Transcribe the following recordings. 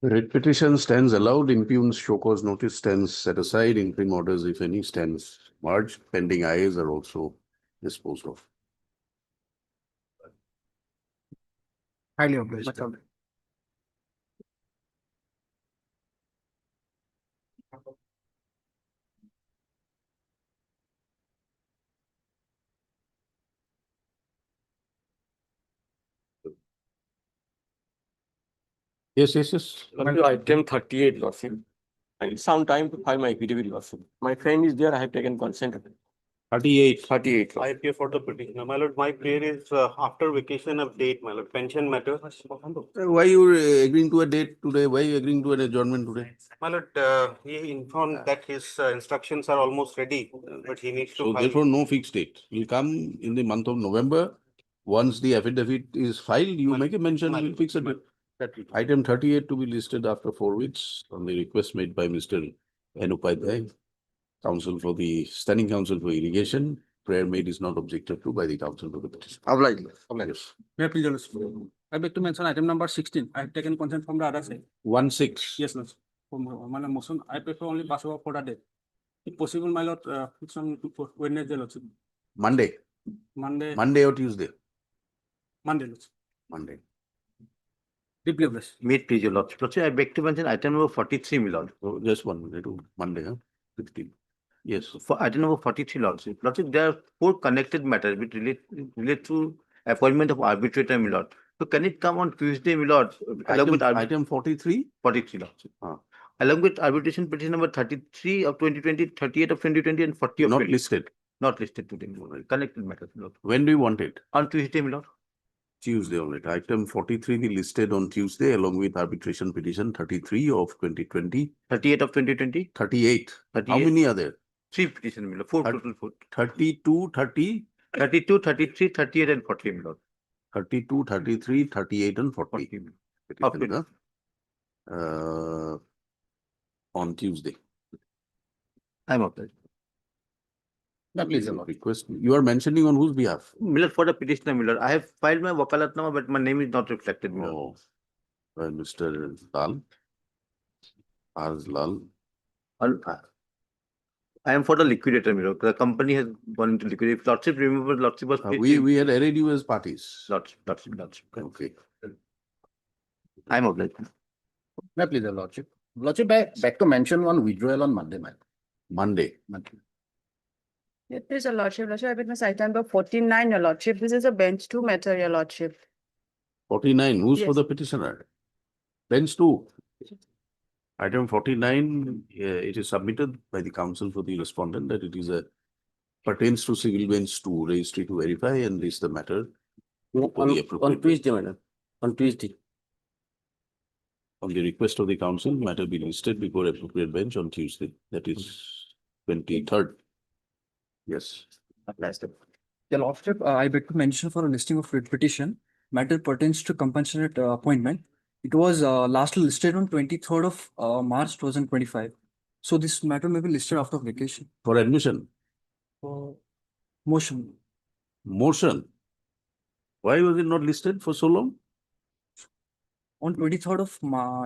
Writ petition stands allowed, impugns, show cause notice stands set aside, interim orders, if any, stands marged, pending IAs are also disposed of. Highly obliged. Yes. Item 38, Lordship. I need some time to file my affidavit, Lordship. My friend is there, I have taken consent. 38. 38. I appear for the petitioner. My lord, my prayer is after vacation of date, my lord, pension matter. Why you agreeing to a date today? Why you agreeing to an adjournment today? My lord, he informed that his instructions are almost ready, but he needs to So file. therefore, no fixed date. Will come in the month of November. Once the affidavit is filed, you make a mention, we'll fix a date. Item 38 to be listed after 4 weeks on the request made by Mr. Enupadhyay, Counsel for the Standing Counsel for Irrigation. Prayer made is not objected to by the Counsel for the petition. Obliged. Yes. May I please, Your Lordship? I beg to mention item number 16. I have taken consent from the other side. 1-6. Yes, Lord. For my motion, I prefer only pass over for that date. If possible, my Lord, fix on Wednesday, Lordship. Monday. Monday, Monday or Tuesday? Lordship. Monday. Deeply obliged. Meet please, your lordship. Lordship, I beg to mention item number 43, my lord. So just one minute, Monday, huh? 15. Yes. For item number 43, lordship. Lordship, there are 4 connected matters which relate to appointment of arbitrator, my lord. So can it come on Tuesday, my lord? Along with Item 43? 43, lordship. Ah. Along with arbitration petition number 33 of 2020, 38 of 2020, and 40 of Not 2020. listed. Not listed today, my lord. Connected matters, my lord. When do you want it? On Tuesday, my lord. Tuesday only. Item 43 be listed on Tuesday along with arbitration petition 33 of 2020. 38 of 2020. 38. How 38. many are there? 3 petitions, my lord. 4 Thir- total 4. 32, 30, 32, 33, 38, and 40, my lord. 32, 33, 38 and 40. 40. Petition, on Tuesday. I'm up there. Please, Your Lord. Request. You are mentioning on whose behalf? Miller, for the petitioner, Miller. I have filed my wakalatnama, but my name is not reflected, Miller. Oh, by Mr. Lal. As Lal. I am for the liquidator, Miller. The company has gone into liquidation. Lordship, remember, Lordship was We had arrayed you as parties. Lordship. Okay. I'm obliged. May I please, Your Lordship? Lordship, I beg to mention one withdrawal on Monday, man. Monday. It is a lordship. Lordship, I witness item number 49, your lordship. This is a bench 2 matter, your lordship. 49. Who's for Yes. the petitioner? Bench 2. Item 49, it is submitted by the counsel for the respondent that it is pertains to civil bench 2, registry to verify and list the matter. On Tuesday, madam. On Tuesday. On the request of the council, matter be listed before appropriate bench on Tuesday. That is 23rd. Yes. Your Lordship, I beg to mention for a listing of writ petition, matter pertains to compassionate appointment. It was lastly listed on 23rd of March 2025. So this matter may be listed after vacation. For admission. Motion. Motion. Why was it not listed for so long? On 23rd of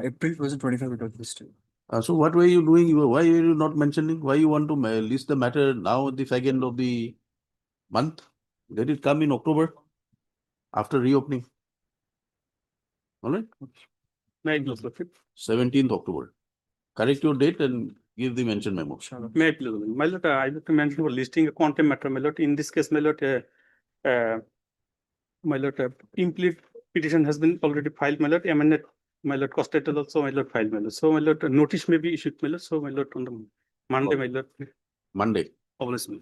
April 2025, it was listed. So what were you doing? Why are you not mentioning? Why you want to list the matter now at the 2nd of the month? Let it come in October after reopening. All right? 17th October. Correct your date and give the mention memo. May I please, my lord, I would mention for listing a contempt matter, my lord. In this case, my lord, implicit petition has been already filed, my lord. Amended, my lord, cost title also, my lord, filed, my lord. So, my lord, notice may be issued, my lord. So, my lord, on the Monday, my lord. Monday. Obviously.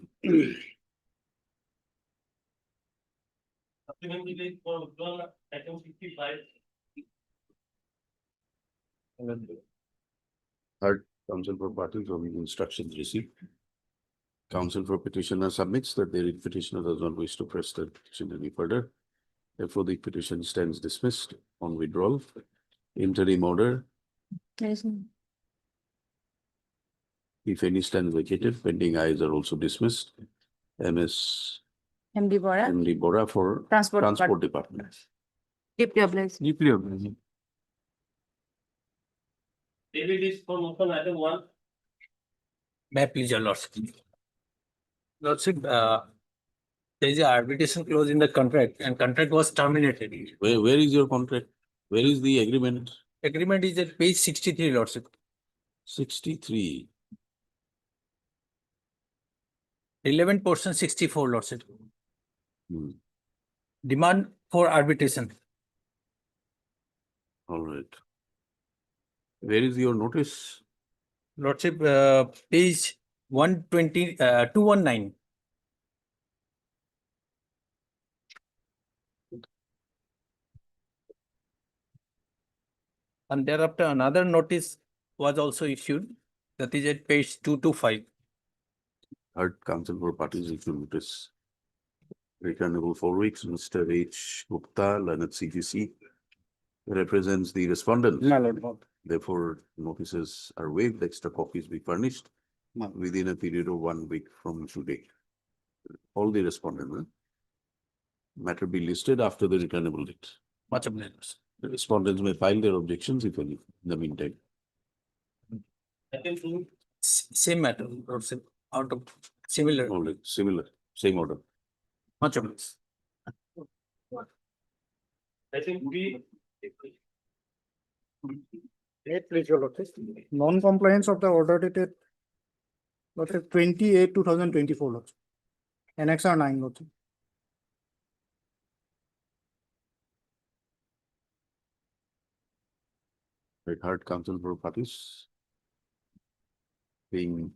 Third, counsel for parties on instructions received. Counsel for petitioner submits that the petitioner does not wish to press the petition any further. Therefore, the petition stands dismissed on withdrawal. Interim order, Yes. if any, stands vacated. Pending ayes are also dismissed. MS MD Bora. MD Bora for Transport Department. Deeply obliged. Deeply obliged. David is for motion item 1. May I please, your lordship? Lordship, there is a arbitration clause in the contract and contract was terminated. Where is your contract? Where is the agreement? Agreement is at page 63, lordship. 63. Relevant portion 64, lordship. Hmm. Demand for arbitration. All right. Where is your notice? Lordship, page 120, 219. And thereafter, another notice was also issued, that is at page 225. Heard counsel for parties issue notice. Returnable 4 weeks. Mr. H. Gupta, Leonard CGC, represents the respondent. My lord. Therefore, notices are waived. Extra copies be furnished within a period of 1 week from today. All the respondent matter be listed after the returnable date. Much obliged. The respondents may file their objections if any, in the meantime. Item 2. Same matter, lordship, out of similar. All right, similar, same order. Much obliged. Item 3. Please, your lordship. Non-compliance of the order dated lordship 28/2024 lordship. Annexure 9 lordship. Right, heard counsel for parties being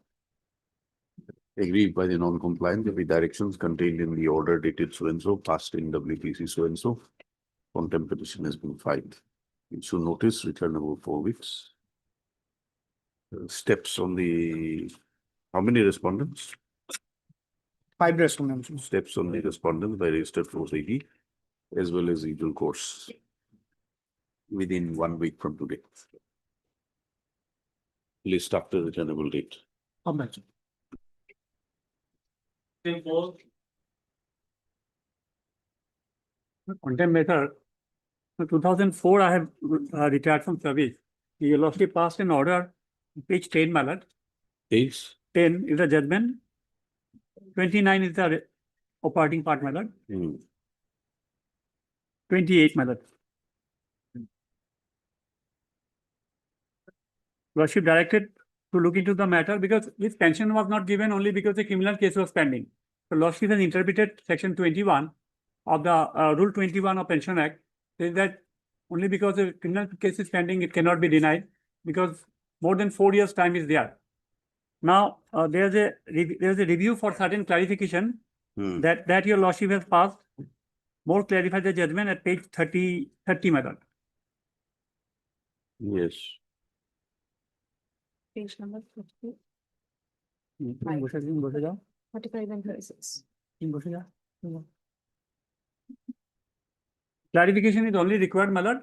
aggrieved by the non-compliance of the directions contained in the order dated so and so, passed in WPC so and so. Contempt petition has been filed. Issue notice, returnable 4 weeks. Steps on the, how many respondents? 5 respondents. Steps on the respondents by registered proceeding as well as usual course within 1 week from today. List after returnable date. Item 4. Contempt matter. 2004, I have retired from service. Your lordship passed an order, page 10, my lord. Case? 10 is the judgment. 29 is the operating part, my lord. 28, my lord. Lordship directed to look into the matter because this pension was not given only because the criminal case was pending. So Lordship has interpreted section 21 of the Rule 21 of Pension Act, says that only because the criminal case is pending, it cannot be denied because more than 4 years' time is there. Now, there's a review for certain clarification that your Lordship has passed. More clarify the judgment at page 30, my lord. Yes. Page number 50, বসে যাও 45 and 36. বসে যাও Clarification is only required, my lord,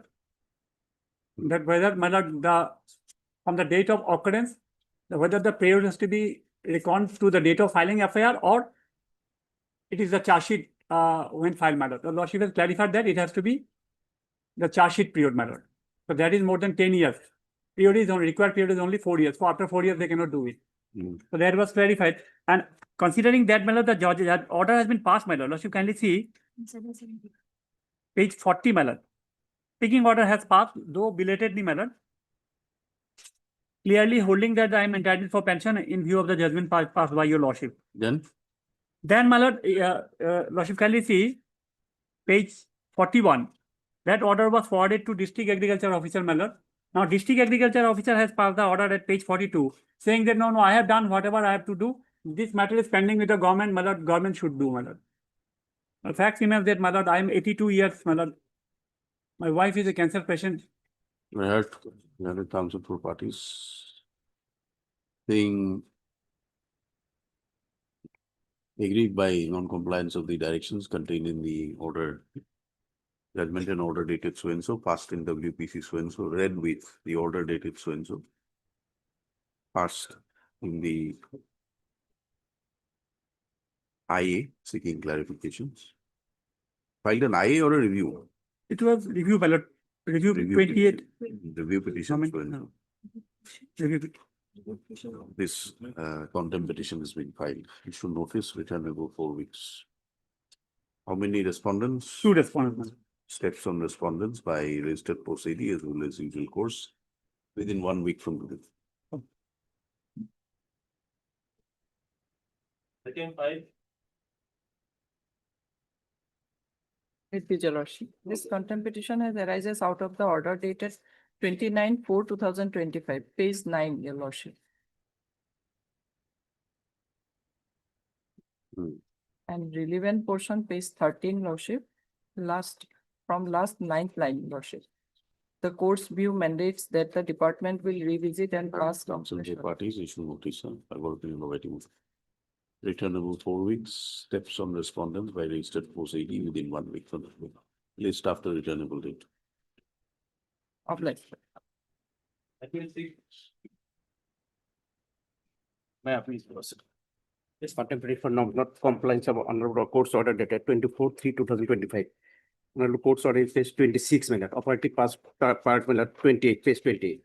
that whether, my lord, from the date of occurrence, whether the period has to be reckoned to the date of filing FIR or it is the charge sheet when filed, my lord. The Lordship has clarified that it has to be the charge sheet period, my lord. So that is more than 10 years. Period is only, required period is only 4 years. So after 4 years, they cannot do it. So that was clarified. And considering that, my lord, the judge order has been passed, my lord. Lordship, kindly see page 40, my lord. Speaking order has passed, though belatedly, my lord. Clearly holding that I am entitled for pension in view of the judgment passed by your Lordship. Then, my lord, Lordship, kindly see page 41. That order was forwarded to District Agriculture Officer, my lord. Now, District Agriculture Officer has passed the order at page 42, saying that no, I have done whatever I have to do. This matter is pending with the government, my lord. Government should do, my lord. The fact remains that, my lord, I am 82 years, my lord. My wife is a cancer patient. I heard counsel for parties being aggrieved by non-compliance of the directions contained in the order. Judgment and order dated so and so, passed in WPC so and so, read with the order dated so and so, passed in the IA seeking clarifications. Filed an IA or a review? It was review ballot, review 28. Review petition. So and so. This contempt petition has been filed. Issue notice, returnable 4 weeks. How many respondents? 2 respondents. Steps on respondents by registered proceeding as well as usual course within 1 week from today. Second five. It is, your lordship. This contempt petition has arises out of the order dated 29/4/2025, page 9, your lordship. Hmm. And relevant portion, page 13, lordship, from last 9th line, lordship. The court's view mandates that the department will revisit and pass. Council of parties issue notice. I got innovative. Returnable 4 weeks. Steps on respondents by registered proceeding within 1 week from the list after returnable date. Of like. Second six. May I please proceed? This contempt for not compliance of honorable court's order dated 24/3/2025. Honorable court's order is page 26, my lord. Operative part, my lord, 28, page 28.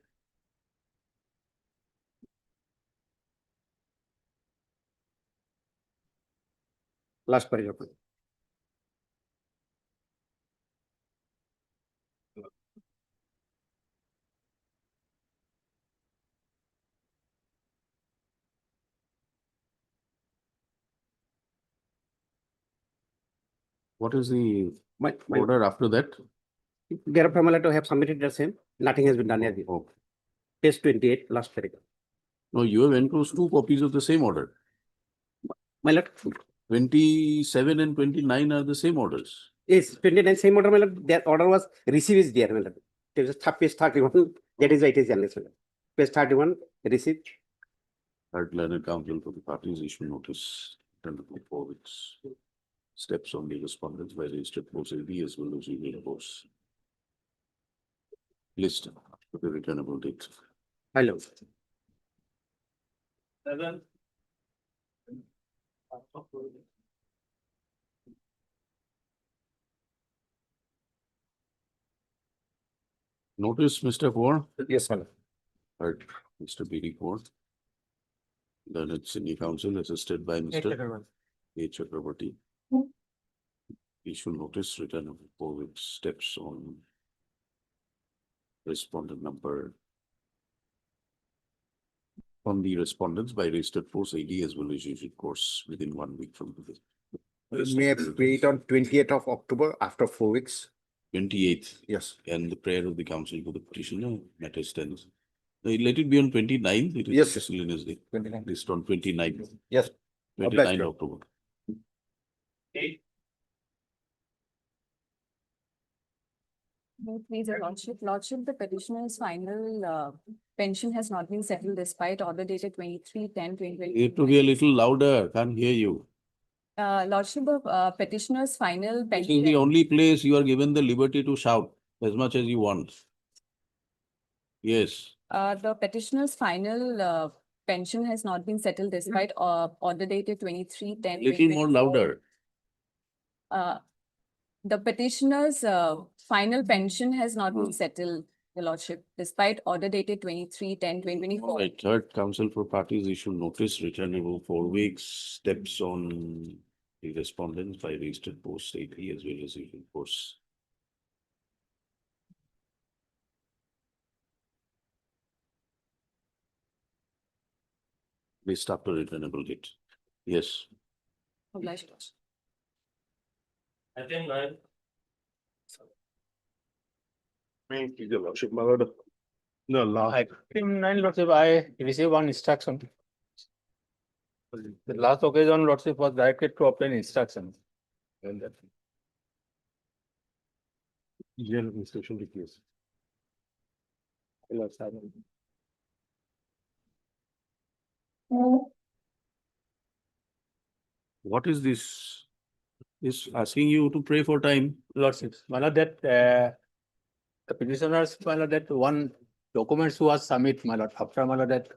Last paragraph. What is the My order after that? thereafter, my lord, I have submitted the same. Nothing has been done yet. Oh, Page 28, last paragraph. no, you have enclosed 2 copies of the same order. My lord, 27 and 29 are the same orders. yes, 29, same order, my lord. That order was received is there, my lord. It was page 31. That is why it is endless, my lord. Page 31, received. Third learned counsel for the parties issue notice. Returnable 4 weeks. Steps on the respondents by registered proceeding as well as usual course. List of the returnable date. Hello. Seven. Notice, Mr. Kaur. Yes, my lord. Heard, Mr. B.D. Kaur. Learned senior counsel assisted by Mr. A. Chakraborty. Issue notice, returnable 4 weeks. Steps on respondent number on the respondents by registered force AD as well as usual course within 1 week from today. May I pay it on 28th of October after 4 weeks? 28th, Yes. and the prayer of the council for the petitioner matter stands. Let it be on 29th. It is Yes, sir. miscellaneous day. 29. List on 29th. Yes. 29th sir. October. Eight. Please, your lordship, the petitioner's final pension has not been settled despite order dated 23/10/2020. You have to be a little louder, can't hear you. Lordship, the petitioner's final This is pension. the only place you are given the liberty to shout as much as you want. Yes, The petitioner's final pension has not been settled despite order dated 23/10. little more louder. The petitioner's final pension has not been settled, your lordship, despite order dated 23/10/2024. Right, third council for parties issue notice returnable 4 weeks. Steps on the respondents by registered post AP as well as usual course. List after returnable date. Yes. Obliged, lordship. Item nine. No, law. Item 9, Lordship, I received one instruction. The last occasion, Lordship, was directed to obtain instructions. And that. General instruction request. What is this? Is asking you to pray for time. Lordship, my lord, that the petitioners, my lord, that one documents was submit, my lord, after my lord, that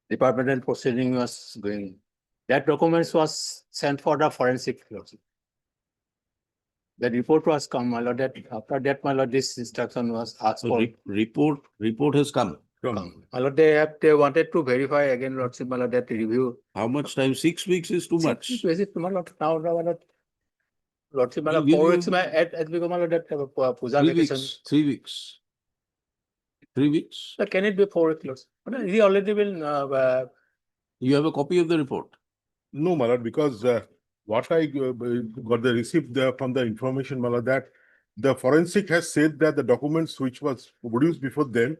departmental proceeding was going. That documents was sent for the forensic, Lordship. The report was come, my lord, that after that, my lord, this instruction was asked So for. report has come. My lord, they wanted to verify again, Lordship, my lord, that review. How much time? 6 weeks is too much. My lord, now, my lord. Lordship, my We'll lord, give 4 you weeks, as we go, my lord, that puja 3 vacation. weeks, 3 weeks. 3 weeks. So can it be 4 weeks, Lordship? But he already been, You have a copy of the report? No, my lord, because what I got the receipt from the information, my lord, that the forensic has said that the documents which was produced before them,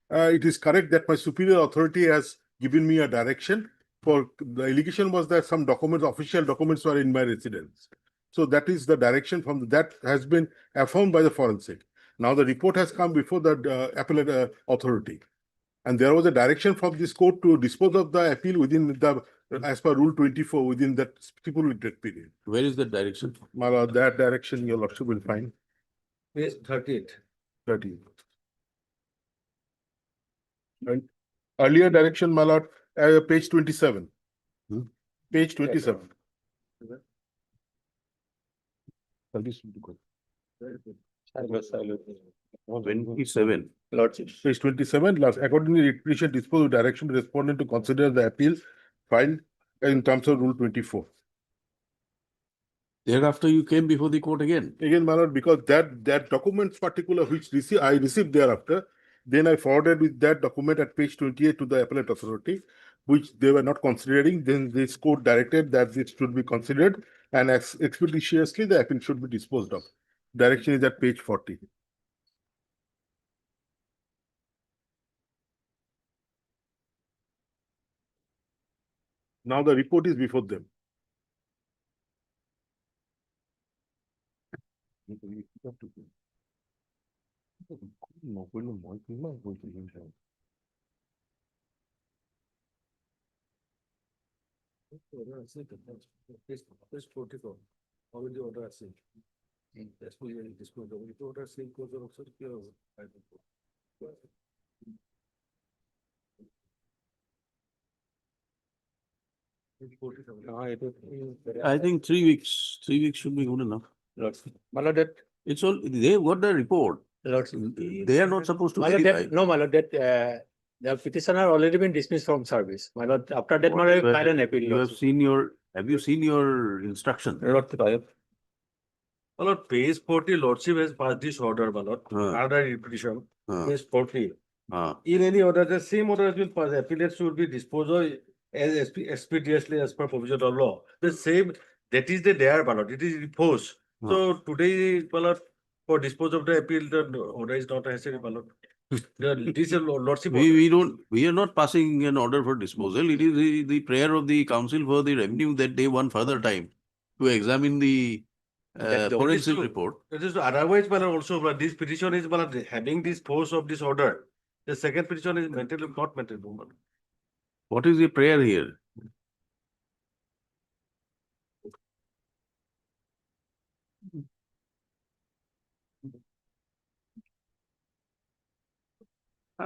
it is correct that my superior authority has given me a direction for the allegation was that some documents, official documents were in my residence. So that is the direction from that has been affirmed by the forensic. Now the report has come before the appellate authority. And there was a direction from this court to dispose of the appeal within the, as per Rule 24, within that stipulated period. Where is that direction? My lord, that direction your lordship will find. Page 38. 30. And earlier direction, my lord, page 27. Page 27. 27. Lordship. Page 27, last, accordingly, petition dispose of direction to respondent to consider the appeal filed in terms of Rule 24. Thereafter, you came before the court again. Again, my lord, because that documents particular which I received thereafter, then I forwarded with that document at page 28 to the appellate authority, which they were not considering. Then this court directed that it should be considered and expeditiously the appeal should be disposed of. Direction is at page 40. Now the report is before them. I think 3 weeks. 3 weeks should be good enough. Lordship. My lord, that. It's all, they got the report. Lordship. They are not supposed to My lord, verify. that, no, my lord, that the petitioner already been dismissed from service. My lord, after that, my lord, Whatever, file an appeal. You have seen your, have you seen your instruction? Lordship, I have. My lord, page 40, Lordship has passed this order, my lord. Order petition, page 40. In any order, the same order has been passed. Appellate should be disposed of as expeditiously as per provision of law. The same, that is the there, my lord. It is reposed. So today, my lord, for dispose of the appeal, the order is not necessary, my lord. This is Lordship. We are not passing an order for disposal. It is the prayer of the council for the revenue that they want further time to examine the forensic report. It is otherwise, my lord, also, but this petition is, my lord, having this force of this order. The second petition is mentally not mentally. What is the prayer here?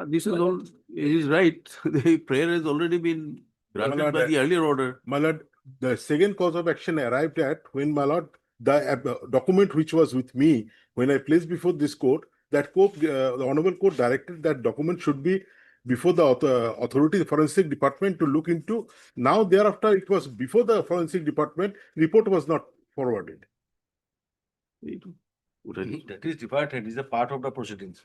This is all, it is right. The prayer has already been granted by the earlier order. My lord, the second cause of action arrived at when, my lord, the document which was with me, when I placed before this court, that court, the Honorable Court directed that document should be before the authority, the forensic department to look into. Now thereafter, it was before the forensic department, report was not forwarded. That is departed, is a part of the proceedings.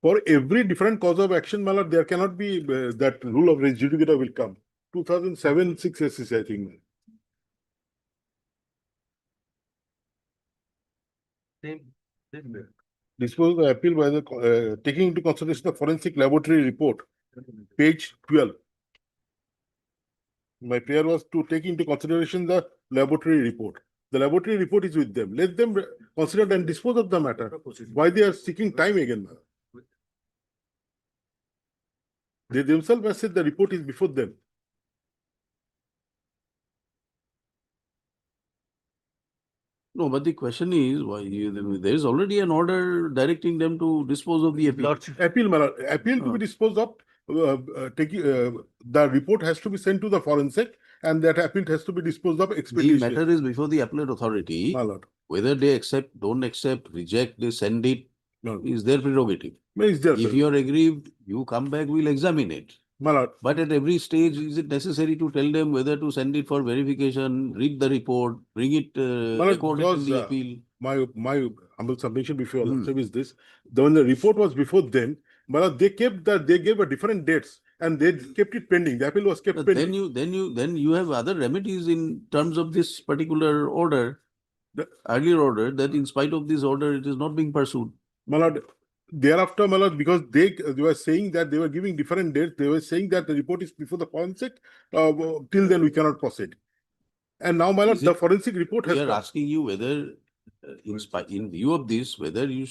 For every different cause of action, my lord, there cannot be that rule of res judicata will come. 2007-6 SEC, I think. Same Dispose the appeal by the taking into consideration the forensic laboratory report, page 12. My prayer was to take into consideration the laboratory report. The laboratory report is with them. Let them consider and dispose of the matter. Why they are seeking time again? They themselves have said the report is before them. No, but the question is, why there is already an order directing them to dispose of the appeal. Appeal, my lord, appeal to be disposed of. The report has to be sent to the forensic, and that appeal has to be disposed of expeditiously. The matter is before the appellate authority. My lord. Whether they accept, don't accept, reject, they send it No. is their prerogative. It's there. If you are aggrieved, you come back, we'll examine it. My lord, But at every stage, is it necessary to tell them whether to send it for verification, read the report, bring it, Well, record it in because, the appeal? my humble submission before Hmm. lordship is this, when the report was before them, my lord, they gave a different dates and they kept it pending. The appeal was kept But pending. then you have other remedies in terms of this particular order, The- earlier order, that in spite of this order, it is not being pursued. My lord, thereafter, my lord, because they were saying that they were giving different dates, they were saying that the report is before the forensic, till then we cannot proceed. And now, my lord, Is the it- forensic report has We are come. asking you whether, in view of this, whether you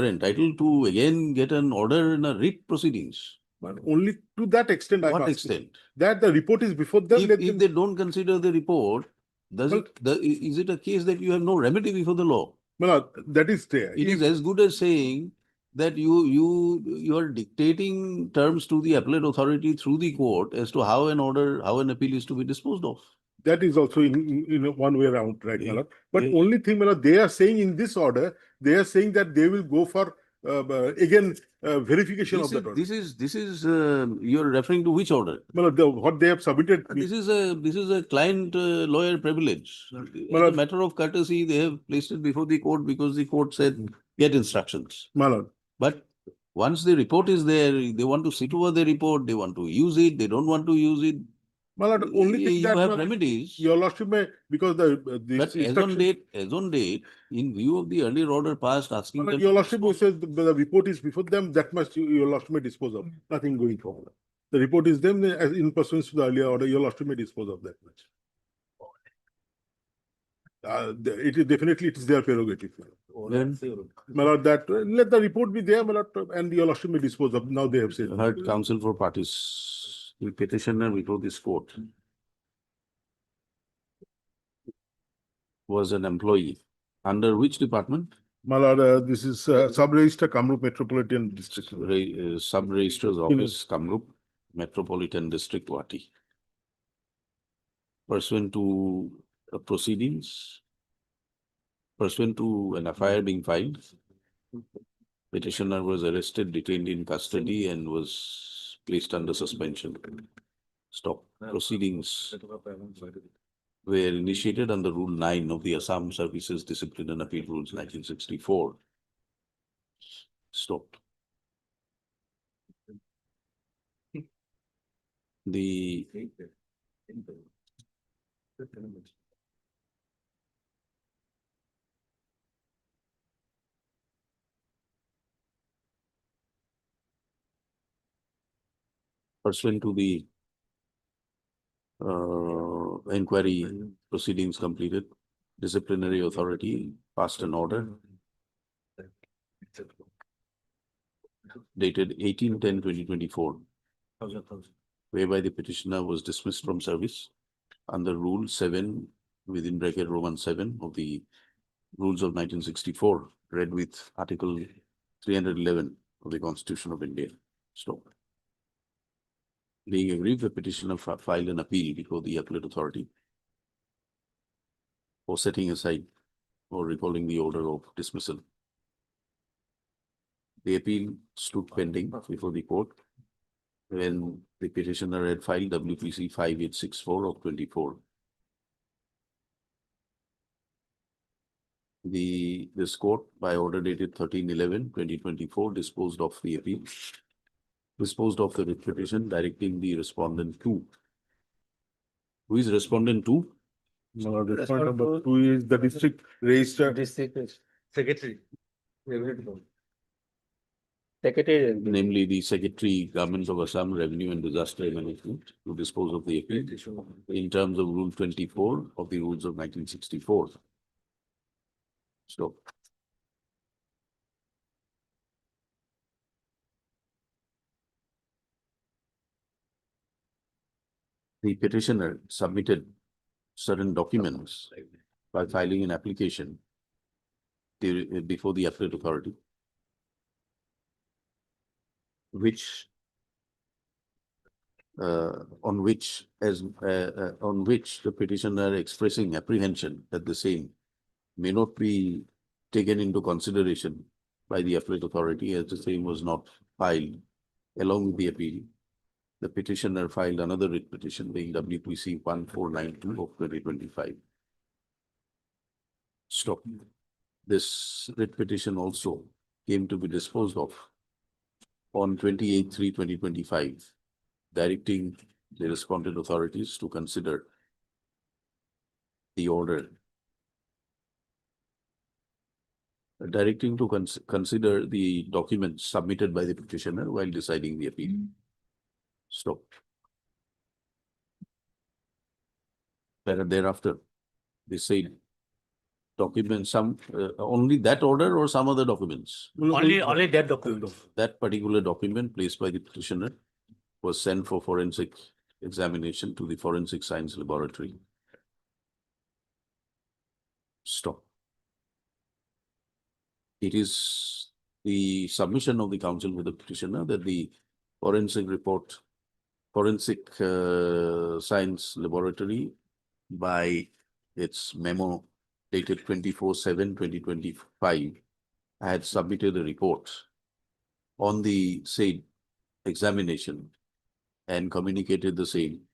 are entitled to again get an order in a writ proceedings. But only to that extent, I'm What asking. extent? That the report is before them, let If them. they don't consider the report, Well- is it a case that you have no remedy before the law? My lord, that is there. It is as good as saying that you are dictating terms to the appellate authority through the court as to how an appeal is to be disposed of. That is also in one way around, right, my Yeah. lord? But Yeah. only thing, my lord, they are saying in this order, they are saying that they will go for again verification of that order. This is you're referring to which order? My lord, what they have submitted. This is a client lawyer privilege. As a Lord- matter of courtesy, they have placed it before the court because the court said get instructions. My lord, But once the report is there, they want to sit over the report, they want to use it, they don't want to use it. my lord, only thing You that have my- remedies. your lordship may, because this But instruction. as on date, in view of the earlier order passed asking them. Your to lordship dispose- says the report is before them, that much your lordship may dispose of, nothing going forward. The report is them as in pursuance to the earlier order, your lordship may dispose of that much. It is definitely, it is their prerogative. Then My lord, that let the report be there, my lord, and your lordship may dispose of, now they have said. heard counsel for parties, the petitioner before this court was an employee under which department? My lord, this is Sub-Register Kamrup Metropolitan District. Sub-Registrar's Office, Kamrup, Metropolitan District, Guwahati. Pursuant to proceedings, pursuant to an FIR being filed, petitioner was arrested, detained in custody and was placed under suspension. Stop. Proceedings were initiated under Rule 9 of the Assam Services Discipline and Appeal Rules 1964. Stopped. The pursuant to the inquiry proceedings completed, disciplinary authority passed an order dated 18/10/2024, whereby the petitioner was dismissed from service under Rule 7 within bracket Roman 7 of the Rules of 1964, read with Article 311 of the Constitution of India. Stop. Being aggrieved, the petitioner filed an appeal before the appellate authority for setting aside or recalling the order of dismissal. The appeal stood pending before the court when the petitioner had filed WPC 5864 of 24. This court, by order dated 13/11/2024, disposed of the appeal, disposed of the writ petition, directing the respondent to. Who is respondent to? No, respondent number 2 is the district register. Secretary. Secretary. Namely the Secretary, Government of Assam Revenue and Disaster Management, to dispose of the appeal in terms of Rule 24 of the Rules of 1964. Stop. The petitioner submitted certain documents by filing an application before the appellate authority, on which the petitioner expressing apprehension that the same may not be taken into consideration by the appellate authority as the same was not filed along with the appeal. The petitioner filed another writ petition being WPC 1492 of 2025. Stop. This writ petition also came to be disposed of on 28/3/2025, directing the respondent authorities to consider the order, directing to consider the documents submitted by the petitioner while deciding the appeal. Stop. Thereafter, they said documents, only that order or some other documents? Only that document. That particular document placed by the petitioner was sent for forensic examination to the forensic science laboratory. Stop. It is the submission of the counsel with the petitioner that the forensic report, forensic science laboratory by its memo dated 24/7/2025 had submitted a report on the said examination and communicated the same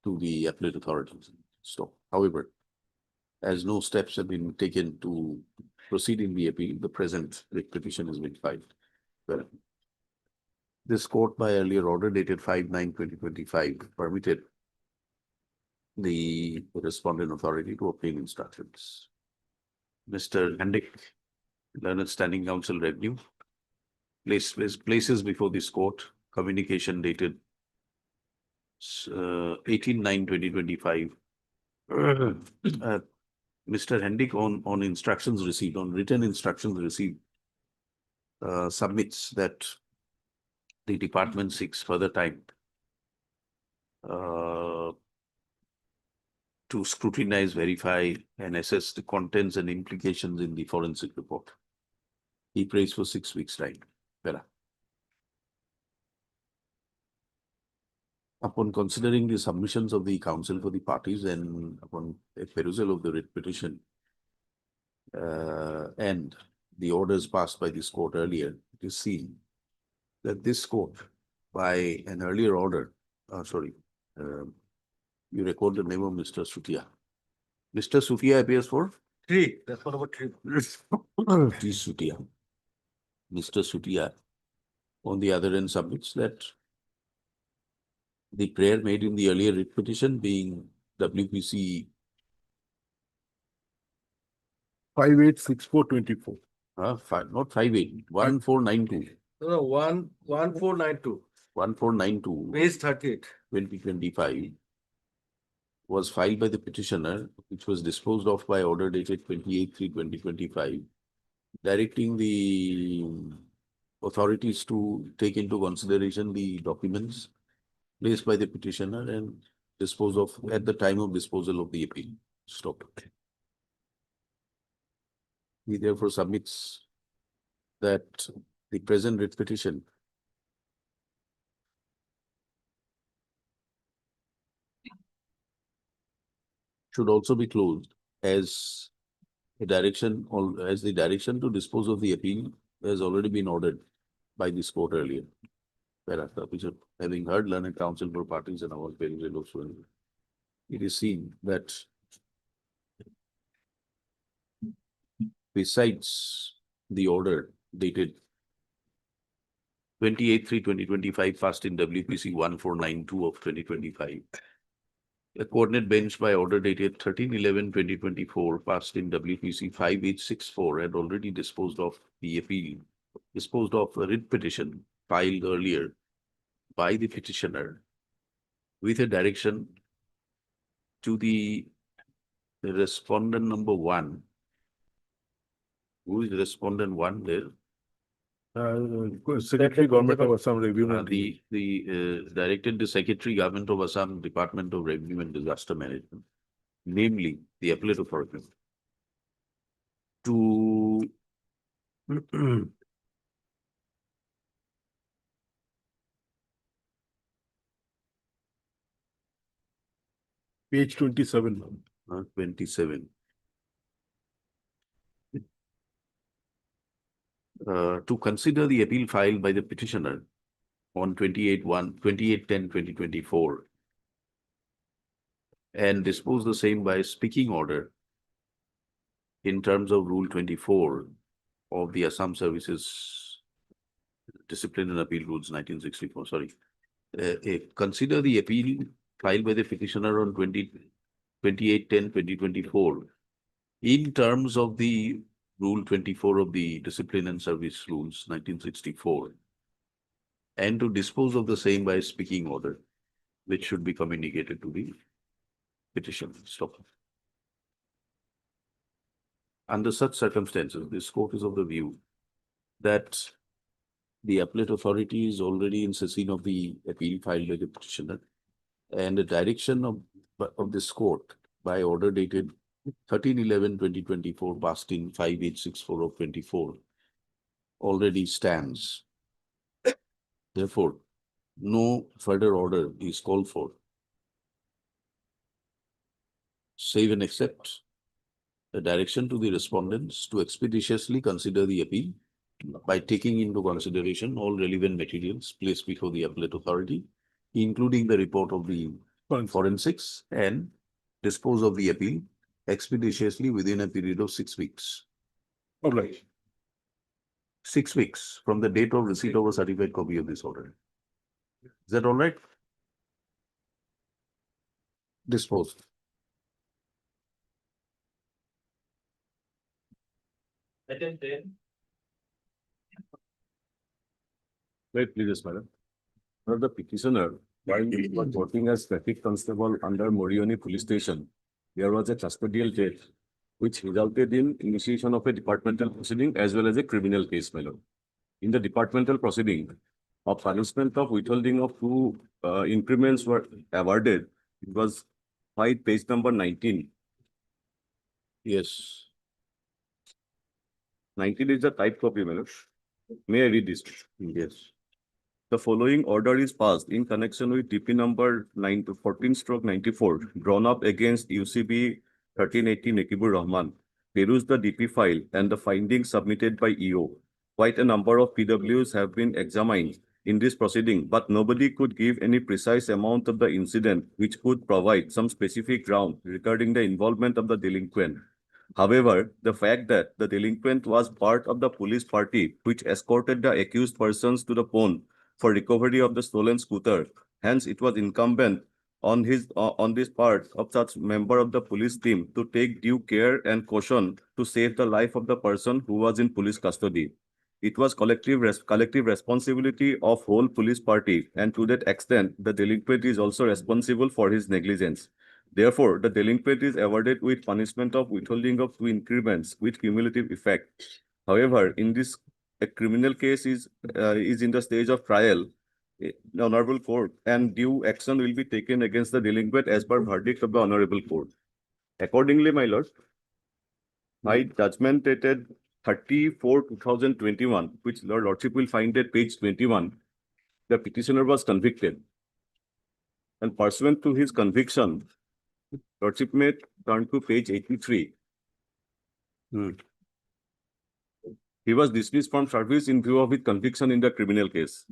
to the appellate authorities. Stop. However, as no steps have been taken to proceed in the appeal, the present writ petition has been filed. Well, this court by earlier order dated 5/9/2025 permitted the respondent authority to obtain instructions. Mr. Hendick, learned standing counsel revenue, places before this court communication dated 18/9/2025. Mr. Hendick on instructions received, on written instructions received, submits that the department seeks further time to scrutinize, verify, and assess the contents and implications in the forensic report. He prays for 6 weeks' time. Vera. Upon considering the submissions of the counsel for the parties and upon a perusal of the writ petition and the orders passed by this court earlier, it is seen that this court, by an earlier order, you record the name of Mr. Sutia. Mr. Sutia appears for? 3. That's what about 3. T. Sutia. Mr. Sutia, on the other end, submits that the prayer made in the earlier writ petition being WPC 586424. Not 58, 1492. No, 1492. 1492. Page 38. 2025 was filed by the petitioner, which was disposed of by order dated 28/3/2025, directing the authorities to take into consideration the documents placed by the petitioner and dispose of at the time of disposal of the appeal. Stop. He therefore submits that the present writ petition should also be closed as a direction, or as the direction to dispose of the appeal has already been ordered by this court earlier. Thereafter, having heard learned counsel for parties and our perusal, it is seen that besides the order dated 28/3/2025 passed in WPC 1492 of 2025, a coordinate bench by order dated 13/11/2024 passed in WPC 5864 had already disposed of the appeal, disposed of a writ petition filed earlier by the petitioner with a direction to the respondent number 1. Who is respondent 1 there? Secretary Government of Assam Revenue. Directed the Secretary Government of Assam Department of Revenue and Disaster Management, namely the Appellate Authority, to Page 27. 27. to consider the appeal filed by the petitioner on 28/10/2024 and dispose the same by speaking order in terms of Rule 24 of the Assam Services Discipline and Appeal Rules 1964, sorry. Consider the appeal filed by the petitioner on 28/10/2024 in terms of the Rule 24 of the Discipline and Service Rules 1964 and to dispose of the same by speaking order, which should be communicated to the petition. Stop. Under such circumstances, this court is of the view that the appellate authority is already in session of the appeal filed by the petitioner, and the direction of this court by order dated 13/11/2024 passed in 5864 of 24 already stands. Therefore, no further order is called for, save and except the direction to the respondents to expeditiously consider the appeal by taking into consideration all relevant materials placed before the appellate authority, including the report of the forensics, and dispose of the appeal expeditiously within a period of 6 weeks. All right. 6 weeks from the date of receipt of a certified copy of this order. Is that all right? Disposed. Item 10. Wait, please, madam. Now, the petitioner, while he was working as traffic constable under Morioni Police Station, there was a custodial death, which resulted in initiation of a departmental proceeding as well as a criminal case, my lord. In the departmental proceeding, a punishment of withholding of 2 increments were awarded. It was page number 19. Yes. 19 is the type copy, my lord. May I read this? Yes. The following order is passed in connection with DP number 914/94 drawn up against UCB 1380 Nekibur Rahman. Peruse the DP file and the findings submitted by EO. Quite a number of PWs have been examined in this proceeding, but nobody could give any precise amount of the incident which could provide some specific ground regarding the involvement of the delinquent. However, the fact that the delinquent was part of the police party which escorted the accused persons to the pawn for recovery of the stolen scooter, hence it was incumbent on this part of such member of the police team to take due care and caution to save the life of the person who was in police custody. It was collective responsibility of whole police party, and to that extent, the delinquent is also responsible for his negligence. Therefore, the delinquent is awarded with punishment of withholding of 2 increments with cumulative effect. However, in this a criminal case is in the stage of trial, the Honorable Court, and due action will be taken against the delinquent as per verdict of the Honorable Court. Accordingly, my lord, by judgment dated 30/4/2021, which Lord Lordship will find at page 21, the petitioner was convicted. And pursuant to his conviction, Lordship may turn to page 83. He was dismissed from service in view of his conviction in the criminal case.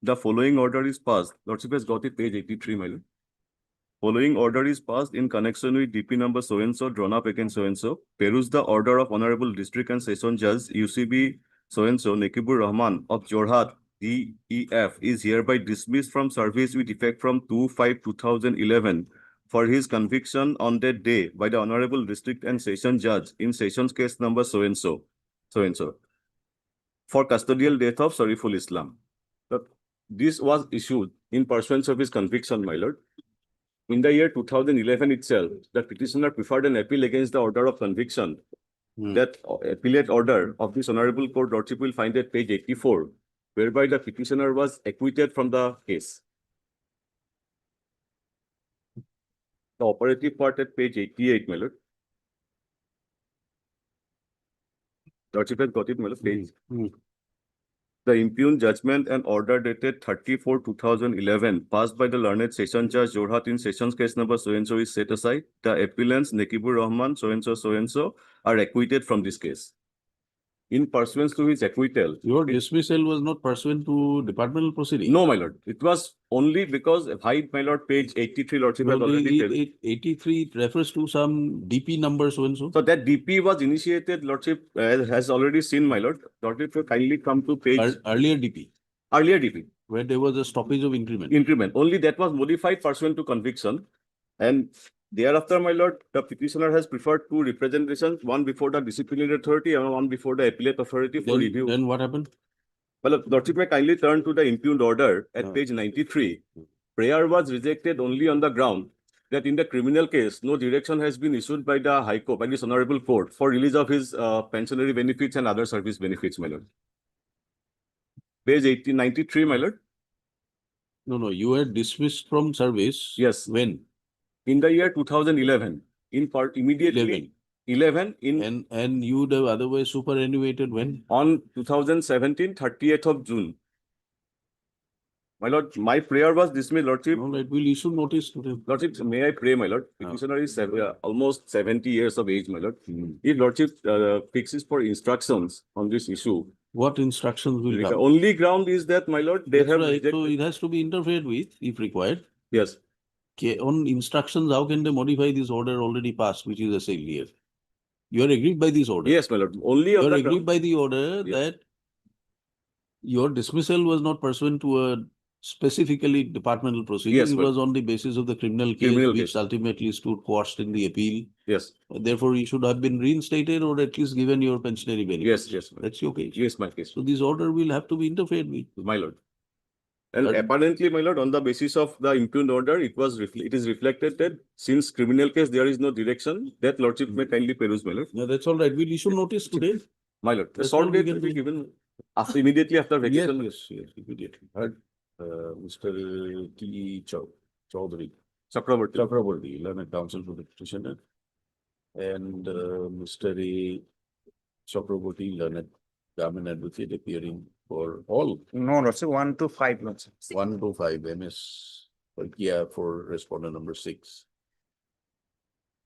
The following order is passed. Lordship has got it, page 83, my lord. Following order is passed in connection with DP number so-and-so drawn up against so-and-so. Peruse the order of Honorable District and Session Judge UCB so-and-so Nekibur Rahman of Jorhat DEF is hereby dismissed from service with effect from 2/5/2011 for his conviction on that day by the Honorable District and Session Judge in Sessions case number so-and-so for custodial death of Sariful Islam. This was issued in pursuance of his conviction, my lord. In the year 2011 itself, the petitioner preferred an appeal against the order of conviction. That appellate order of this Honorable Court Lordship will find at page 84, whereby the petitioner was acquitted from the case. The operative part at page 88, my lord. Lordship has got it, my lord, page. The impugned judgment and order dated 30/4/2011 passed by the learned Session Judge Jorhat in Sessions case number so-and-so is set aside. The appellants Nekibur Rahman so-and-so are acquitted from this case. in pursuance to his acquittal. Your dismissal was not pursuant to departmental proceeding. No, my lord. It was only because hide, my lord, page 83, lordship has already said. 83 refers to some DP number so and so. So that DP was initiated, lordship has already seen, my lord. Lordship, you kindly come to page. Earlier DP, Earlier DP. where there was a stoppage of increment. Increment. Only that was modified pursuant to conviction. And thereafter, my lord, the petitioner has preferred two representations, one before the disciplinary authority and one before the appellate authority for review. Then what happened? Well, lordship may kindly turn to the impugned order at page 93. Prayer was rejected only on the ground that in the criminal case, no direction has been issued by the High Court, by this honorable court, for release of his pensionary benefits and other service benefits, my lord. Page 1893, my lord. No, you were dismissed from service. Yes. When? In the year 2011, in part immediately 11 in and you would have otherwise superannuated when? On 2017, 30th of June. My lord, my prayer was dismissed, lordship. No, it will issue notice to them. Lordship, may I pray, my lord? Petitioner is almost 70 years of age, my lord. If lordship fixes for instructions on this issue. What instructions will The come? only ground is that, my lord, they That's have right. rejected. So it has to be interfered with if required. Yes. Okay, on instructions, how can they modify this order already passed, which is a sale here? You are aggrieved by this order. Yes, my lord. Only You on are the aggrieved ground. by the order that your dismissal was not pursuant to a specifically departmental proceeding. Yes, it but- was on the basis of the criminal case, Criminal which case. ultimately stood quashed in the appeal. Yes. Therefore, you should have been reinstated or at least given your pensionary benefits. Yes. That's your case. Yes, my case. So this order will have to be interfered with. My lord. And But- apparently, my lord, on the basis of the impugned order, it is reflected that since criminal case there is no direction, that lordship may kindly peruse, my lord. No, that's all right. We'll issue notice today. My lord, the That's all short we date can will be do. given immediately after vacation. Yes, immediately. Heard, Mr. T. Chaudhary. Chakraborty, learned counsel for the petitioner. And Mr. A. Chakraborty, learned government advocate appearing for all. No, Lordship, 1 to 5, Lordship. 1 to 5 MS. For respondent number 6.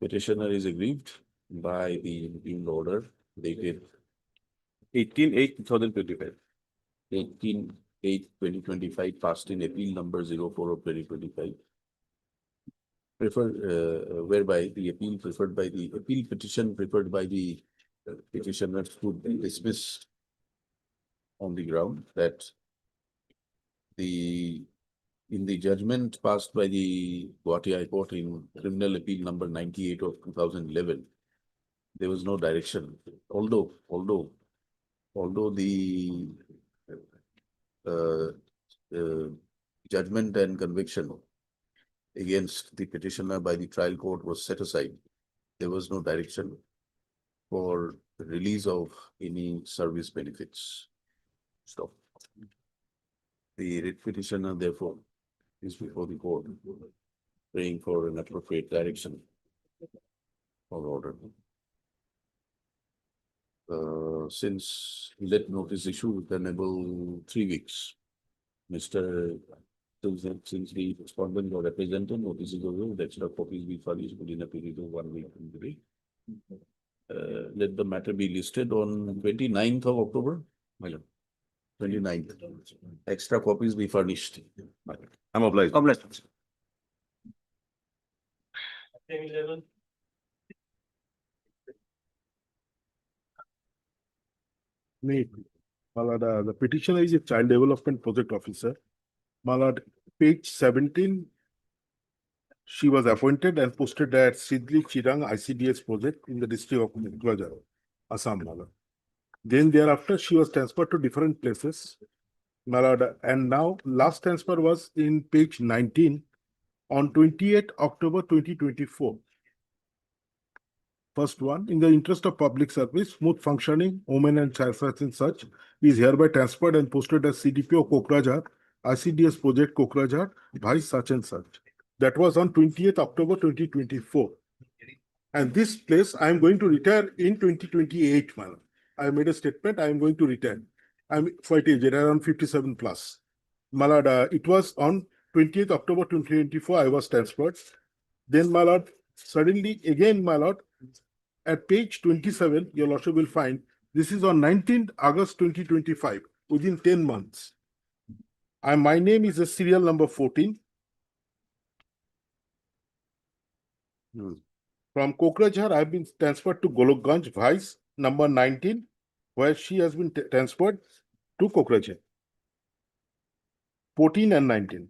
Petitioner is aggrieved by the impugned order dated 18/8/2025. 18/8/2025, passed in appeal number 04 of 2025. Whereby the appeal petition preferred by the petitioner to be dismissed on the ground that in the judgment passed by the Guwahati High Court in criminal appeal number 98 of 2011, there was no direction. Although the judgment and conviction against the petitioner by the trial court was set aside, there was no direction for the release of any service benefits. Stop. The writ petitioner, therefore, is before the court, praying for an appropriate direction or order. Since let notice issue can enable 3 weeks. Mr. Since the respondent or representative notices over, the extra copies be furnished within a period of 1 week from today. Let the matter be listed on 29th of October. 29th. Extra copies be furnished. I'm obliged. Malad, the petitioner is a child development project officer. Malad, page 17, she was appointed and posted at Sidli Chirang ICDS project in the district of Kokrajhar, Assam, Malad. Then thereafter, she was transferred to different places. Malad, and now last transfer was in page 19 on 28 October 2024. First one, in the interest of public service, smooth functioning, women and child rights and such, is hereby transferred and posted as CDPO Kokrajhar, ICDS project Kokrajhar, by such and such. That was on 20th October 2024. And this place I am going to retire in 2028, madam. I made a statement, I am going to retire. I'm quite aged, around 57 plus. Malad, it was on 20th October 2024, I was transferred. Then, my lord, suddenly again, my lord, at page 27, your lordship will find This is on 19th August 2025, within 10 months. And my name is a serial number 14. From Kokrajhar, I have been transferred to Golokganj, Vice, number 19, where she has been transferred to Kokrajhar. 14 and 19.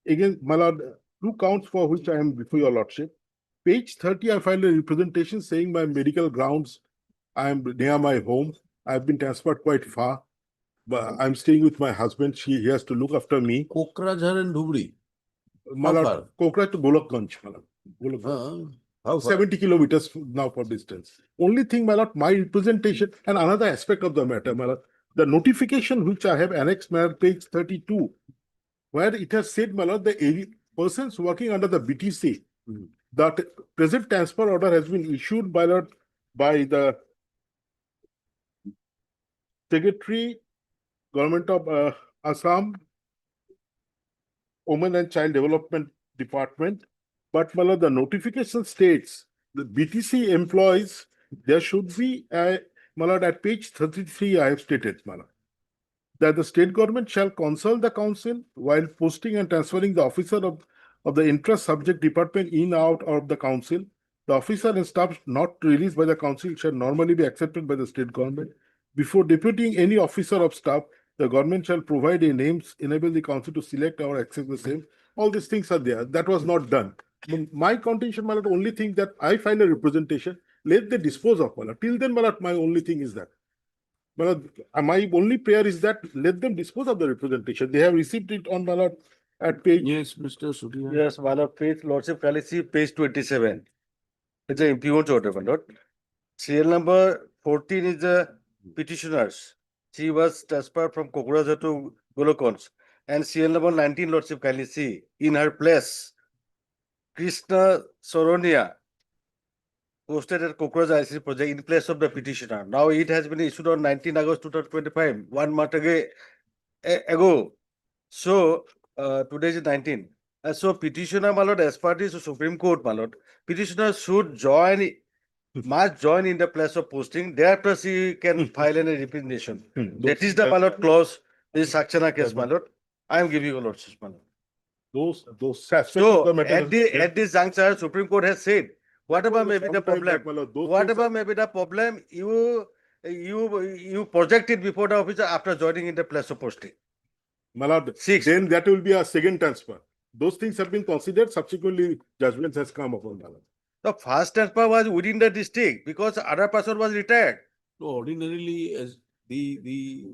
Again, my lord, 2 counts for which I am before your lordship. Page 30, I filed a representation saying my medical grounds, I am near my home. I have been transferred quite far. But I'm staying with my husband. He has to look after me. Kokrajhar and Dhubri. My How lord, far? Kokrajhar to Golokganj, my lord. Golokganj. How far? 70 kilometers now for distance. Only thing, my lord, my representation and another aspect of the matter, my lord, the notification which I have annexed, my lord, page 32, where it has said, my lord, the persons working under the BTC, that present transfer order has been issued, my lord, by the Secretary, Government of Assam, Women and Child Development Department. But my lord, the notification states the BTC employees, there should be a, my lord, at page 33, I have stated, my lord, that the state government shall consult the council while posting and transferring the officer of the interest subject department in out of the council. The officer and staff not released by the council shall normally be accepted by the state government. Before deputing any officer of staff, the government shall provide a names, enable the council to select or accept the same. All these things are there. That was not done. My contention, my lord, only thing that I find a representation, let they dispose of, my lord. Till then, my lord, my only thing is that. My lord, my only prayer is that let them dispose of the representation. They have received it on, my lord, at page. Yes, Mr. Surya. Yes, my lord, page, lordship, kindly see page 27. It's an impugned order, my lord. Serial number 14 is the petitioners. She was transferred from Kokrajhar to Golokganj. And serial number 19, lordship, kindly see, in her place, Krishna Soronia, posted at Kokrajhar ICC project in place of the petitioner. Now it has been issued on 19 August 2025, 1 month ago. So today is 19. So petitioner, my lord, as per the Supreme Court, my lord, petitioner should join, must join in the place of posting. Thereafter, she can file any representation. That is the, my lord, clause. This Sakshana case, my lord. I am giving you lordship, my lord. Those aspects of So the matter. at this juncture, Supreme Court has said, whatever may be the problem, whatever may be the problem, you project it before the officer after joining in the place of posting. My lord, 6. then that will be a second transfer. Those things have been considered. Subsequently, judgments has come upon, my lord. The first transfer was within the district because other person was retired. So ordinarily, as the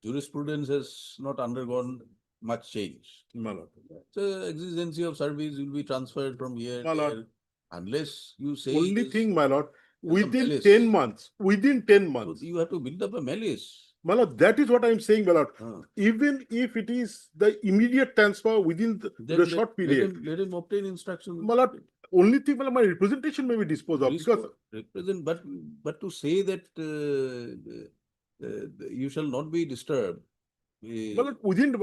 jurisprudence has not undergone much change. My lord. So exigency of service will be transferred from here My to lord. there, unless you say. Only it is- thing, my lord, within malice. 10 months, within 10 So months. you have to build up a malice. My lord, that is what I am saying, my lord. Even if it is the immediate transfer within Then the short period, let him obtain instruction. my lord, only thing, my lord, my representation may be disposed of because Represent, but to say that you shall not be disturbed. my lord, within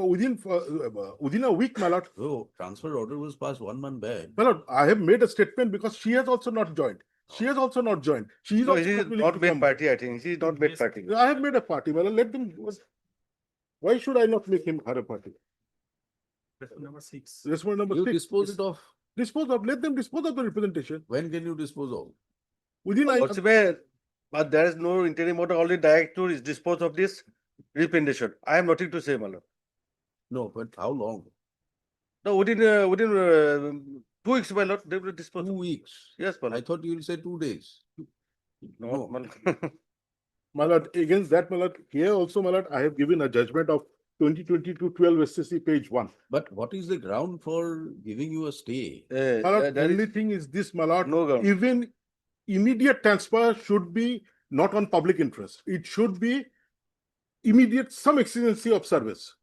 a week, my lord. Oh, transfer order was passed 1 month back. My lord, I have made a statement because she has also not joined. She has also not joined. She is No, also he is not willing not to made come. party, I think. He is not made party. I have made a party. Well, let them. Why should I not make him her a party? Number 6. Respond number You 6. dispose it off. Dispose of. Let them dispose of the representation. When can you dispose of? Within But there is no interim order, only director is disposed of this representation. I have nothing to say, my lord. No, but how long? No, within 2 weeks, my lord, they will dispose. 2 weeks. Yes, my I lord. thought you will say 2 days. No, my lord. my lord, against that, my lord, here also, my lord, I have given a judgment of 2022-12 SCC page 1. But what is the ground for giving you a stay? My lord, only thing is this, my lord, No ground. even immediate transfer should be not on public interest. It should be immediate, some exigency of service.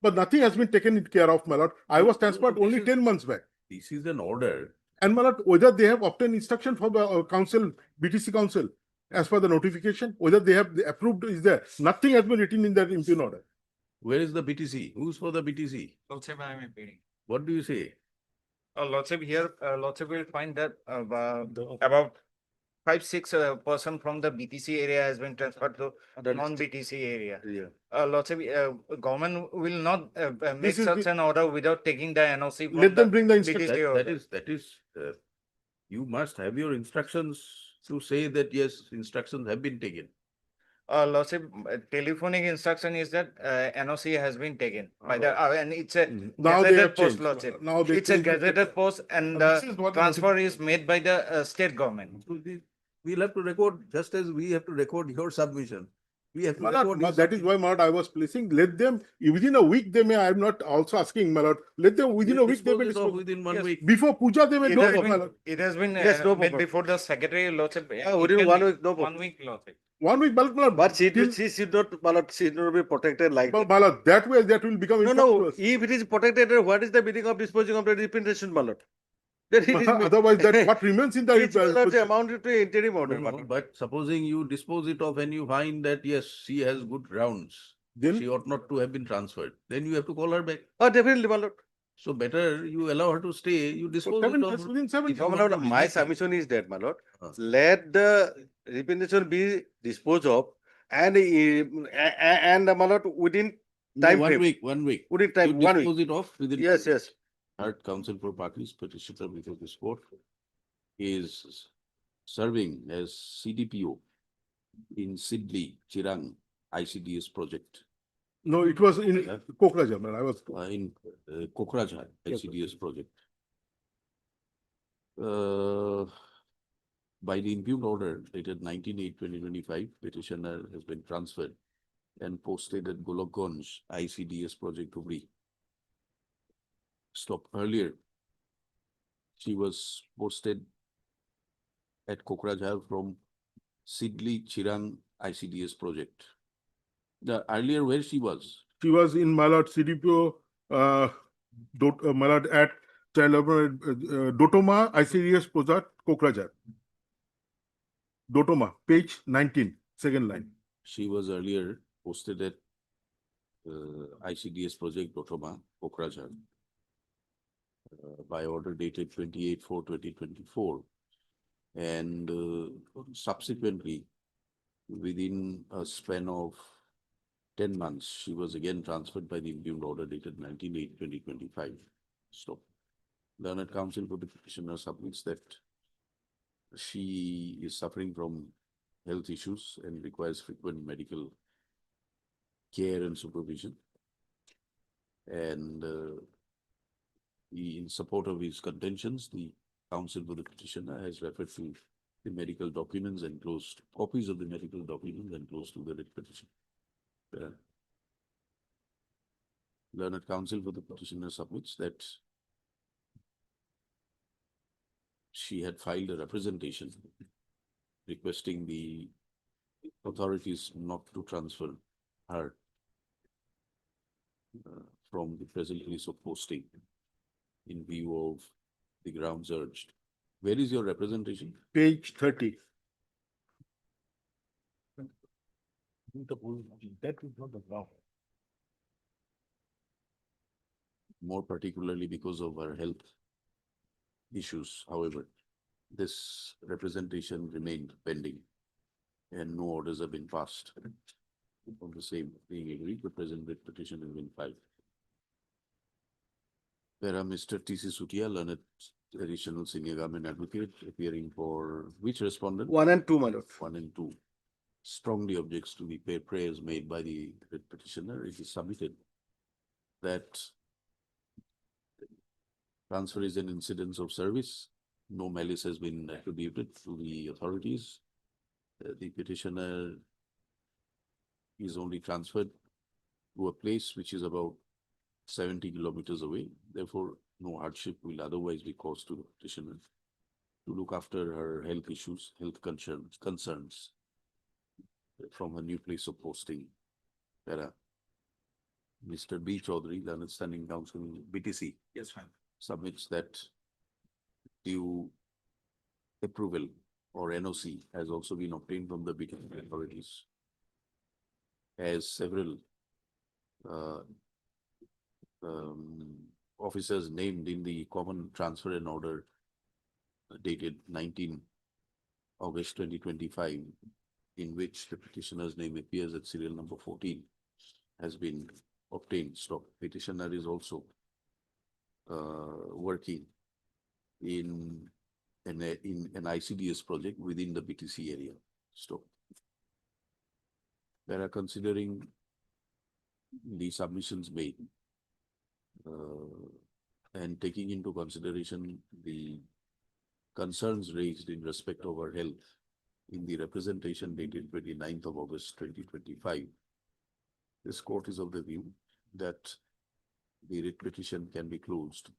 But nothing has been taken care of, my lord. I was transferred only 10 months back. This is an order. And my lord, whether they have obtained instruction from the council, BTC council, as per the notification, whether they have approved is there. Nothing has been written in that impugned order. Where is the BTC? Who's for the BTC? Lordship, I am appealing. What do you say? Lordship, here, Lordship will find that about 5-6 person from the BTC area has been transferred to non-BTC area. Lordship, government will not make This is such the- an order without taking the NOC. from Let them the bring the instruction. BTC order. That is, you must have your instructions to say that yes, instructions have been taken. Lordship, telephonic instruction is that NOC has been taken by the, and it's a Now they have gazetted post, changed. Lordship. Now they It's a changed it. gazetted post and This is what the transfer is made by the state government. So we'll have to record, just as we have to record your submission. We have to My lord, record. my- his that is why, my lord, I was placing, let them, within a week, they may, I'm not also asking, my lord, let them, within a We'll week, they may dispose it off dispose. within 1 Yes. week. Before puja, they may It do has it, my been, lord. it has been Yes, no made problem. before the secretary, Lordship. within 1 week, no problem. 1 week, Lordship. 1 week, my lord. But she till- should not, my lord, she should not be protected like that. My lord, that way, that will become. No, no, infructuous. if it is protected, then what is the meaning of disposing of the representation, my lord? Then it is. Otherwise, that what remains in the. It will not amount to interim No, order, my no, lord. but supposing you dispose it off and you find that yes, she has good grounds, Then- she ought not to have been transferred, then you have to call her back. Oh, definitely, my lord. So better you allow her to stay, you dispose Seven, it off. just within 7 If you No, days. my want to lord, my reject it. submission is that, my lord. Uh. Let the representation be disposed of and, my lord, within No, time 1 frame. week, 1 week. Within You time, 1 week. dispose it off within. Yes, yes. Third counsel for parties petitioner before this court is serving as CDPO in Sidli, Chirang, ICDS project. No, it was in Yeah. Kokrajhar, man. I was. In Kokrajhar, Yes, ICDS project. By the impugned order dated 19/8/2025, petitioner has been transferred and posted at Golokganj ICDS project Hubli. Stop earlier. She was posted at Kokrajhar from Sidli Chirang ICDS project. The earlier where she was, She was in Malad CDPO, Malad at Dotoma, ICDS project, Kokrajhar. Dotoma, page 19, second line. she was earlier posted at ICDS project Dotoma, Kokrajhar. By order dated 28/4/2024. And subsequently, within a span of 10 months, she was again transferred by the impugned order dated 19/8/2025. Stop. Learned counsel for the petitioner submits that she is suffering from health issues and requires frequent medical care and supervision. And in support of his contentions, the counsel for the petitioner has referred to the medical documents enclosed, copies of the medical documents enclosed to the writ petition. Learned counsel for the petitioner submits that she had filed a representation requesting the authorities not to transfer her from the present place of posting in view of the grounds urged. Where is your representation? Page 30. That is not the ground. More particularly because of her health issues, however, this representation remained pending and no orders have been passed. On the same being agreed, the present writ petition has been filed. There are Mr. T.C. Sutia, learned additional senior government advocate, appearing for which respondent? 1 and 2, my lord. 1 and 2. Strongly objects to the prayers made by the writ petitioner. It is submitted that transfer is an incidence of service. No malice has been attributed to the authorities. The petitioner is only transferred to a place which is about 70 kilometers away. Therefore, no hardship will otherwise be caused to the petitioner to look after her health issues, health concerns from her new place of posting. Mr. B. Chaudhary, learned standing counsel, BTC. Yes, fine. Submits that due approval or NOC has also been obtained from the BTC authorities, as several officers named in the common transfer and order dated August 2025, in which the petitioner's name appears at serial number 14, has been obtained. So petitioner is also working in an ICDS project within the BTC area. So they are considering the submissions made and taking into consideration the concerns raised in respect of her health in the representation dated 29th of August 2025. This court is of the view that the writ petition can be closed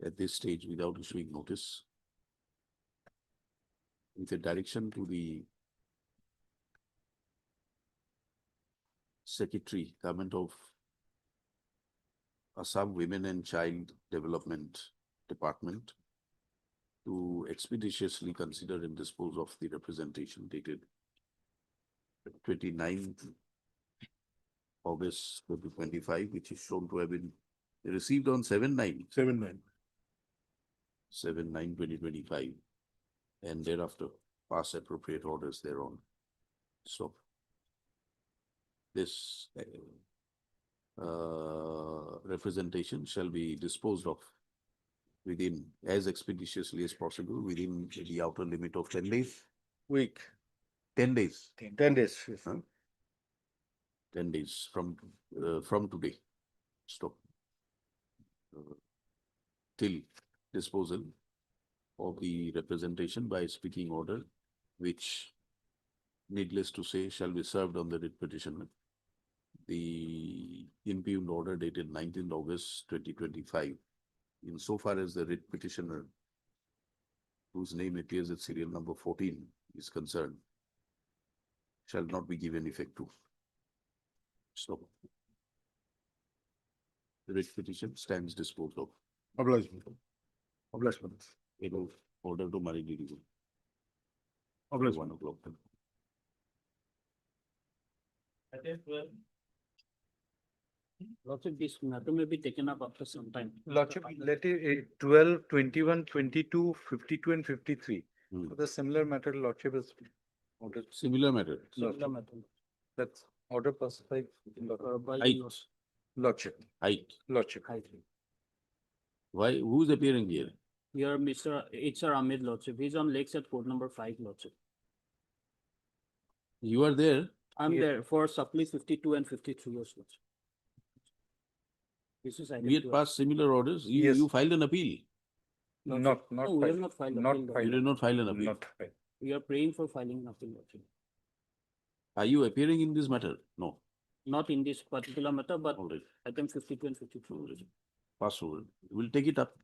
at this stage without issuing notice, with a direction to the Secretary, Government of Assam Women and Child Development Department, to expeditiously consider and dispose of the representation dated 29th August 2025, which is shown to have been received on 7/9/2025, and thereafter pass appropriate orders thereon. So this representation shall be disposed of within, as expeditiously as possible, within the outer limit of 10 days. Week. 10 days. 10 days. Huh? 10 days from today. Stop. Till disposal of the representation by speaking order, which, needless to say, shall be served on the writ petitioner. The impugned order dated 19th August 2025, insofar as the writ petitioner, whose name appears at serial number 14, is concerned, shall not be given effect to. So the writ petition stands disposed of. Obligement. In order to marry the 1 o'clock. Lordship, this matter may be taken up after some time. Lordship, let it 12, 21, 22, 52 and 53. Hmm. So the similar matter, Lordship is ordered. Similar matter. Similar matter. That's order plus 5. By Height. Lordship. Height. Lordship. Why? Who's appearing here? Here, Mr. H.R. Ahmed, Lordship. He's on Lakeside Court number 5, Lordship. You are there. I'm there for supply 52 and 53 years, Lordship. This is We had passed similar orders. You filed an appeal. Not No, we have not filed. Not appeal, filed. You did not file an appeal. Not filed. We are praying for filing an appeal, Lordship. Are you appearing in this matter? No. Not in this particular matter, but All right. item 52 and 53. Lordship. Pass over. We'll take it up.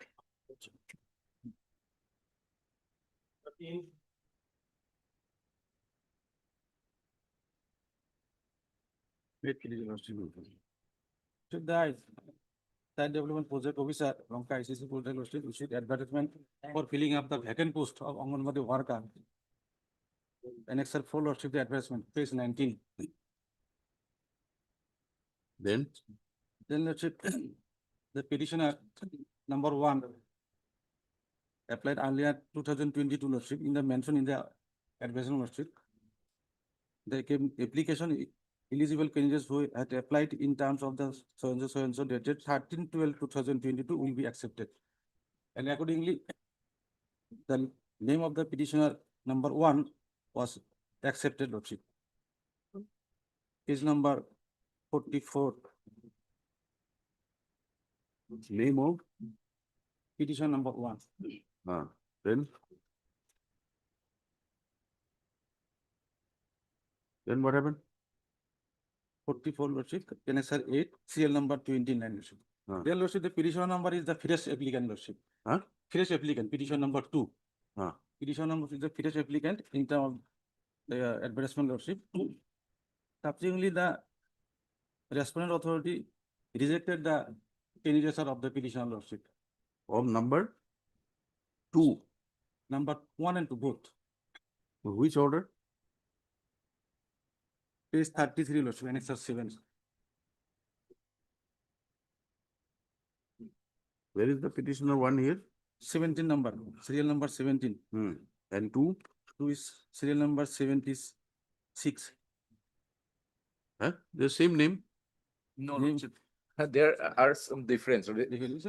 So the Child Development Project Officer, Ronka ICC Project Lordship, issued advertisement for filling up the vacant post of Anganwadi worker. Annexure 4, Lordship, the advertisement, page 19. Then Lordship, the petitioner number 1 applied earlier 2022, Lordship, in the mention in the advertisement, Lordship. The application eligible candidates who had applied in terms of the so and so dated 13/12/2022 will be accepted. And accordingly, the name of the petitioner number 1 was accepted, Lordship. Page number 44. name of Petition number 1. then what happened? 44, Lordship, NSR 8, CL number 29, Lordship. Dear Lordship, the petition number is the fresh applicant, Lordship. Fresh applicant, petition number 2. Petition number is the fresh applicant in terms of the advertisement, Lordship. Subsequently, the respondent authority rejected the candidature of the petition, Lordship. Of number 2. Number 1 and 2 both. Which order? Page 33, Lordship, Annexure 7. Where is the petitioner 1 here? 17 number, serial number 17. And 2? two is serial number 76. Huh? The same name? No, Lordship. There are some difference.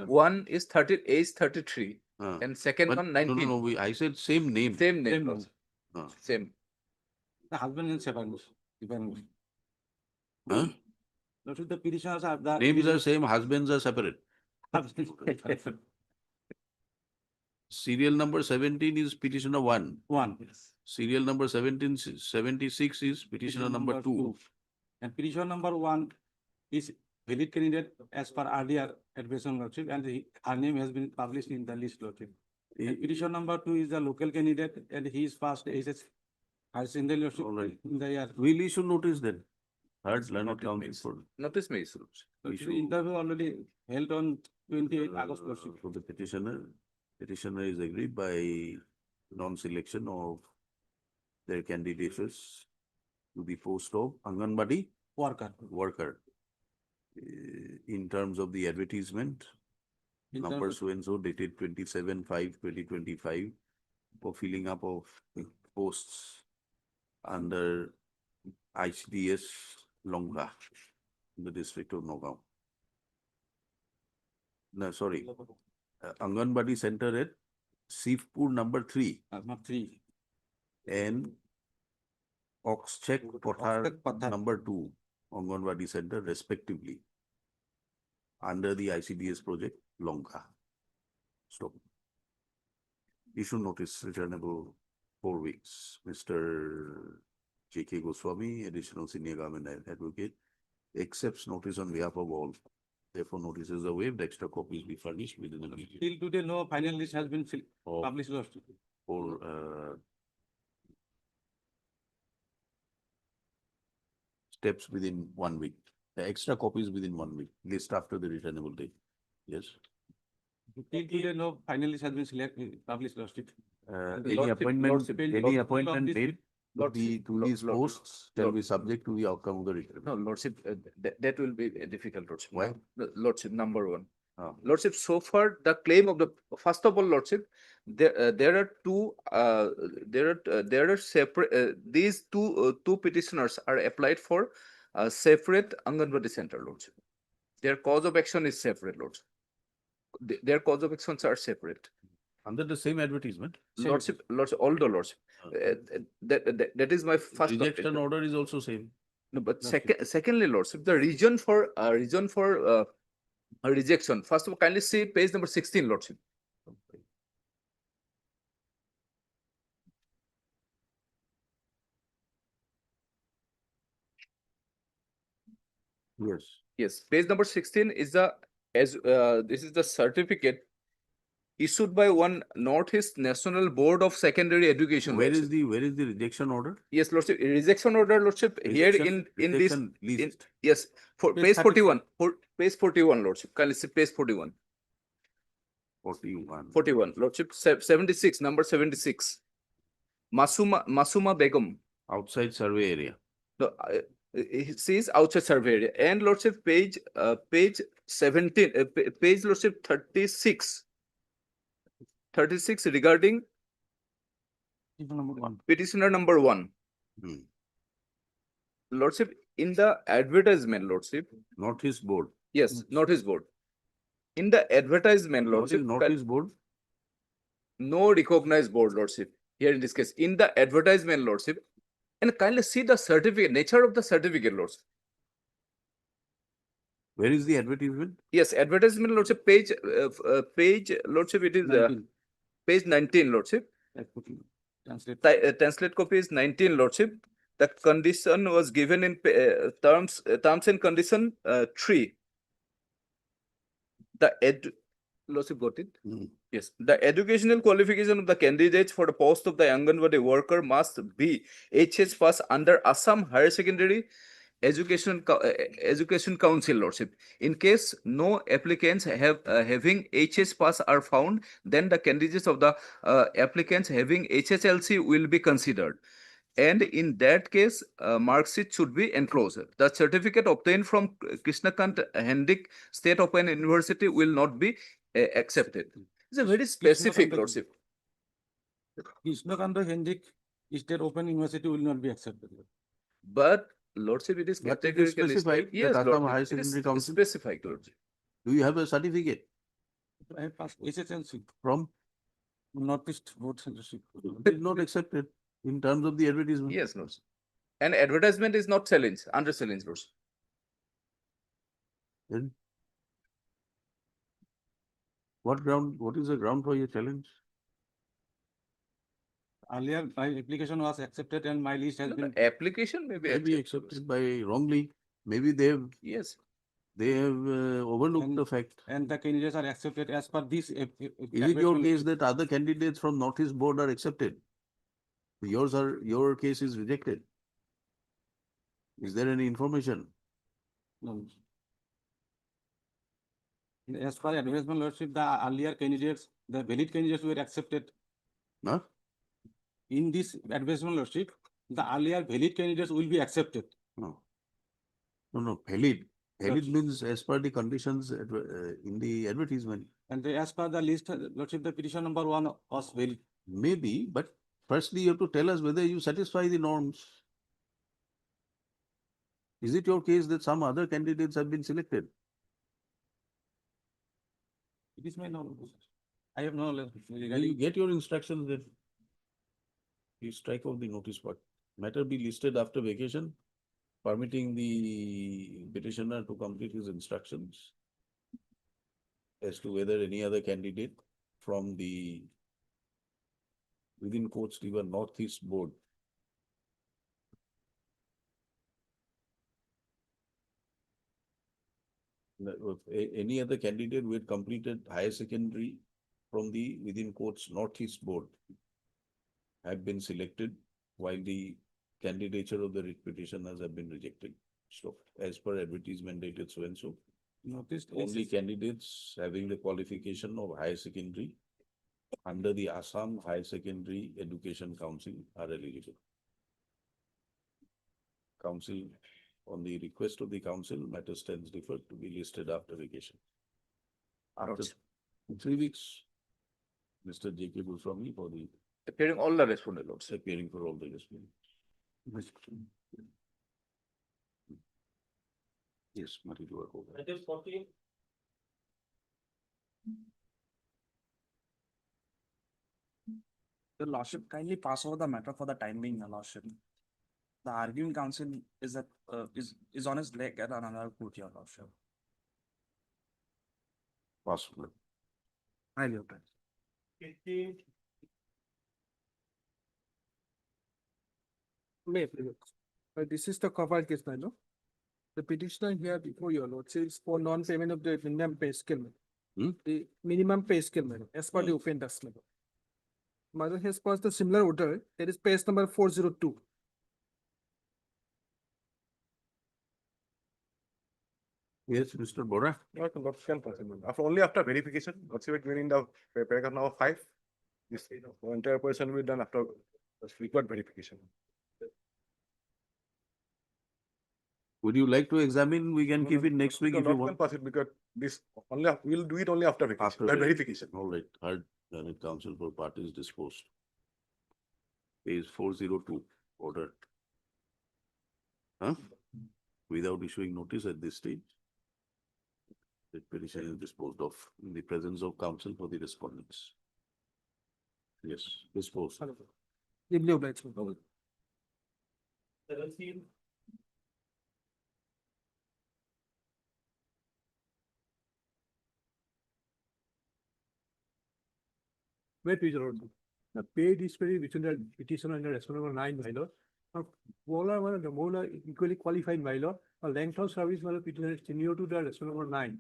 One is age 33 and second But one no, 19. no, I said same name. Same name. Same Lordship. Huh? Same. The husband and separate. Huh? Lordship, the petitioners have the. Names are same, husbands are separate. Serial number 17 is petitioner 1. One, yes. Serial number 76 is petitioner number 2. And petition number 1 is valid candidate as per earlier advision, Lordship, and her name has been published in the list, Lordship. And petition number 2 is the local candidate and he is passed HS higher secondary, Lordship, All right. in the year. We'll issue notice then. Third, learned counsel for. Notice me, Lordship. Lordship, the interview already held on 28 August, Lordship. So the petitioner is agreed by non-selection of their candidates to the post of Anganwadi worker. In terms of the advertisement, In terms number of- so and so dated 27/5/2025 for filling up of posts under ICDS Longa in the district of Nagaon. No, sorry, Anganwadi Center at Sifpur number 3 Not 3. and Oxcheck Kothar Kothar. number 2 Anganwadi Center respectively under the ICDS project Longa. Stop. Issue notice returnable 4 weeks. Mr. J.K. Goswami, additional senior government advocate, accepts notice on behalf of all. Therefore, notices are waived, extra copies be furnished within the meeting. Till today, no final list has been Or published, Lordship. steps within 1 week. The extra copies within 1 week, list after the returnable date. Yes. Till today, no final list has been published, Lordship. Any Lordship, appointment, Lordship, any Lordship, appointment Lordship, made to these posts shall be subject to the outcome of the return. No, Lordship, that will be difficult, Lordship. Why? Lordship, number one. Ah. Lordship, so far, the claim of the, first of all, Lordship, there are two, there are separate, these two petitioners are applied for a separate Anganwadi center, Lordship. Their cause of action is separate, Lordship. Their cause of actions are separate. Under the same advertisement. Lordship, although Lordship, that is my first. Rejection objection. order is also same. No, but secondly, Lordship, the reason for a rejection. First of all, kindly see page number 16, Lordship. Yes. Yes, page number 16 is this is the certificate issued by one Northeast National Board of Secondary Education. Where Lordship. is the rejection order? Yes, Lordship, rejection order, Lordship, here in this, Rejection list. yes, for page 41, page 41, Lordship, kindly see page 41. 41, Lordship, 76, number 76. Masuma Begum. Outside survey area. No, it says outside survey area. And Lordship, page 17, page Lordship 36. 36 regarding petitioner number 1. Hmm. Lordship, in the advertisement, Lordship. Not his board. Yes, not his board. In the advertisement, What is Lordship. not his board? No recognized board, Lordship. Here in this case, in the advertisement, Lordship. And kindly see the certificate, nature of the certificate, Lordship. Where is the advertisement? Yes, advertisement, Lordship, page, Lordship, it is page 19, Lordship. Translate copy is 19, Lordship. The condition was given in terms and condition 3. Lordship got it? Yes. The educational qualification of the candidates for the post of the Anganwadi worker must be HS pass under Assam Higher Secondary Education Council, Lordship. In case no applicants having HS pass are found, then the candidates of the applicants having HSLC will be considered. And in that case, mark sheet should be enclosed. The certificate obtained from Krishnakant Hendik State Open University will not be accepted. It's a very specific, Lordship. Krishnakant Hendik State Open University will not be accepted. But Lordship, it is But it is categorically specified stated. that Yes, Assam Lordship, Higher it is Secondary Council- specified, Lordship. Do you have a certificate I have passed SSLC, from? Northeast Board Censorship. It is not accepted in terms of the advertisement. Yes, Lordship. And advertisement is not challenge, under challenge, Lordship. Then what ground, what is the ground for your challenge? Earlier, my application was accepted and my list has No, been. the application may be Maybe accepted. accepted by wrongly, maybe they have Yes. overlooked And- the fact. And the candidates are accepted as per this. Is it your case that other candidates from Northeast Board are accepted? Your case is rejected? Is there any information? No. As per advertisement lordship, the earlier candidates, the valid candidates were accepted. Huh? In this advertisement lordship, the earlier valid candidates will be accepted. No. No, valid. Valid means as per the conditions in the advertisement. And as per the list, lordship, the petition number 1 was valid. Maybe, but firstly you have to tell us whether you satisfy the norms. Is it your case that some other candidates have been selected? It is my knowledge. I have no knowledge. Will you get your instructions then? You strike off the notice part. Matter be listed after vacation, permitting the petitioner to complete his instructions as to whether any other candidate from the within courts even Northeast Board any other candidate who had completed higher secondary from the within courts Northeast Board have been selected while the candidature of the writ petitioners have been rejected. So as per advertisement dated so and so, Noticed only candidates having the qualification of higher secondary under the Assam Higher Secondary Education Council are eligible. Council, on the request of the council, matter stands deferred to be listed after vacation. After 3 weeks, Mr. J.K. Goswami for the Appearing all the respondent, Lordship. appearing for all the respondents. Yes, Mati, do work over. That is 14. Your lordship, kindly pass over the matter for the time being, your lordship. The arguing counsel is on his leg at another court, your lordship. Possible. I will try. 15. This is the covered case, my lord. The petitioner here before your lord says for non-payment of the minimum pay scale. The minimum pay scale, my lord, as per the offenders level. Mother has passed the similar order. That is page number 402. Yes, Mr. Bora. Only after verification, what's it in the paragraph number 5? This entire person will be done after required verification. Would you like to examine? We can keep it next week if you want. Because this only, we'll do it only after vacation, After verification. All right, heard, Learned Counsel for parties disposed. Page 402, order. Huh? Without issuing notice at this stage. The petition is disposed of in the presence of counsel for the respondents. Yes, disposed. Deeply obliged, my lord. 17. Wait, please, Lord. The pay disparity between the petitioner and the respondent 9, my lord. The more equally qualified, my lord, a length of service, my lord, petitioner is senior to the respondent 9.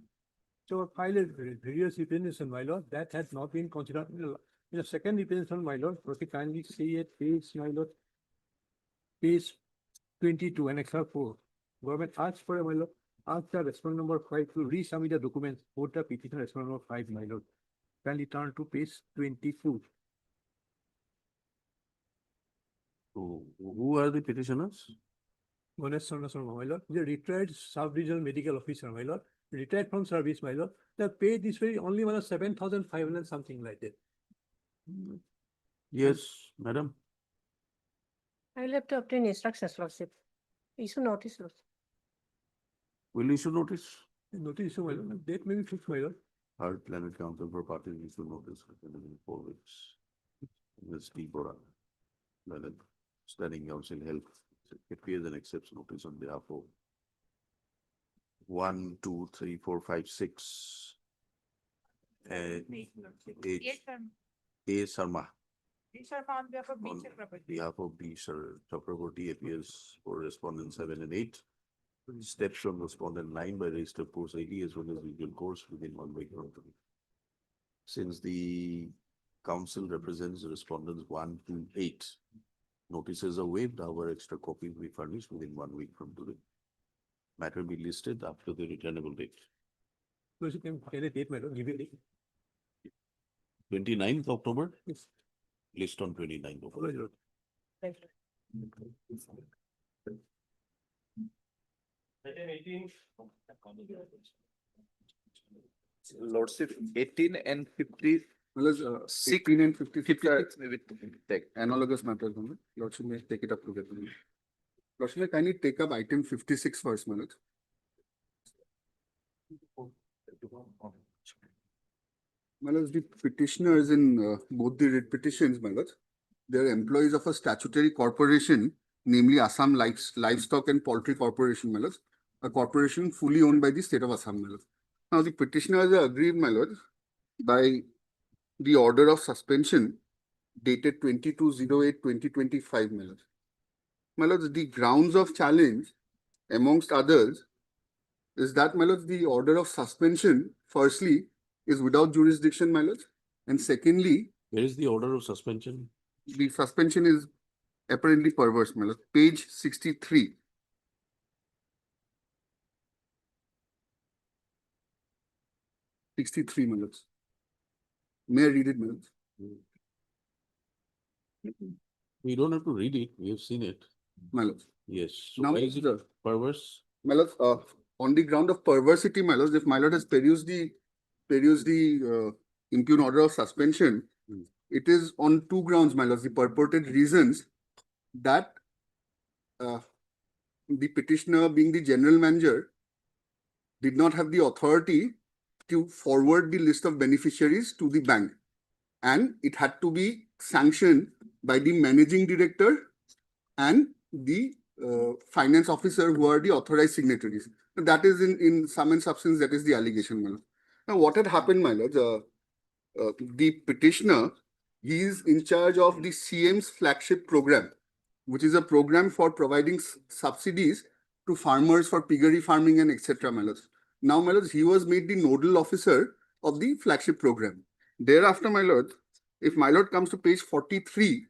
So file is various representation, my lord, that has not been considered in the second representation, my lord. Proceed kindly say it, page, my lord. Page 22 and extra 4. Government asks for, my lord, ask the respondent number 5 to resubmit the documents for the petitioner respondent number 5, my lord. Kindly turn to page 24. Who are the petitioners? Honest, my lord, the retired sub-regional medical officer, my lord, retired from service, my lord. The pay is very only 7,500 something like that. Yes, madam. I'll have to obtain instructions, Lordship. Issue notice, Lordship. Will issue notice? Notice issue, my lord. Date may be fixed, my lord. Third Planet Council for parties issue notice within 4 weeks. Ms. D. Bora. Planet Standing Council Health. It appears and accepts notice on behalf of 1, 2, 3, 4, 5, 6. A. Sharma. On behalf of B. Chakraborty appears for respondent 7 and 8. Steps from respondent 9 by registered post 80 as well as usual course within 1 week. Since the council represents respondents 1 to 8, notices are waived. Our extra copies will be furnished within 1 week from today. Matter be listed after the returnable date. Lordship, can tell a date, my lord, give you a date. 29th October, Yes. list on 29th October. Follow your. Thank you. Item 18. Lordship, 18 and 50. Six- 18 and 56 are 56 may be take. analogous matters, my lord. Lordship may take it up together. Lordship, may kindly take up item 56 first, my lord. My lord, the petitioners in both the writ petitions, my lord, they are employees of a statutory corporation, namely Assam Livestock and Poultry Corporation, my lord, a corporation fully owned by the state of Assam, my lord. Now, the petitioners are aggrieved, my lord, by the order of suspension dated 22/08/2025, my lord. My lord, the grounds of challenge, amongst others, is that, my lord, the order of suspension, firstly, is without jurisdiction, my lord, and secondly, Where is the order of suspension? the suspension is apparently perverse, my lord. Page 63. My lord. May I read it, my lord? We don't have to read it. We have seen it. My lord. Yes. So Now, why is it the- perverse? My lord, on the ground of perversity, my lord, if my lord has perused the impugn order of suspension, it is on 2 grounds, my lord. The purported reasons that the petitioner, being the general manager, did not have the authority to forward the list of beneficiaries to the bank, and it had to be sanctioned by the managing director and the finance officer, who are the authorized signatories. That is in sum and substance, that is the allegation, my lord. Now, what had happened, my lord, the petitioner, he is in charge of the CM's flagship program, which is a program for providing subsidies to farmers for piggery farming and etc., my lord. Now, my lord, he was made the nodal officer of the flagship program. Thereafter, my lord, if my lord comes to page 43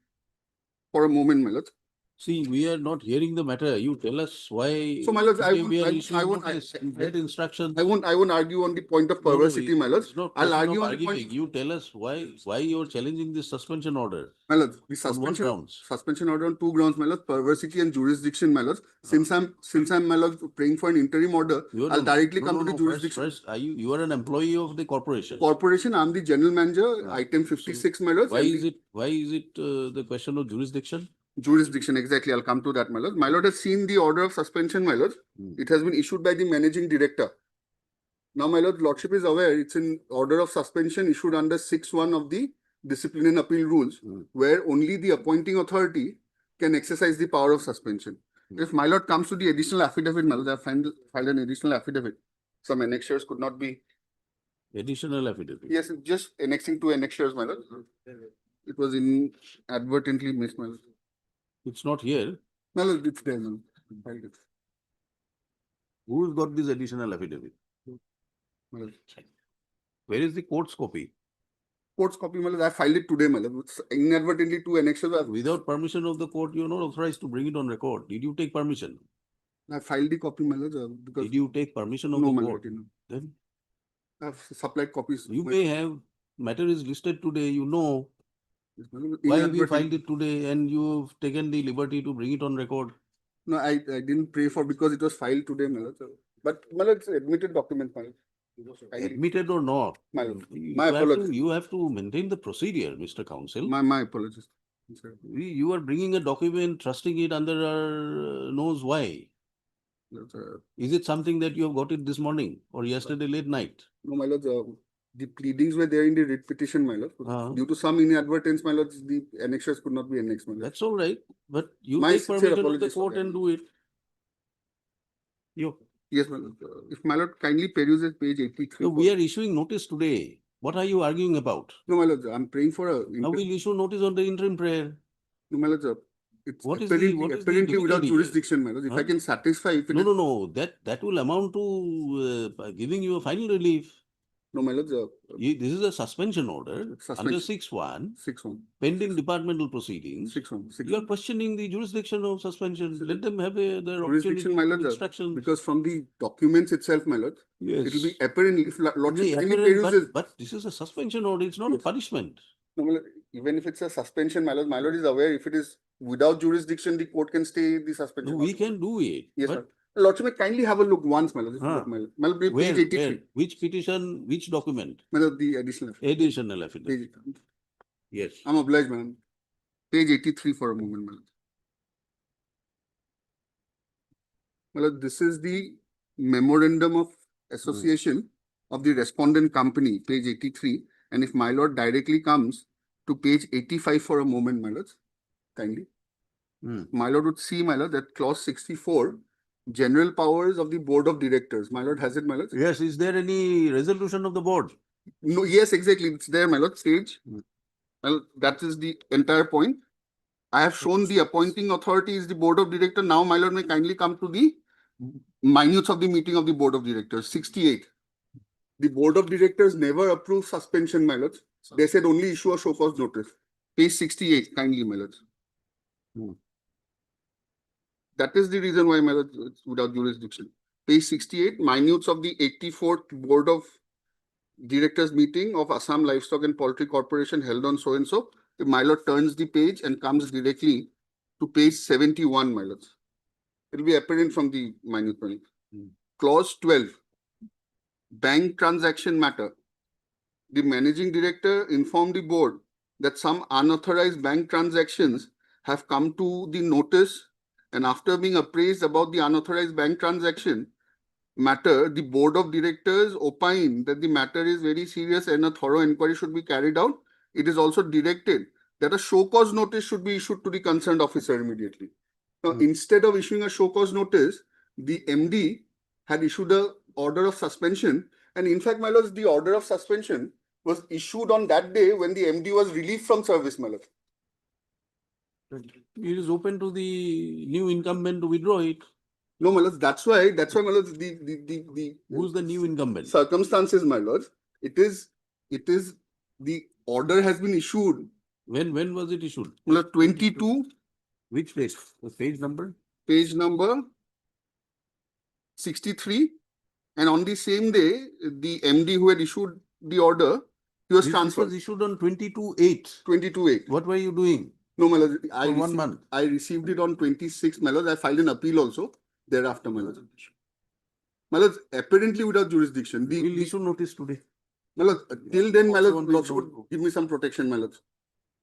for a moment, my lord. See, we are not hearing the matter. You tell us why. So, my lord, today we are issuing I won't, notice. You get instructions. I won't argue on the point of No, no, perversity, my lord. it's not I'll question argue of on the point. arguing. You tell us why you're challenging this suspension order. My lord, the On what grounds? suspension order on 2 grounds, my lord, perversity and jurisdiction, my lord. Since I'm, my lord, praying for an interim order, I'll directly come to the jurisdiction. First, you are an employee of the corporation. Corporation, I'm the general manager, item 56, my lord. Why is it the question of jurisdiction? Jurisdiction, exactly. I'll come to that, my lord. My lord has seen the order of suspension, my lord. It has been issued by the managing director. Now, my lord, lordship is aware it's an order of suspension issued under 6(1) of the Discipline and Appeal rules, where only the appointing authority can exercise the power of suspension. If my lord comes to the additional affidavit, my lord, I have filed an additional affidavit. Some annexures could not be. Additional affidavit. Yes, just annexing 2 annexures, my lord. It was inadvertently missed, my lord. It's not here. My lord, it's there, my lord. Filed it. Who's got this additional affidavit? My lord. Where is the court's copy? Court's copy, my lord, I filed it today, my lord. It's inadvertently 2 annexures. Without permission of the court, you are not authorized to bring it on record. Did you take permission? I filed the copy, my lord, because. Did you take permission of No, the my court? lord, didn't. Then I've supplied copies. you may have, matter is listed today, you know. Why have you filed it today and you've taken the liberty to bring it on record? No, I didn't pray for, because it was filed today, my lord. But my lord, it's an admitted document, my lord. Admitted or not, My lord, you my apologies. You have to maintain the procedure, Mr. Counsel. My apologies. You are bringing a document, trusting it under our nose. Why? Is it something that you have got it this morning or yesterday late night? No, my lord, the pleadings were there in the writ petition, my lord. Due to some inadvertence, my lord, the annexures could not be annexed, my lord. That's all right, but you My take sincere permission of the apologies for court that. and do it. You. Yes, my lord. If my lord kindly peruses page 83. No, we are issuing notice today. What are you arguing about? No, my lord, I'm praying for a. Now we'll issue notice on the interim prayer. No, my lord, it's What is apparently the without difficulty? jurisdiction, my lord. If I can satisfy, if it is. No. That will amount to giving you a final relief. No, my lord, This is a suspension order under Suspension. 6(1), pending departmental proceedings. 6(1). You are questioning the jurisdiction of suspension. Let them have their opportunity Jurisdiction, my to lord, instructions. because from the documents itself, my lord, Yes. it will be apparent if lordship Yeah, kindly apparent, peruses. but this is a suspension order. It's not a punishment. No, my lord, even if it's a suspension, my lord is aware if it is without jurisdiction, the court can stay the suspension. No, we order. can do it. Yes, but sir. Lordship may kindly have a look once, my lord. My lord, Where? page 83. Which petition? Which document? My lord, the additional affidavit. Additional affidavit. Page- Yes. I'm obliged, madam. Page 83 for a moment, my lord. My lord, this is the memorandum of association of the respondent company, page 83. And if my lord directly comes to page 85 for a moment, my lord, kindly. My lord would see, my lord, that clause 64, general powers of the board of directors. My lord has it, my lord? Yes. Is there any resolution of the board? No, yes, exactly. It's there, my lord. Stage. Well, that is the entire point. I have shown the appointing authority is the board of directors. Now, my lord may kindly come to the minutes of the meeting of the board of directors. 68. The board of directors never approved suspension, my lord. They said only issue a show cause notice. Page 68, kindly, my lord. That is the reason why, my lord, it's without jurisdiction. Page 68, minutes of the 84th board of directors meeting of Assam Livestock and Poultry Corporation held on so and so. The my lord turns the page and comes directly to page 71, my lord. It will be apparent from the minute point. Clause 12, bank transaction matter. The managing director informed the board that some unauthorized bank transactions have come to the notice, and after being appraised about the unauthorized bank transaction matter, the board of directors opine that the matter is very serious and a thorough inquiry should be carried out. It is also directed that a show cause notice should be issued to the concerned officer immediately. Now, instead of issuing a show cause notice, the MD had issued a order of suspension. And in fact, my lords, the order of suspension was issued on that day when the MD was relieved from service, my lord. It is open to the new incumbent to withdraw it. No, my lords, that's why, my lords, the Who's the new incumbent? Circumstances, my lords, it is the order has been issued. When was it issued? My lord, 22. Which page? The page number? Page number 63. And on the same day, the MD who had issued the order, he was transferred. This was issued on 22/8. 22/8. What were you doing? No, my lord, For 1 month. I received it on 26th, my lord. I filed an appeal also thereafter, my lord. My lord, apparently without jurisdiction. We'll issue notice today. My lord, till then, my lord, Want to lordship would give me some protection, my lord.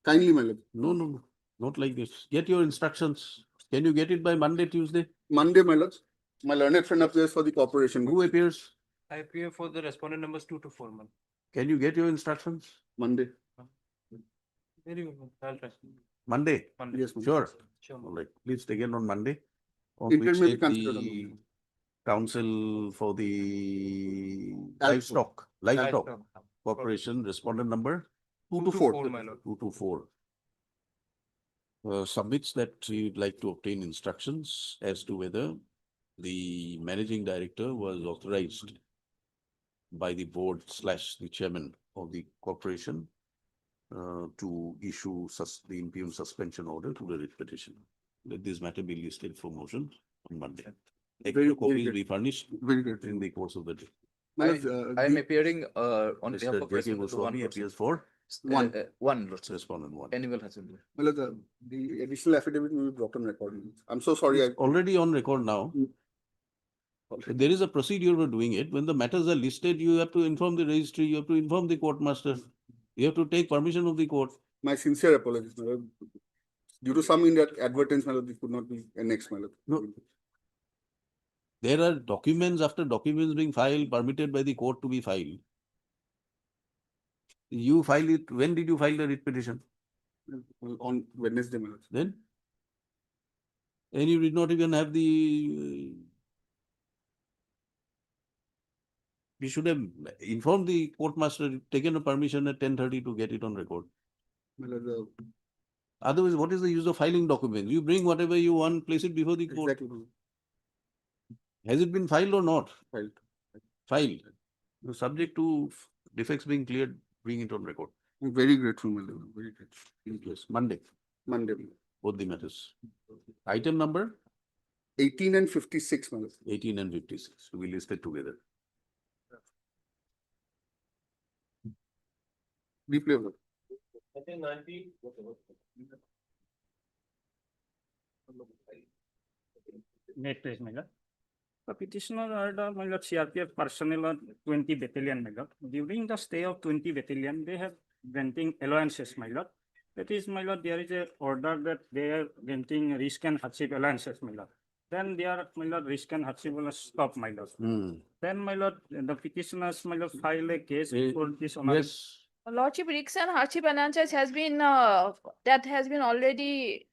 Kindly, my lord. No. Not like this. Get your instructions. Can you get it by Monday, Tuesday? Monday, my lord. My learned friend appears for the corporation. Who appears? I appear for the respondent numbers 2 to 4, man. Can you get your instructions? Monday. Very well, I'll try. Monday? Monday. Yes, ma'am. Sure. Sure. All right. Please take it on Monday. On Intent which may be date considered on the Monday. council for the Livestock. livestock corporation respondent number 2 to 4. 4, my lord. 2 to 4. Submits that you'd like to obtain instructions as to whether the managing director was authorized by the board / the chairman of the corporation to issue the impugned suspension order to the writ petition. Let this matter be listed for motion on Monday. Extra copies good. be furnished Very good. in the course of the day. I am appearing on behalf Mr. of J.K. respondent to one Goswami person. appeals for One, respondent 1. Animal husbandry. My lord, the additional affidavit will be brought on record. I'm so sorry. It's already on record now. There is a procedure for doing it. When the matters are listed, you have to inform the registry, you have to inform the court master. You have to take permission of the court. My sincere apologies, my lord. Due to some inadvertence, my lord, it could not be annexed, my lord. No. There are documents after documents being filed, permitted by the court to be filed. You file it, when did you file the writ petition? On Wednesday, my lord. Then? And you did not even have the. We should have informed the court master, taken a permission at 10:30 to get it on record. My lord, Otherwise, what is the use of filing documents? You bring whatever you want, place it before the court. exactly, my lord. Has it been filed or not? Filed. Filed. So subject to defects being cleared, bring it on record. I'm very grateful, my lord, very grateful. Yes, Monday, Monday, my lord. both the matters. Item number 18 and 56, my lord. 18 and 56 to be listed together. Replay, my lord. Next page, my lord. The petitioner order, my lord, CRPF personnel on 20 battalion, my lord. During the stay of 20 battalion, they have granting allowances, my lord. That is, my lord, there is a order that they are granting risk and hardship allowances, my lord. Then they are, my lord, risk and hardship will stop, my lord. Then, my lord, the petitioners, my lord, file a case before this honorable. Yes. Lordship, risks and hardship allowances has been, that has been already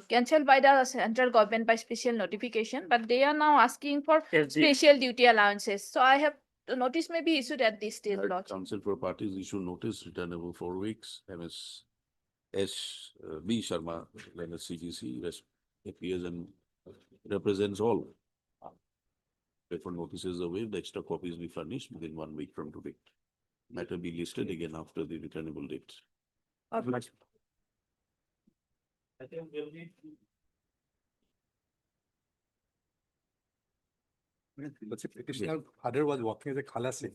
cancelled by the central government by special notification, but they are now asking for special duty allowances. So I have, the notice may be issued at this stage, Lordship. Council for parties issue notice returnable 4 weeks. MS S. B. Sharma, CGC, appears and represents all. Before notices are waived, extra copies be furnished within 1 week from today. Matter be listed again after the returnable date. Petitioner father was working as a khalasi,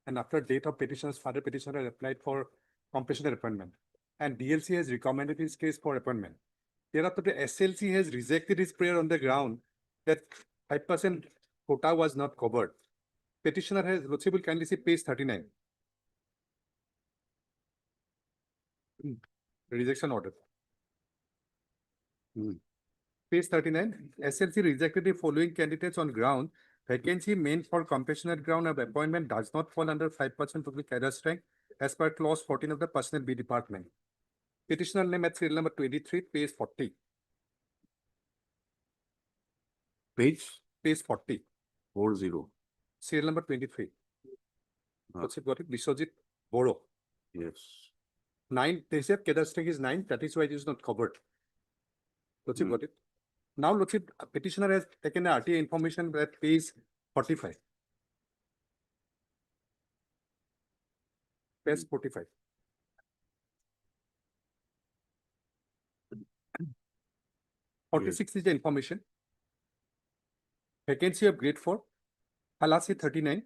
and after date of petitioner's father, petitioner had applied for completion appointment, and DLC has recommended his case for appointment. Thereafter, the SLC has rejected his prayer on the ground that 5% quota was not covered. Petitioner has, Lordship will kindly see page 39. Rejection order. Page 39, SLC rejected the following candidates on ground. Vacancy meant for compassionate ground of appointment does not fall under 5% of the cadre strength as per clause 14 of the Personnel B Department. Petitioner name at serial number 23, page 40. Page 40. 40. Serial number 23. What's it got it? Biswajit Boro. Yes. 9, they said cadre strength is 9, that is why it is not covered. What's it got it? Now, look at petitioner has taken the RTA information at page 45. Page 45. Yes. 46 is the information. Vacancy of grade 4, Halasi 39,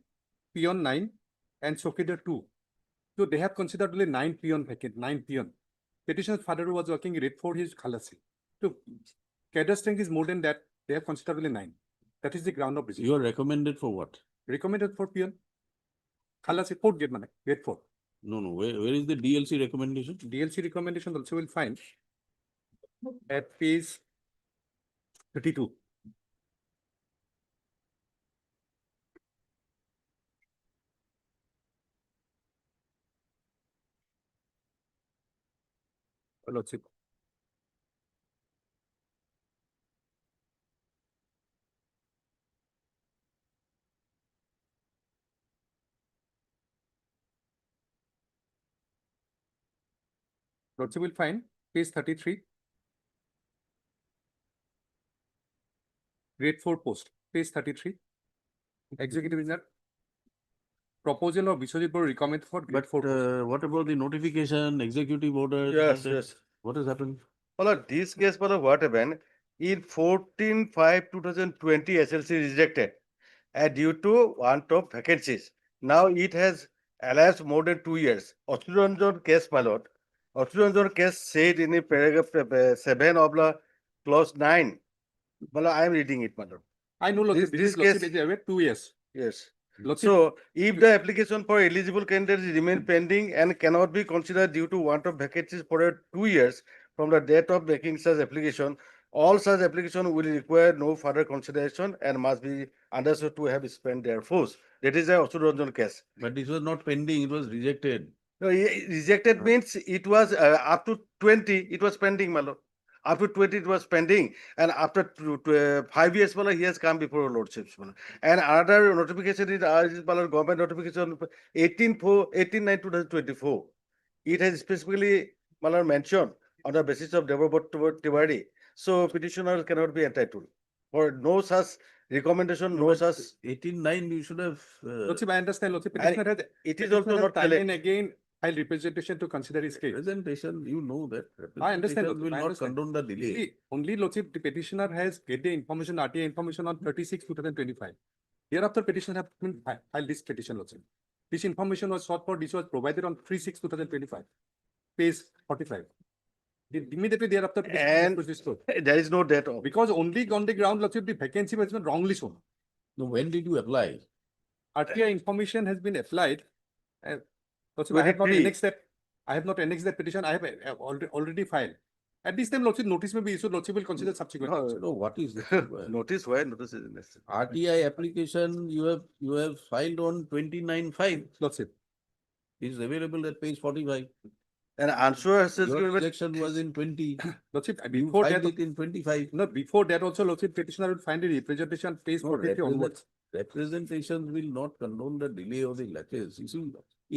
peon 9, and Sokidar 2. So they have considered only 9 peon vacant, 9 peon. Petitioner's father was working grade 4, he is Halasi. So cadre strength is more than that. They have considered only 9. That is the ground of rejection. You are recommended for what? Recommended for peon. Halasi 4 grade 4. No, where is the DLC recommendation? DLC recommendation also will find at page 32. Lordship. Lordship will find page 33. Grade 4 post, page 33. Executive Engineer. Proposal of Biswajit Boro recommended for grade 4 post. What about the notification, executive order? Yes. What has happened? Well, this case, what happened? In 14/5/2020, SLC rejected due to want of vacancies. Now it has elapsed more than 2 years. Ochuranjan case, my lord. Ochuranjan case said in the paragraph 7 of the clause 9. Well, I am reading it, my lord. I know, Lordship, this case is 2 years. Yes. Lordship, So, if the application for eligible candidates remain pending and cannot be considered due to want of vacancies for 2 years from the date of making such application, all such application will require no further consideration and must be understood to have spent their force. That is a Osuranjan case. But this was not pending, it was rejected. No, rejected means it was up to 20, it was pending, my lord. Up to 20, it was pending, and after 5 years, my lord, he has come before your lordships, my lord. And another notification is, my lord, government notification 18/9/2024. It has specifically, my lord, mentioned on the basis of Devabhat Tiwari. So petitioner cannot be entitled for no such recommendation, no such. 18/9, you should have. Lordship, I understand, Lordship, And petitioner has. it is also petitioner has not time valid. and again, file representation to consider his case. Presentation, you know that. I understand, Representation will Lordship, I not understand. condone the delay. See, only Lordship, the petitioner has get the information, RTA information on 36/2025. Hereafter, petitioner have filed this petition, Lordship. This information was sought for, this was provided on 3/6/2025, page 45. Immediately thereafter, petitioner And was disclosed. there is no date of. Because only on the ground, Lordship, the vacancy has been wrongly shown. No, when did you apply? RTI information has been applied. Lordship, I have not 23. annexed that. I have not annexed that petition. I have already filed. At this time, Lordship, notice may be issued. Lordship will consider subsequent. No, what is this? Notice why notice is necessary. RTI application you have filed on 29/5. Lordship. It is available at page 45. And answer has Your given. rejection was in 20. Lordship, You before filed that, it in 25. no, before that also, Lordship, petitioner will find a representation page No, 43 onwards. representations will not condone the delay of the latches. You see,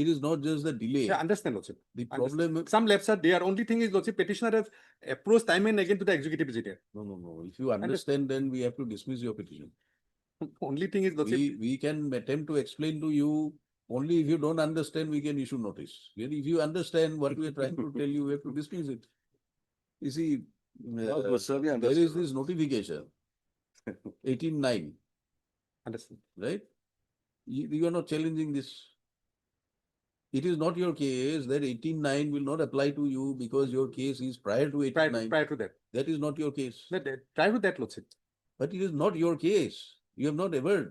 it is not just the delay. Yeah, understand, Lordship. The Understand. problem. Some lapses are there. Only thing is, Lordship, petitioner has approached time and again to the executive visitor. No. If you understand, then we have to dismiss your petition. Only thing is, Lordship, We can attempt to explain to you. Only if you don't understand, we can issue notice. If you understand what we are trying to tell you, we have to dismiss it. You see, there is this notification, 18/9, understand. right? You are not challenging this. It is not your case that 18/9 will not apply to you because your case is prior to 18/9. Prior to that. That is not your case. Prior to that, Lordship. But it is not your case. You have not ever.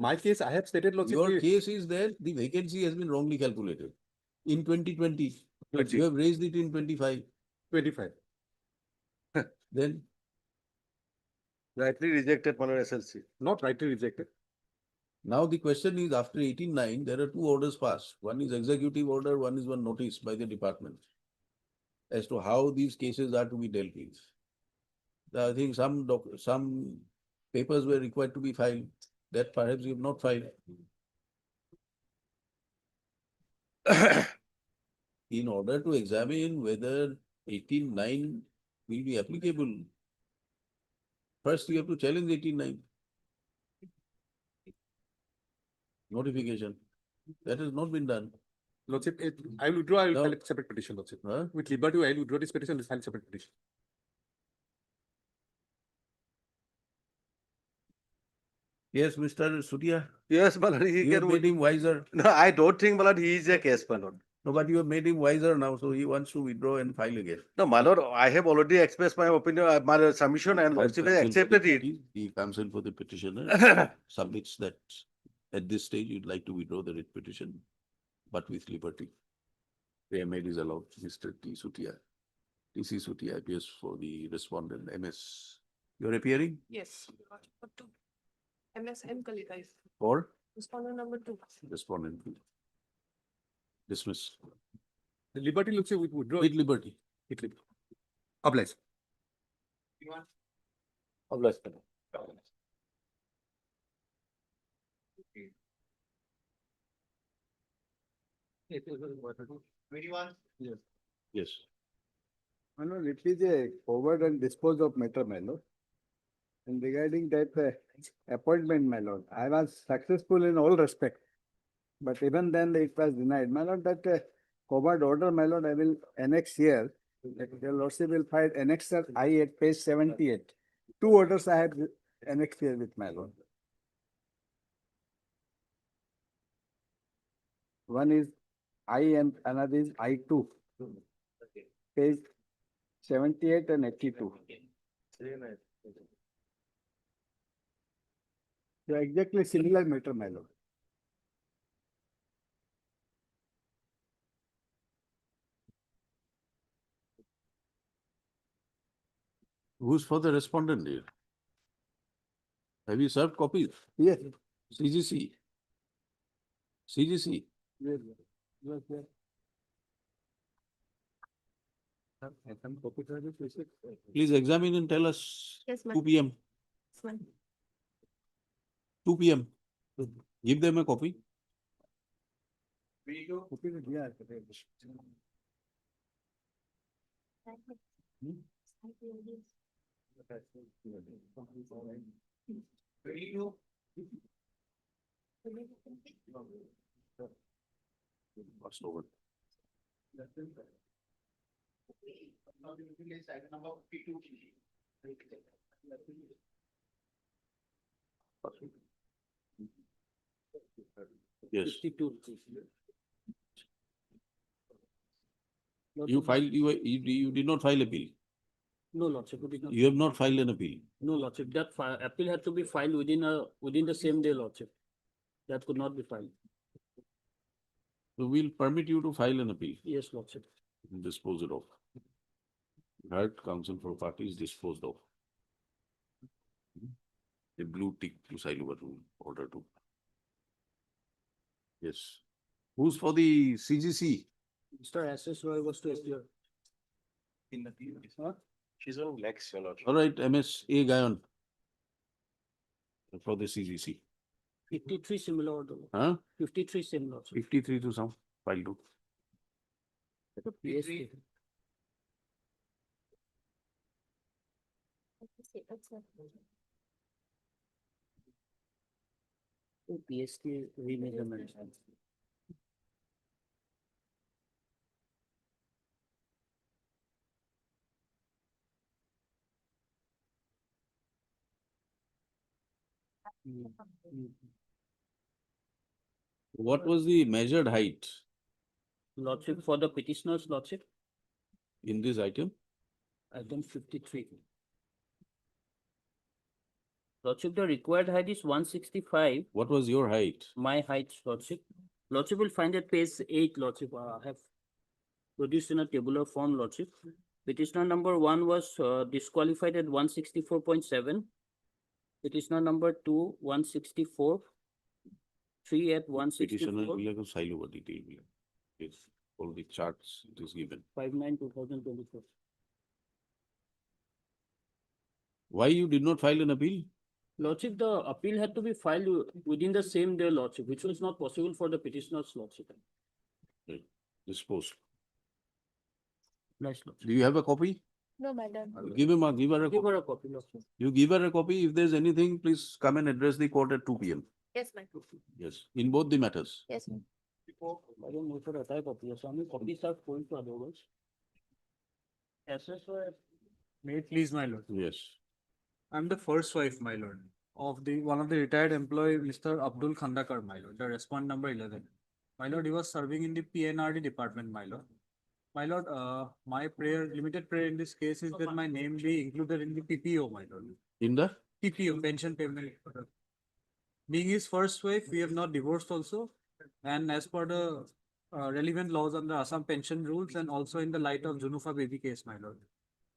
My case, I have stated, Lordship. Your case is that the vacancy has been wrongly calculated in 2020. You have raised it in 25. 25. Then Rightly rejected, my lord, SLC. Not rightly rejected. now the question is, after 18/9, there are two orders passed. One is executive order, one is one notice by the department as to how these cases are to be dealt with. I think some papers were required to be filed that perhaps you have not filed. In order to examine whether 18/9 will be applicable, first you have to challenge 18/9 notification. That has not been done. Lordship, I will withdraw, I will No. file a separate petition, Lordship. Huh? With liberty, I will withdraw this petition, file separate petition. Yes, Mr. Sutia, Yes, my lord, he you have can. made him wiser. No, I don't think, my lord, he is a case, my lord. No, but you have made him wiser now, so he wants to withdraw and file again. No, my lord, I have already expressed my opinion, my submission, and lordship has accepted it. The counsel for the petitioner submits that at this stage you'd like to withdraw the writ petition, but with liberty. Pre-amendment is allowed. Mr. T.C. Sutia appears for the respondent, MS. You're appearing Yes. MSM Kalita is for respondent number 2. respondent. Dismiss. The liberty, Lordship, with withdraw. With liberty. With liberty. Oblige. Oblige, my lord. Yes. My lord, it is a forward and dispose of matter, my lord. And regarding that appointment, my lord, I was successful in all respect. But even then it was denied. My lord, that covered order, my lord, I will annex here. Your lordship will find annexer I at page 78. Two orders I have annexed here with my lord. One is I and another is I2. Page 78 and 82. So exactly similar matter, my lord. Who's for the respondent here? Have you served copies? Yes. CGC. CGC. Yes. Yes. Yes. Please examine and tell us. Yes, ma'am. 2 p.m. 2 p.m. Give them a copy. Passed over. Yes. You filed, you did not file appeal. No, Lordship, we did not. You have not filed an appeal. No, Lordship, that appeal had to be filed within the same day, Lordship. That could not be filed. So we'll permit you to file an appeal. Yes, Lordship. Dispose it of. Heard counsel for parties disposed of. The blue tick to sign over to order to. Yes. Who's for the CGC? Mr. SS Roy was to appear. Huh? She's on legs, your lordship. All right, MSA Gayon. For the CGC. 53 similar order. Huh? 53 similar. 53 to some file to. PSK. PSK remeasurement. What was the measured height Lordship, for the petitioner's lordship, in this item? item 53. Lordship, the required height is 165. What was your height? My height, Lordship. Lordship will find at page 8, Lordship. I have produced in a tabular form, Lordship. Petitioner number 1 was disqualified at 164.7. Petitioner number 2, 164. 3 at Petitioner 164. will have a file over detail. Yes, all the charts it is given. 5/9/2024. Why you did not file an appeal? Lordship, the appeal had to be filed within the same day, Lordship, which was not possible for the petitioner's Lordship. Right. Dispose. Nice, Lordship. Do you have a copy? No, madam. Give her a Give copy. her a copy, Lordship. You give her a copy. If there's anything, please come and address the court at 2 p.m. Yes, ma'am. Yes, in both the matters. Yes, ma'am. I don't know for a type of yes. How many copies are going to otherwise? SSY. May it please, my lord. Yes. I'm the first wife, my lord, of the one of the retired employee, Mr. Abdul Khandakar, my lord, the respond number 11. My lord, he was serving in the PNRD department, my lord. My lord, my limited prayer in this case is that my name be included in the PPO, my lord. In the? PPO, pension payment. Being his first wife, we have not divorced also. And as per the relevant laws under Assam pension rules and also in the light of Junufa baby case, my lord.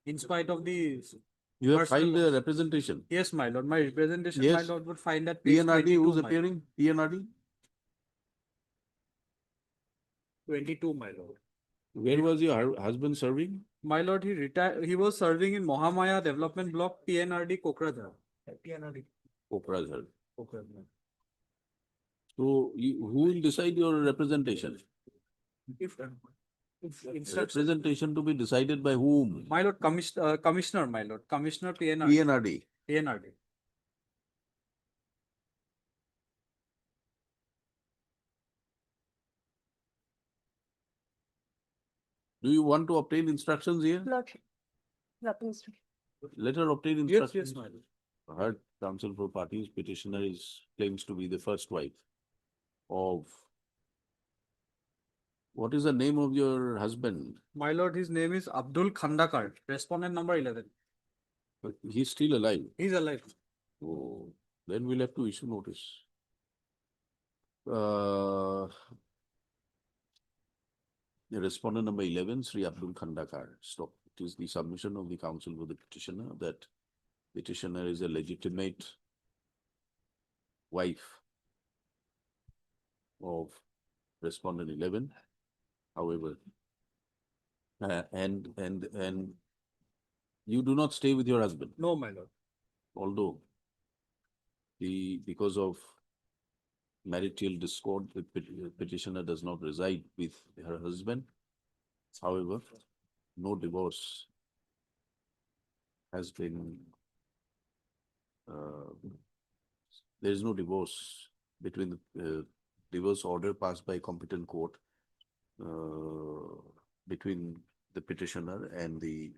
In spite of the. You have personal filed a loss. representation. Yes, my lord. My representation, my Yes. lord, would find that page PNRD, 22, who's my lord. appearing? PNRD? 22, my lord. Where was your husband serving? My lord, he retired. He was serving in Mohamaya Development Block, PNRD, Kokrajhar. PNRD. Kokrajhar. Kokrajhar. So who will decide your representation? If instructions, Representation to be decided by whom? my lord, commissioner, my lord, commissioner PNRD. PNRD. PNRD. Do you want to obtain instructions here? Lordship. Let her obtain Yes, instructions. yes, my lord. Heard counsel for parties, petitioner claims to be the first wife of. What is the name of your husband? My lord, his name is Abdul Khandakar, respondent number 11. But he's still alive. He's alive. Oh, then we'll have to issue notice. The respondent number 11, Sri Abdul Khandakar, stop. is the submission of the counsel for the petitioner that petitioner is a legitimate wife of respondent 11. However, and you do not stay with your husband, No, my lord. although because of marital discord, the petitioner does not reside with her husband. However, no divorce has been, there is no divorce between the divorce order passed by competent court between the petitioner and the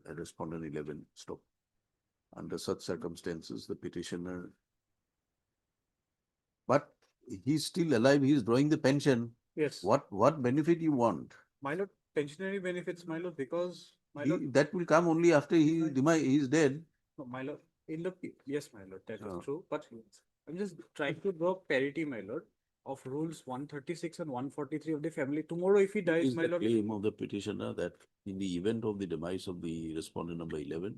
respondent 11. Stop. Under such circumstances, the petitioner, but he's still alive, he's drawing the pension. Yes. What benefit you want? My lord, pensionary benefits, my lord, because my lord, That will come only after he is dead. no, my lord, yes, my lord, that Oh. is true, but I'm just trying to draw parity, my lord, of rules 136 and 143 of the family. Tomorrow, if he dies, Is my the lord, claim of the petitioner that in the event of the demise of the respondent number 11,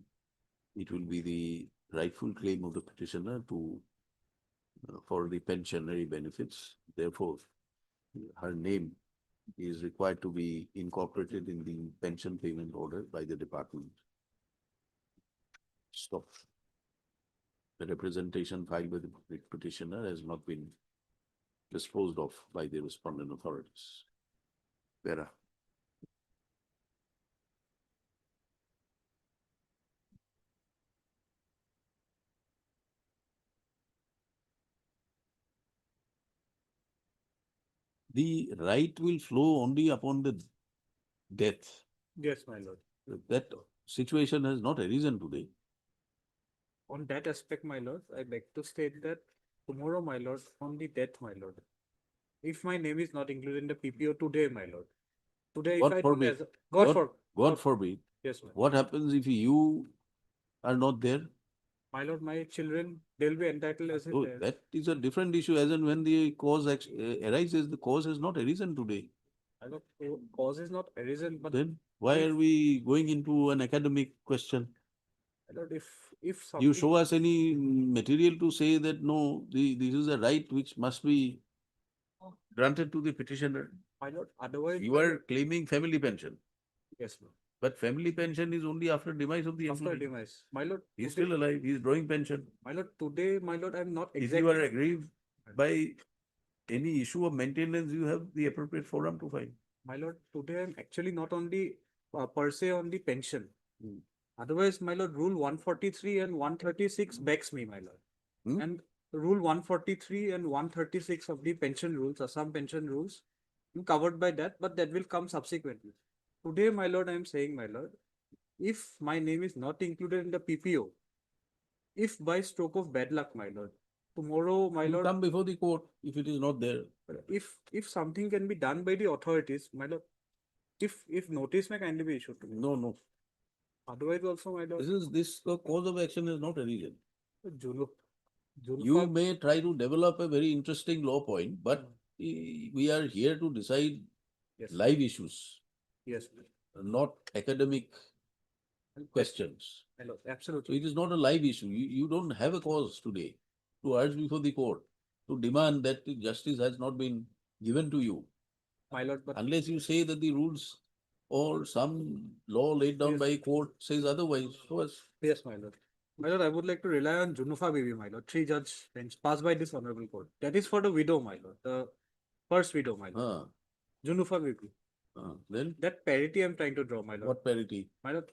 it will be the rightful claim of the petitioner to for the pensionary benefits. Therefore, her name is required to be incorporated in the pension payment order by the department. Stop. The representation filed by the petitioner has not been disposed of by the respondent authorities. Vera. The right will flow only upon the death. yes, my lord. That situation has not arisen today. On that aspect, my lord, I beg to state that tomorrow, my lord, on the death, my lord, if my name is not included in the PPO today, my lord, today, God if I forbid. God forbid. yes, my, What happens if you are not there? my lord, my children, they'll be entitled as if Oh, they- that is a different issue. As and when the cause arises, the cause has not arisen today. my lord, cause is not arisen, but Then why are we going into an academic question? my lord, if You something, show us any material to say that no, this is a right which must be granted to the petitioner. my lord, otherwise, You my are lord, claiming family pension, yes, ma'am. but family pension is only after demise of the After employee. demise, my lord, He's today, still alive. He's drawing pension. my lord, today, my lord, I'm not If exactly. you are aggrieved by any issue of maintenance, you have the appropriate forum to file. My lord, today I'm actually not on the per se on the pension. Hmm. Otherwise, my lord, rule 143 and 136 backs me, my lord. Hmm? And rule 143 and 136 of the pension rules, Assam pension rules, I'm covered by that, but that will come subsequently. Today, my lord, I am saying, my lord, if my name is not included in the PPO, if by stroke of bad luck, my lord, tomorrow, my You lord, come before the court if it is not there. if something can be done by the authorities, my lord, if notice may kindly be issued to me. No. Otherwise also, my lord, This cause of action is not arisen. Julu. You may try to develop a very interesting law point, but we are here to decide Yes. live issues, Yes, not academic questions. my lord, So absolutely. it is not a live issue. You don't have a cause today to urge before the court to demand that the justice has not been given to you. My lord, but Unless you say that the rules or some law laid down Yes. by court says otherwise. So as yes, my lord. My lord, I would like to rely on Junufa Bibi, my lord, 3-judge bench passed by this honorable court. That is for the widow, my lord, the first widow, my lord. Junufa Bibi. Then That parity I'm trying to draw, my lord. what parity? My lord,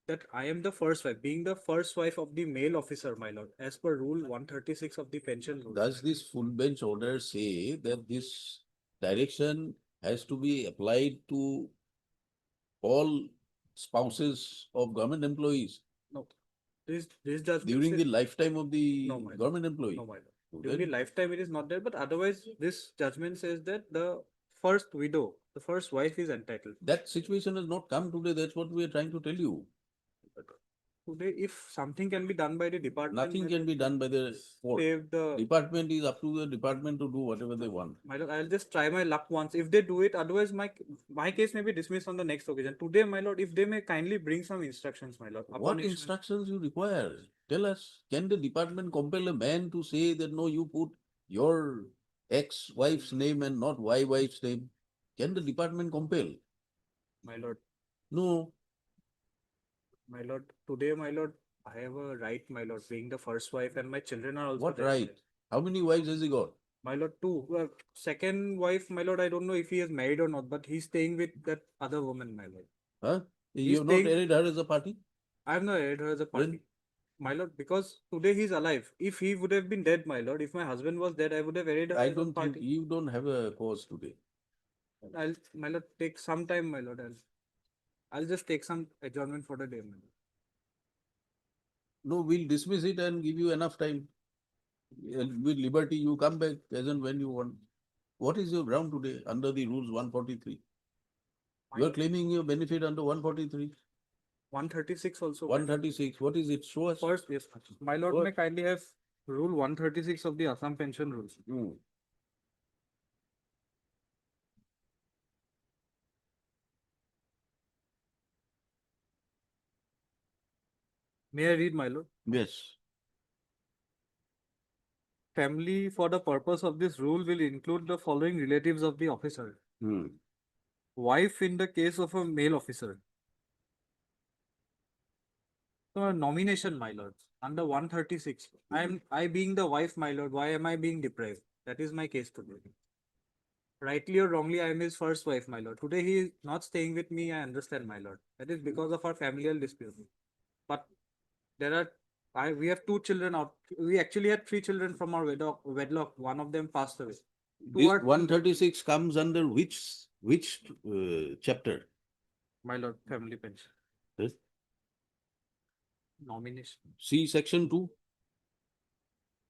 that I am the first wife, being the first wife of the male officer, my lord, as per rule 136 of the pension rules. Does this full bench order say that this direction has to be applied to all spouses of government employees No. This judgment during the says- lifetime of the No, my lord. government employee? No, my lord. So During the then lifetime, it is not there, but otherwise, this judgment says that the first widow, the first wife is entitled. that situation has not come today. That's what we are trying to tell you. Today, if something can be done by the department. Nothing can be done by the court. Save the, Department is up to the department to do whatever they want. my lord, I'll just try my luck once. If they do it, otherwise my case may be dismissed on the next occasion. Today, my lord, if they may kindly bring some instructions, my lord. What upon instructions you require? Tell us. Can the department compel a man to say that no, you put your ex-wife's name and not wife's name? Can the department compel? My lord, No. my lord, today, my lord, I have a right, my lord, being the first wife and my children are also What there. right? How many wives has he got? My lord, two. Second wife, my lord, I don't know if he is married or not, but he's staying with that other woman, my lord. Huh? He's You have not staying- married her as a party? I have not married her as a party. Then? My lord, because today he's alive. If he would have been dead, my lord, if my husband was dead, I would have married her I as a don't think party. you don't have a cause today. My lord, take some time, my lord. I'll just take some adjournment for the day, my lord. No, we'll dismiss it and give you enough time. With liberty, you come back as and when you want. What is your ground today under the rules 143? You are claiming your benefit under 143. 136 also. 136. What is it? Show us. First, yes, my lord, What? may kindly have rule 136 of the Assam pension rules. May I read, my lord? Yes. Family for the purpose of this rule will include the following relatives of the officer. Wife in the case of a male officer. So a nomination, my lord, under 136. I being the wife, my lord, why am I being deprived? That is my case today. Rightly or wrongly, I am his first wife, my lord. Today he is not staying with me, I understand, my lord. That is because of our familial dispute. But we have two children out. We actually had three children from our wedlock. One of them passed away. This 136 comes under which chapter? My lord, family pension. Yes. Nomination. See section 2,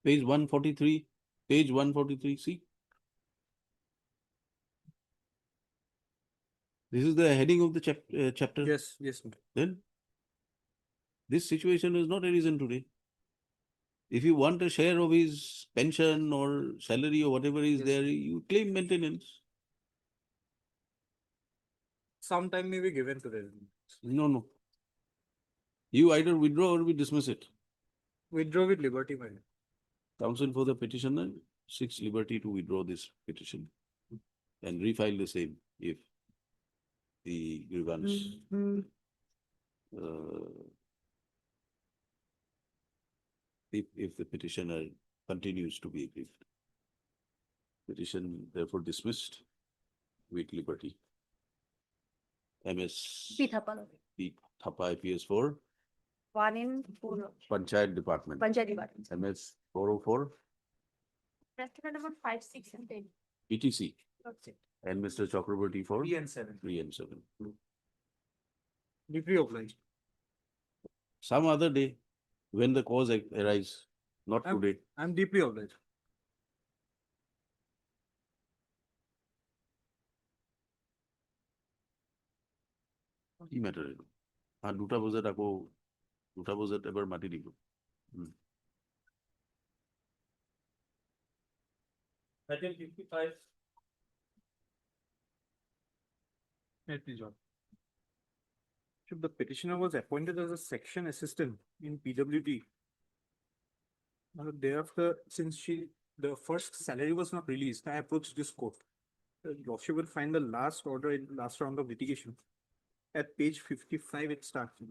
page 143, page 143, see. This is the heading of the chapter. Yes, yes. Then this situation is not arisen today. If you want a share of his pension or salary or whatever is there, you claim maintenance. Some time may be given to them. No. You either withdraw or we dismiss it. Withdraw with liberty, my lord. Counsel for the petitioner seeks liberty to withdraw this petition and refile the same if the grievance if the petitioner continues to be aggrieved. Petition therefore dismissed with liberty. MS P. Thapa. P. Thapa IPS 4, 1 in 4. Panchayat Department. Panchayat Department. MS 404, Restaurant number 5, 6, and 10. ETC. That's it. And Mr. Chakraborty for 3 and 7. 3 and 7. Deeply obliged. Some other day when the cause arise, not today. I'm deeply obliged. কি matter এলো? হ্যাঁ, 2টা বাজাত এবার মাতি দিব। Item 55. If the petitioner was appointed as a section assistant in PWD, thereafter, since the first salary was not released, I approached this court. The lordship will find the last order in last round of litigation. At page 55, it starts.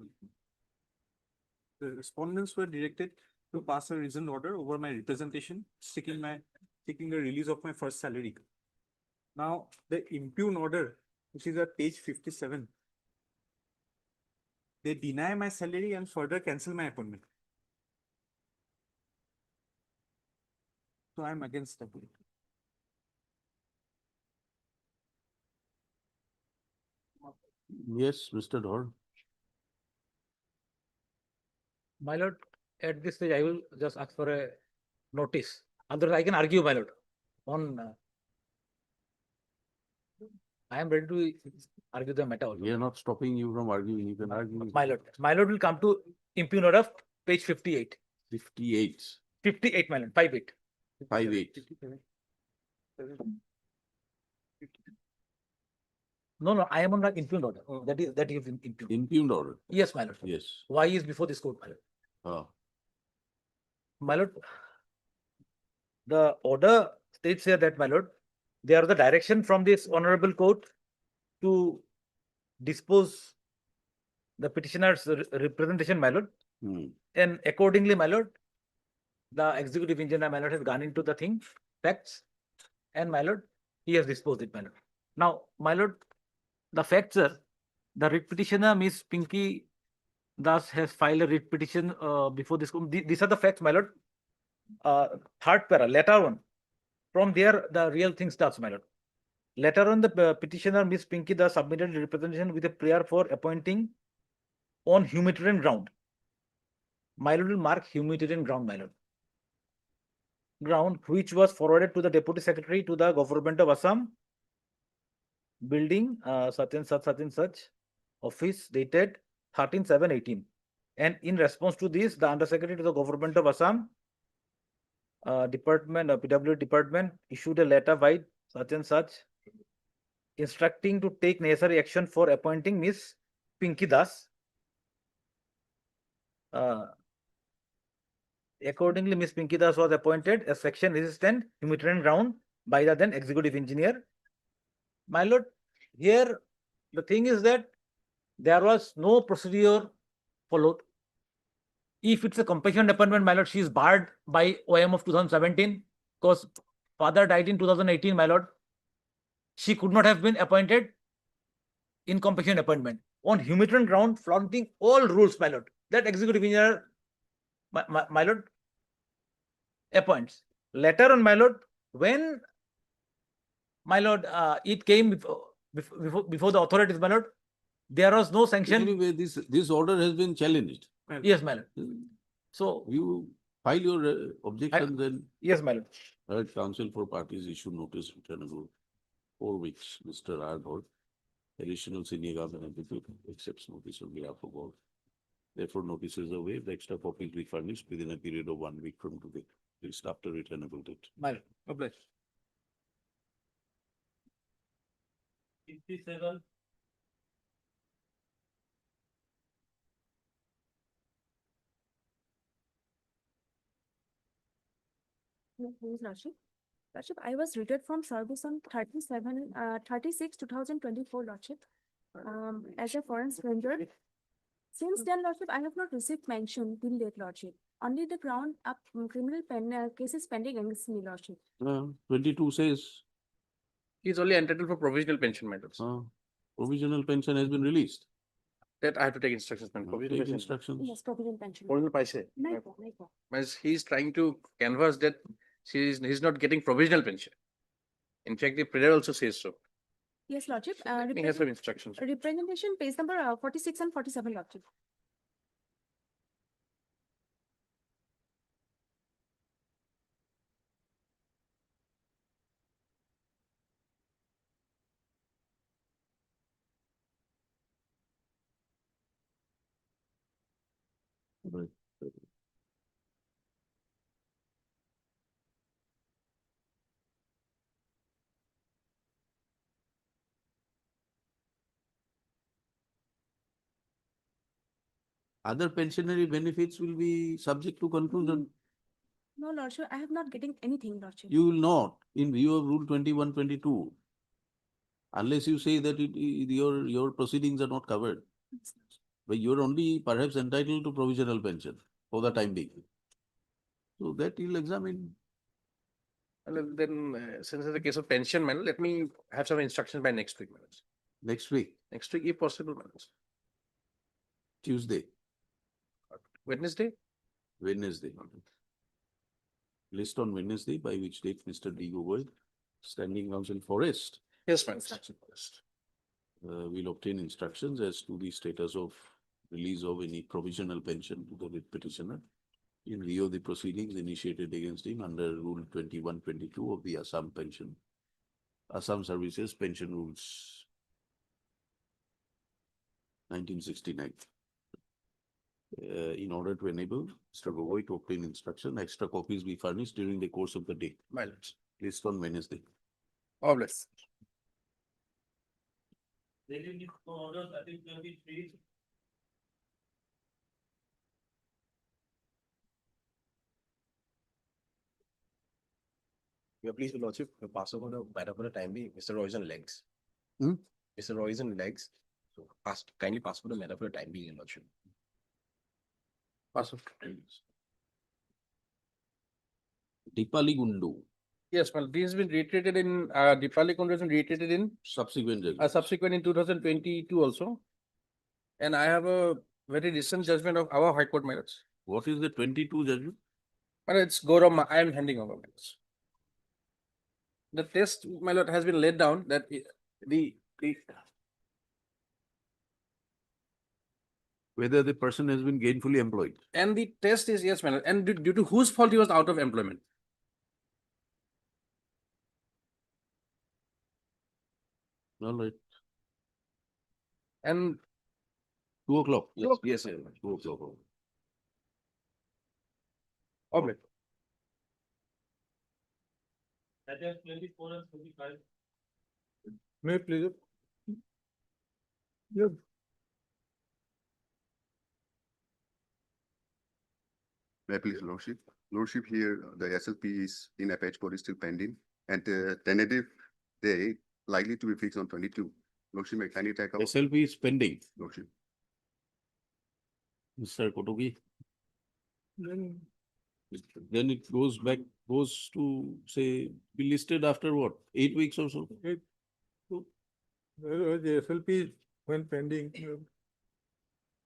The respondents were directed to pass a reasoned order over my representation, seeking the release of my first salary. Now, the impugn order, which is at page 57, they deny my salary and further cancel my appointment. So I am against that. Yes, Mr. Dhar. My lord, at this stage, I will just ask for a notice. Otherwise, I can argue, my lord. I am ready to argue the matter. We are not stopping you from arguing. You can argue. My lord will come to impugned order, page 58. 58, 58, my lord, 58. 58. No, I am on the impugned order. That is impugned. Impugned order. Yes, my lord. Yes. Why is before this court, my lord? Ah. My lord, the order states here that, my lord, they are the direction from this honorable court to dispose the petitioner's representation, my lord. And accordingly, my lord, the executive engineer, my lord, has gone into the thing, facts, and my lord, he has disposed it, my lord. Now, my lord, the facts are, the writ petitioner, Miss Pinky Das, has filed a writ petition before this. These are the facts, my lord. Third para, letter one. From there, the real thing starts, my lord. Later on, the petitioner, Miss Pinky Das, submitted a representation with a prayer for appointing on humanitarian ground. My lord will mark humanitarian ground, my lord. Ground which was forwarded to the Deputy Secretary to the Government of Assam, building such and such, office dated 13/7/18. And in response to this, the Undersecretary to the Government of Assam, PW Department issued a letter by such and such, instructing to take necessary action for appointing Miss Pinky Das. Accordingly, Miss Pinky Das was appointed as section resistant humanitarian ground by the then executive engineer. My lord, here the thing is that there was no procedure followed. If it's a compassionate appointment, my lord, she is barred by OM of 2017 because father died in 2018, my lord. She could not have been appointed in compassionate appointment. On humanitarian ground, flaunting all rules, my lord, that executive engineer, my lord, appoints. Later on, my lord, when, my lord, it came before the authorities, my lord, there was no sanction. Anyway, this order has been challenged. Yes, my lord. So you file your objections and. Yes, my lord. Heard counsel for parties issue notice returnable 4 weeks. Mr. Ardhor, additional senior government advocate accepts notice on behalf of all. Therefore, notices are waived. The extra copy will be furnished within a period of 1 week from today, least after returnable date. My lord, obliged. 57. Please, Lordship. Lordship, I was removed from service on 36/2024, Lordship. As a foreign stranger. Since then, Lordship, I have not received mention till date, Lordship. Only the ground up criminal cases pending against me, Lordship. 22 says. He is only entitled for provisional pension matters. Provisional pension has been released. That I have to take instructions. Take instructions. Yes, provision pension. Provisional paise. Naiko. Means he is trying to canvass that he's not getting provisional pension. In fact, the prayer also says so. Yes, Lordship. He has some instructions. Representation page number 46 and 47, Lordship. Other pensionary benefits will be subject to conclusion. No, Lordship, I have not getting anything, Lordship. You will not, in view of Rule 21/22, unless you say that your proceedings are not covered. But you're only perhaps entitled to provisional pension for the time being. So that you'll examine. And then, since it's a case of pension, man, let me have some instructions by next week, man. Next week, Next week, if possible, man. Tuesday, Wednesday? Wednesday. List on Wednesday, by which date Mr. D. Gogoi, standing counsel forest. Yes, man. Will obtain instructions as to the status of release of any provisional pension to the writ petitioner in view of the proceedings initiated against him under Rule 21/22 of the Assam Services Pension Rules 1969. In order to enable Mr. Gogoi to obtain instruction, extra copies be furnished during the course of the day. My lords. List on Wednesday. Obvious. We are pleased, Your Lordship, to pass over the matter for the time being. Mr. Roy is on legs. Hmm? Mr. Roy is on legs. So kindly pass over the matter for the time being, Your Lordship. Pass. Dipali Gundu, Yes, well, this has been reiterated in, Dipali Kundu has been reiterated in, subsequent judgment. subsequent in 2022 also. And I have a very recent judgment of our High Court merits. What is the 22 judgment? But it's Gauram, I am handing over merits. The test, my lord, has been laid down that the Whether the person has been gainfully employed. and the test is yes, my lord, and due to whose fault he was out of employment. All right. And 2 o'clock. Yes, o'clock. Yes, 2 o'clock. Oblit. May I please? May I please, Lordship? Lordship, here, the SLP is in Apache Court is still pending, and tentative date likely to be fixed on 22. Lordship, may I kindly take out? SLP is pending. Lordship. Mr. Kotogi. Then Then it goes back, goes to say, be listed after what, 8 weeks or so? the SLP when pending.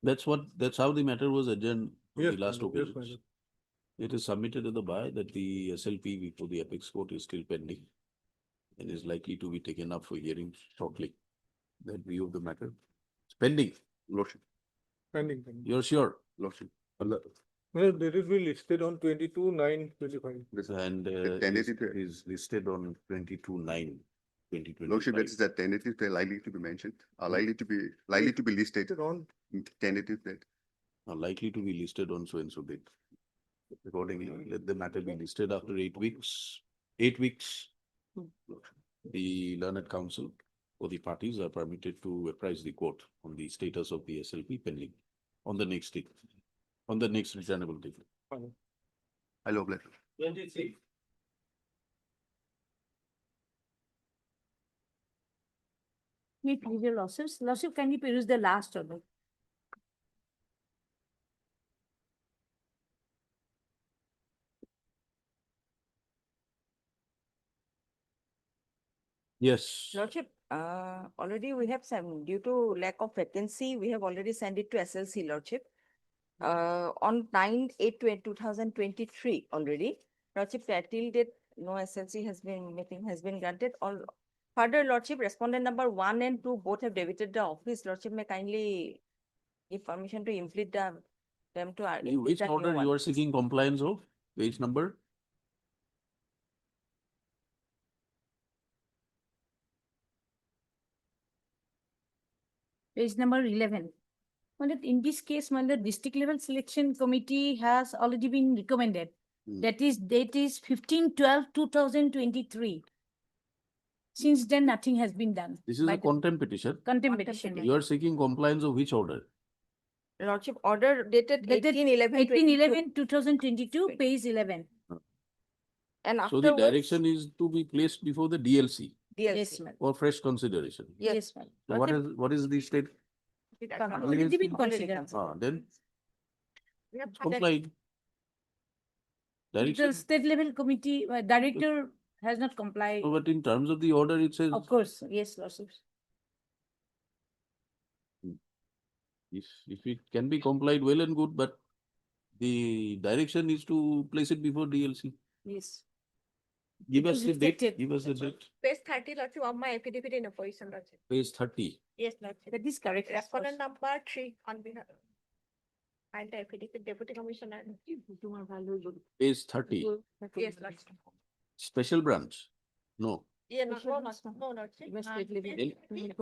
That's how the matter was adjourned on Yes, the last my lord, yes, my occasion. It is submitted at the bar that the SLP before the apex court is still pending and is likely to be taken up for hearing shortly. That view of the matter. It's pending. Lordship. Pending. You're sure? Lordship. Well, they will be listed on 22/9/25. And is listed on 22/9/2020. Lordship, that is the tentative date likely to be mentioned, likely to be listed on tentative date. Likely to be listed on so and so date. Accordingly, let the matter be listed after 8 weeks. 8 weeks. The learned counsel or the parties are permitted to apprise the court on the status of the SLP pending on the next date, on the next returnable date. Hello, bless. 23. May please, your lordship. Lordship, can you peruse the last order? Yes. Lordship, already we have some, due to lack of vacancy, we have already sent it to SLC, Lordship. On 9/8/2023 already. Lordship, till date, no SLC has been, meeting has been granted. All further, Lordship, respondent number 1 and 2 both have debited the office. Lordship may kindly give permission to inflict them to. Which order you are seeking compliance of? Page number? Page number 11. In this case, the district level selection committee has already been recommended. That is, date is 15/12/2023. Since then, nothing has been done. This is a contempt petition. Contempt petition. You are seeking compliance of which order? Lordship, order dated 18/11/2022, page 11. And So the afterwards, direction is to be placed before the DLC yes, ma'am. for fresh consideration. Yes, ma'am. So what is the state? Already been considered. Then We have complied. The Direction. state level committee, director has not complied. No, but in terms of the order, it says Of course, yes, lordship. if it can be complied, well and good, but the direction is to place it before DLC. Yes. Give It us was the date. rejected. Give us the date. Page 30, Lordship, of my affidavit in opposition, Lordship. Page 30. Yes, Lordship. That is correct. Respondent number 3 on behalf. And the affidavit deputy commissioner. Page 30. Yes, Lordship. Special branch. No. Yeah, no, Lordship.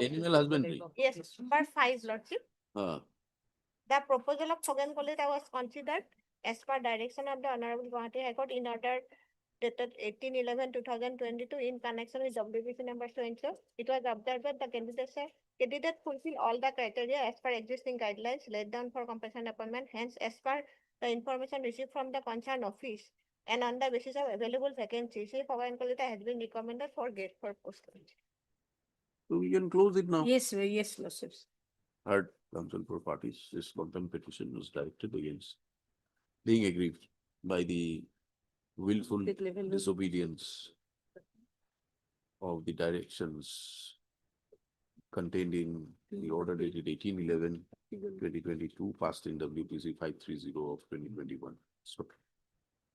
Animal husbandry. Yes, number 5, Lordship. The proposal of Thogan Kolita was considered as per direction of the Honorable Guwahati High Court in order dated 18/11/2022 in connection with WBC number so and so. It was observed that the candidate fulfill all the criteria as per existing guidelines laid down for compulsory appointment. Hence, as per the information received from the concerned office and on the basis of available vacancies, Thogan Kolita has been recommended for grade 4 post. So we can close it now. Yes, yes, Lordships. Heard counsel for parties, this contempt petition was directed against being aggrieved by the willful disobedience of the directions contained in the order dated 18/11/2022, passed in WPC 530 of 2021. So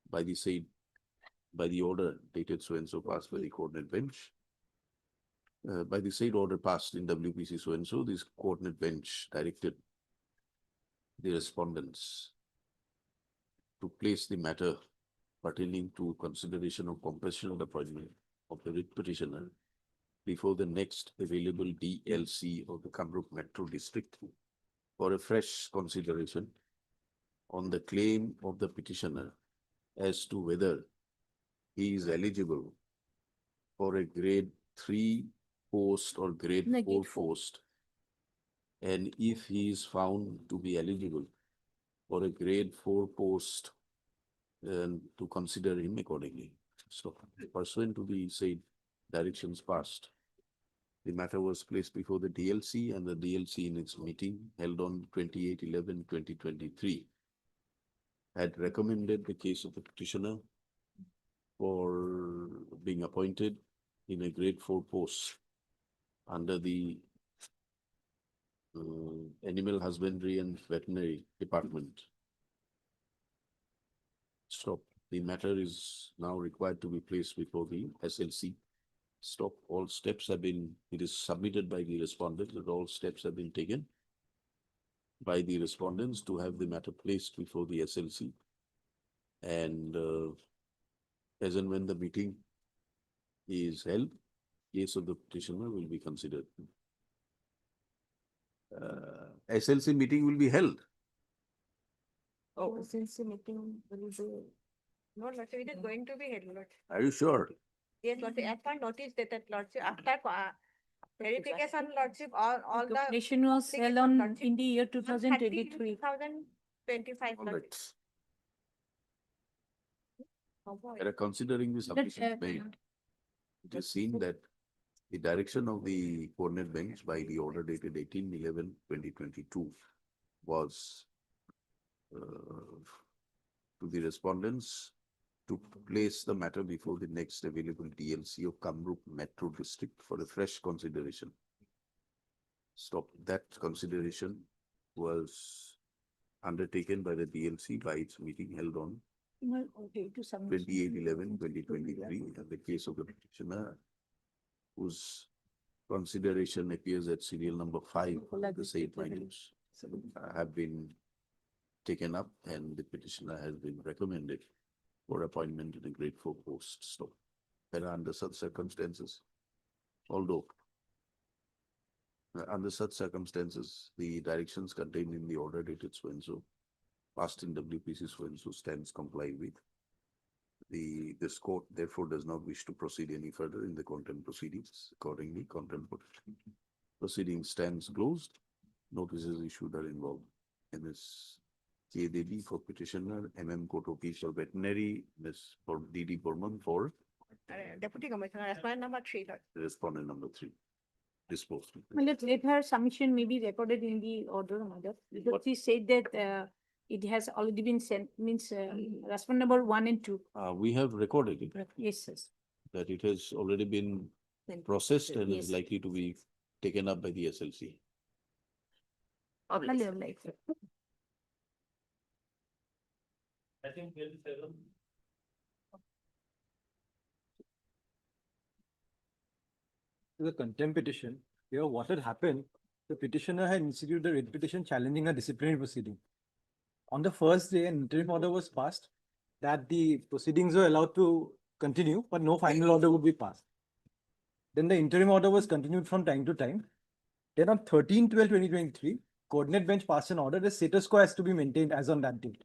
by the order dated so and so passed by the coordinate bench, by the said order passed in WPC so and so, this coordinate bench directed the respondents to place the matter pertaining to consideration of compassionate appointment of the writ petitioner before the next available DLC of the Kamrup Metro District for a fresh consideration on the claim of the petitioner as to whether he is eligible for a grade 3 post or grade 4 post, and if he is found to be eligible for a grade 4 post, and to consider him accordingly. So pursuant to the said directions passed, the matter was placed before the DLC, and the DLC in its meeting held on 28/11/2023 had recommended the case of the petitioner for being appointed in a grade 4 post under the Animal Husbandry and Veterinary Department. Stop. The matter is now required to be placed before the SLC. Stop. All steps have been, it is submitted by the respondent that all steps have been taken by the respondents to have the matter placed before the SLC. And as and when the meeting is held, case of the petitioner will be considered. SLC meeting will be held. Oh, SLC meeting will be. No, Lordship, it is going to be held, Lordship. Are you sure? Yes, Lordship, as per notice dated, Lordship, after verification, Lordship, all the. Petition was held on in the year 2023. 2025, All Lordship. right. Considering the submissions made, it is seen that the direction of the coordinate bench by the order dated 18/11/2022 was to the respondents to place the matter before the next available DLC of Kamrup Metro District for a fresh consideration. Stop. That consideration was undertaken by the DLC by its meeting held on 28/11/2023, and the case of the petitioner whose consideration appears at serial number 5, the said minutes have been taken up, and the petitioner has been recommended for appointment in a grade 4 post. So, under such circumstances, although under such circumstances, the directions contained in the order dated so and so, passed in WPC so and so, stands complied with. This court therefore does not wish to proceed any further in the contempt proceedings. Accordingly, contempt proceedings stands closed. Notices issued are involved. MS KDB for petitioner, MM Kotoki for veterinary, Ms. for DD Burman for Deputy Commissioner, respondent number 3, Lord. respondent number 3. Disposed. Let her submission may be recorded in the order, Mother, because she said that it has already been sent, means respondent number 1 and 2. We have recorded it. Yes, yes. That it has already been processed and is likely to be taken up by the SLC. I think 27. The contempt petition, here what had happened, the petitioner had instituted a writ petition challenging a disciplinary proceeding. On the first day, an interim order was passed that the proceedings were allowed to continue, but no final order would be passed. Then the interim order was continued from time to time. Then on 13/12/2023, coordinate bench passed an order, the status quo has to be maintained as on that date.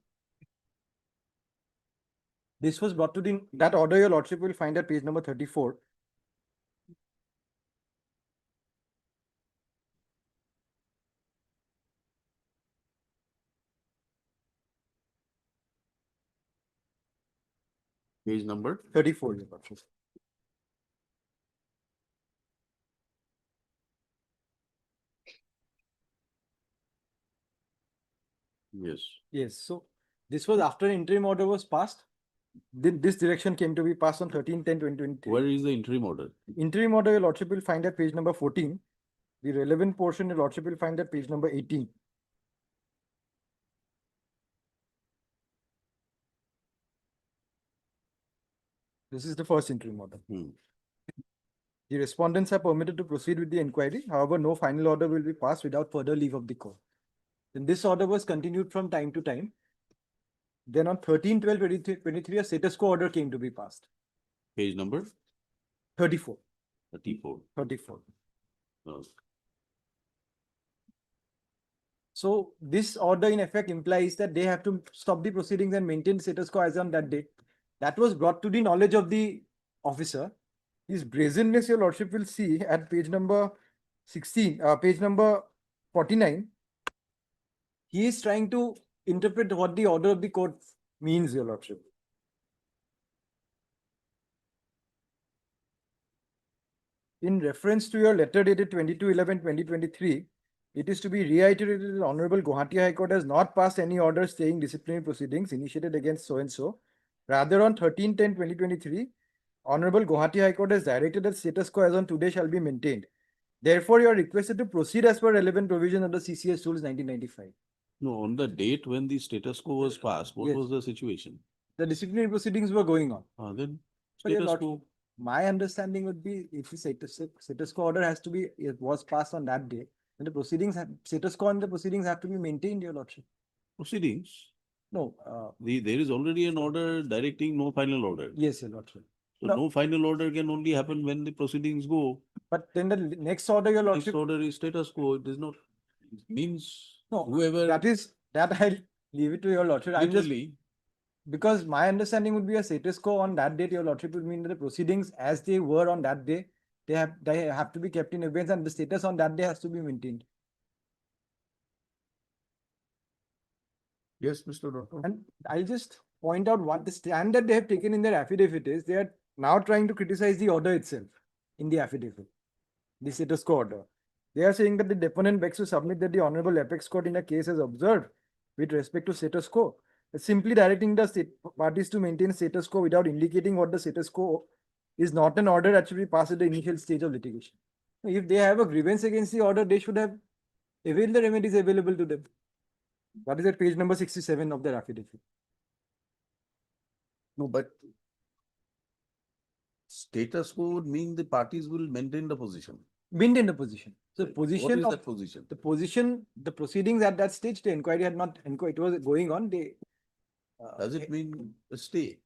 This was brought to that order your lordship will find at page number 34. Page number 34, your lordship. Yes. Yes, so this was after interim order was passed. This direction came to be passed on 13/10/2023. Where is the interim order? Interim order your lordship will find at page number 14. The relevant portion your lordship will find at page number 18. This is the first interim order. The respondents are permitted to proceed with the inquiry. However, no final order will be passed without further leave of the court. Then this order was continued from time to time. Then on 13/12/2023, a status quo order came to be passed. Page number 34. 34. 34. Oh. So this order in effect implies that they have to stop the proceedings and maintain status quo as on that date. That was brought to the knowledge of the officer. His brazenness, your lordship will see at page number 16, page number 49. He is trying to interpret what the order of the court means, your lordship. In reference to your letter dated 22/11/2023, it is to be reiterated that the Honorable Guwahati High Court has not passed any order staying disciplinary proceedings initiated against so-and-so. Rather, on 13/10/2023, Honorable Guwahati High Court has directed that status quo as on today shall be maintained. Therefore, you are requested to proceed as per relevant provision under CCS Rules 1995. No, on the date when the status quo was passed, what Yes. was the situation? The disciplinary proceedings were going on. Then But your status lordship, quo. my understanding would be if the status quo order has to be, it was passed on that day, then the proceedings, status quo and the proceedings have to be maintained, your lordship. Proceedings? No. There is already an order directing no final order. Yes, your lordship. So No. no final order can only happen when the proceedings go. But then the next order, your Next lordship. order is status quo. It does not, it means No, whoever. that I'll leave it to your lordship. I'm just, Literally, because my understanding would be a status quo on that date, your lordship would mean that the proceedings as they were on that day, they have to be kept in abeyance and the status on that day has to be maintained. yes, Mr. Doctor. And I'll just point out what the stand that they have taken in their affidavit is. They are now trying to criticize the order itself in the affidavit, the status quo order. They are saying that the deponent begs to submit that the Honorable Apex Court in a case has observed with respect to status quo. Simply directing the parties to maintain status quo without indicating what the status quo is not an order that should be passed at the initial stage of litigation. If they have a grievance against the order, they should have availed the remedies available to them. That is at page number 67 of their affidavit. No, but status quo would mean the parties will maintain the position. Maintain the position. So position What is of that position? the position, the proceedings at that stage, the inquiry had not, it was going on. Does it mean a stay?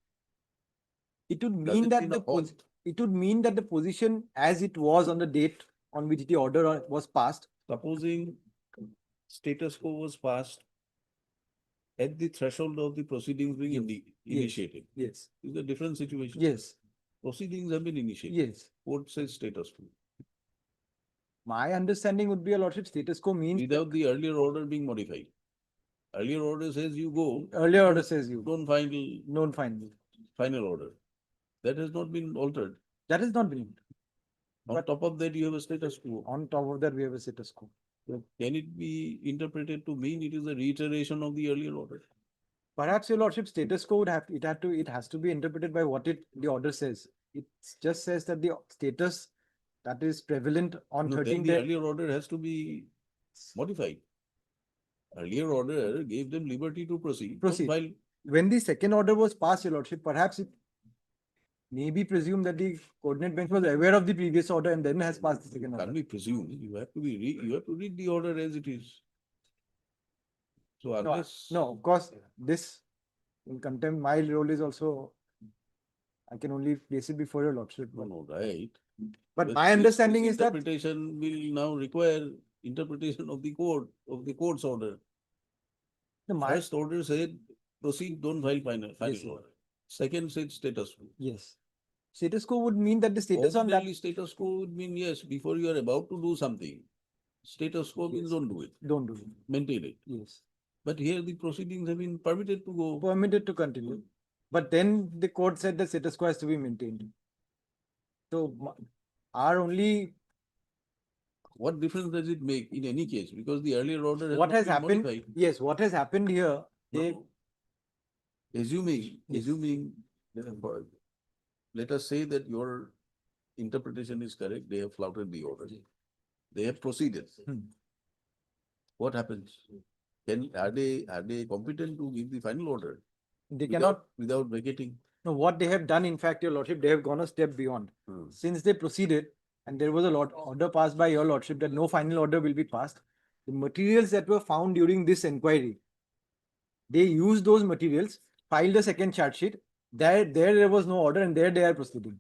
It would Does mean it that mean a halt? it would mean that the position as it was on the date on which the order was passed. Supposing status quo was passed at the threshold of the proceedings being initiated. Yes. Is a different situation. Yes. Proceedings have been initiated. Yes. Court says status quo. My understanding would be a lordship status quo means Without the earlier order being modified. Earlier order says you go. earlier order says you Don't final. non final. Final order. That has not been altered. That has not been. On top of that, you have a status quo. On top of that, we have a status quo. Can it be interpreted to mean it is a reiteration of the earlier order? Perhaps your lordship status quo would have it has to be interpreted by what the order says. It just says that the status that is prevalent on 13 The earlier order has to be modified. Earlier order gave them liberty to proceed. Proceed. When the second order was passed, your lordship, perhaps it may be presumed that the coordinate bench was aware of the previous order and then has passed the second order. Can we presume? You have to you have to read the order as it is. So unless No, of course, this in contempt, my role is also, I can only place it before your lordship. no, right. But This- my this understanding is that interpretation will now require interpretation of the court's order. The First order said, proceed, don't file final Yes, sir. order. Second said status quo. Yes. Status quo would mean that the status on that. Ordinarily, status quo would mean, yes, before you are about to do something, status quo means Yes. don't do it, Don't do it. maintain it. Yes. But here the proceedings have been permitted to go. Permitted to continue. But then the court said the status quo has to be maintained. So our only, What difference does it make in any case? Because the earlier order has what not has been happened, modified. yes, what has happened here, they, Assuming, Yes. let us say that your interpretation is correct, they have flouted the order. They have proceeded. What happens? Are they competent to give the final order? they without- cannot, Without vacating? no, what they have done, in fact, your lordship, they have gone a step beyond. Since they proceeded and there was a order passed by your lordship that no final order will be passed, the materials that were found during this inquiry, they used those materials, filed a second charge sheet. There was no order and there they are proceeding.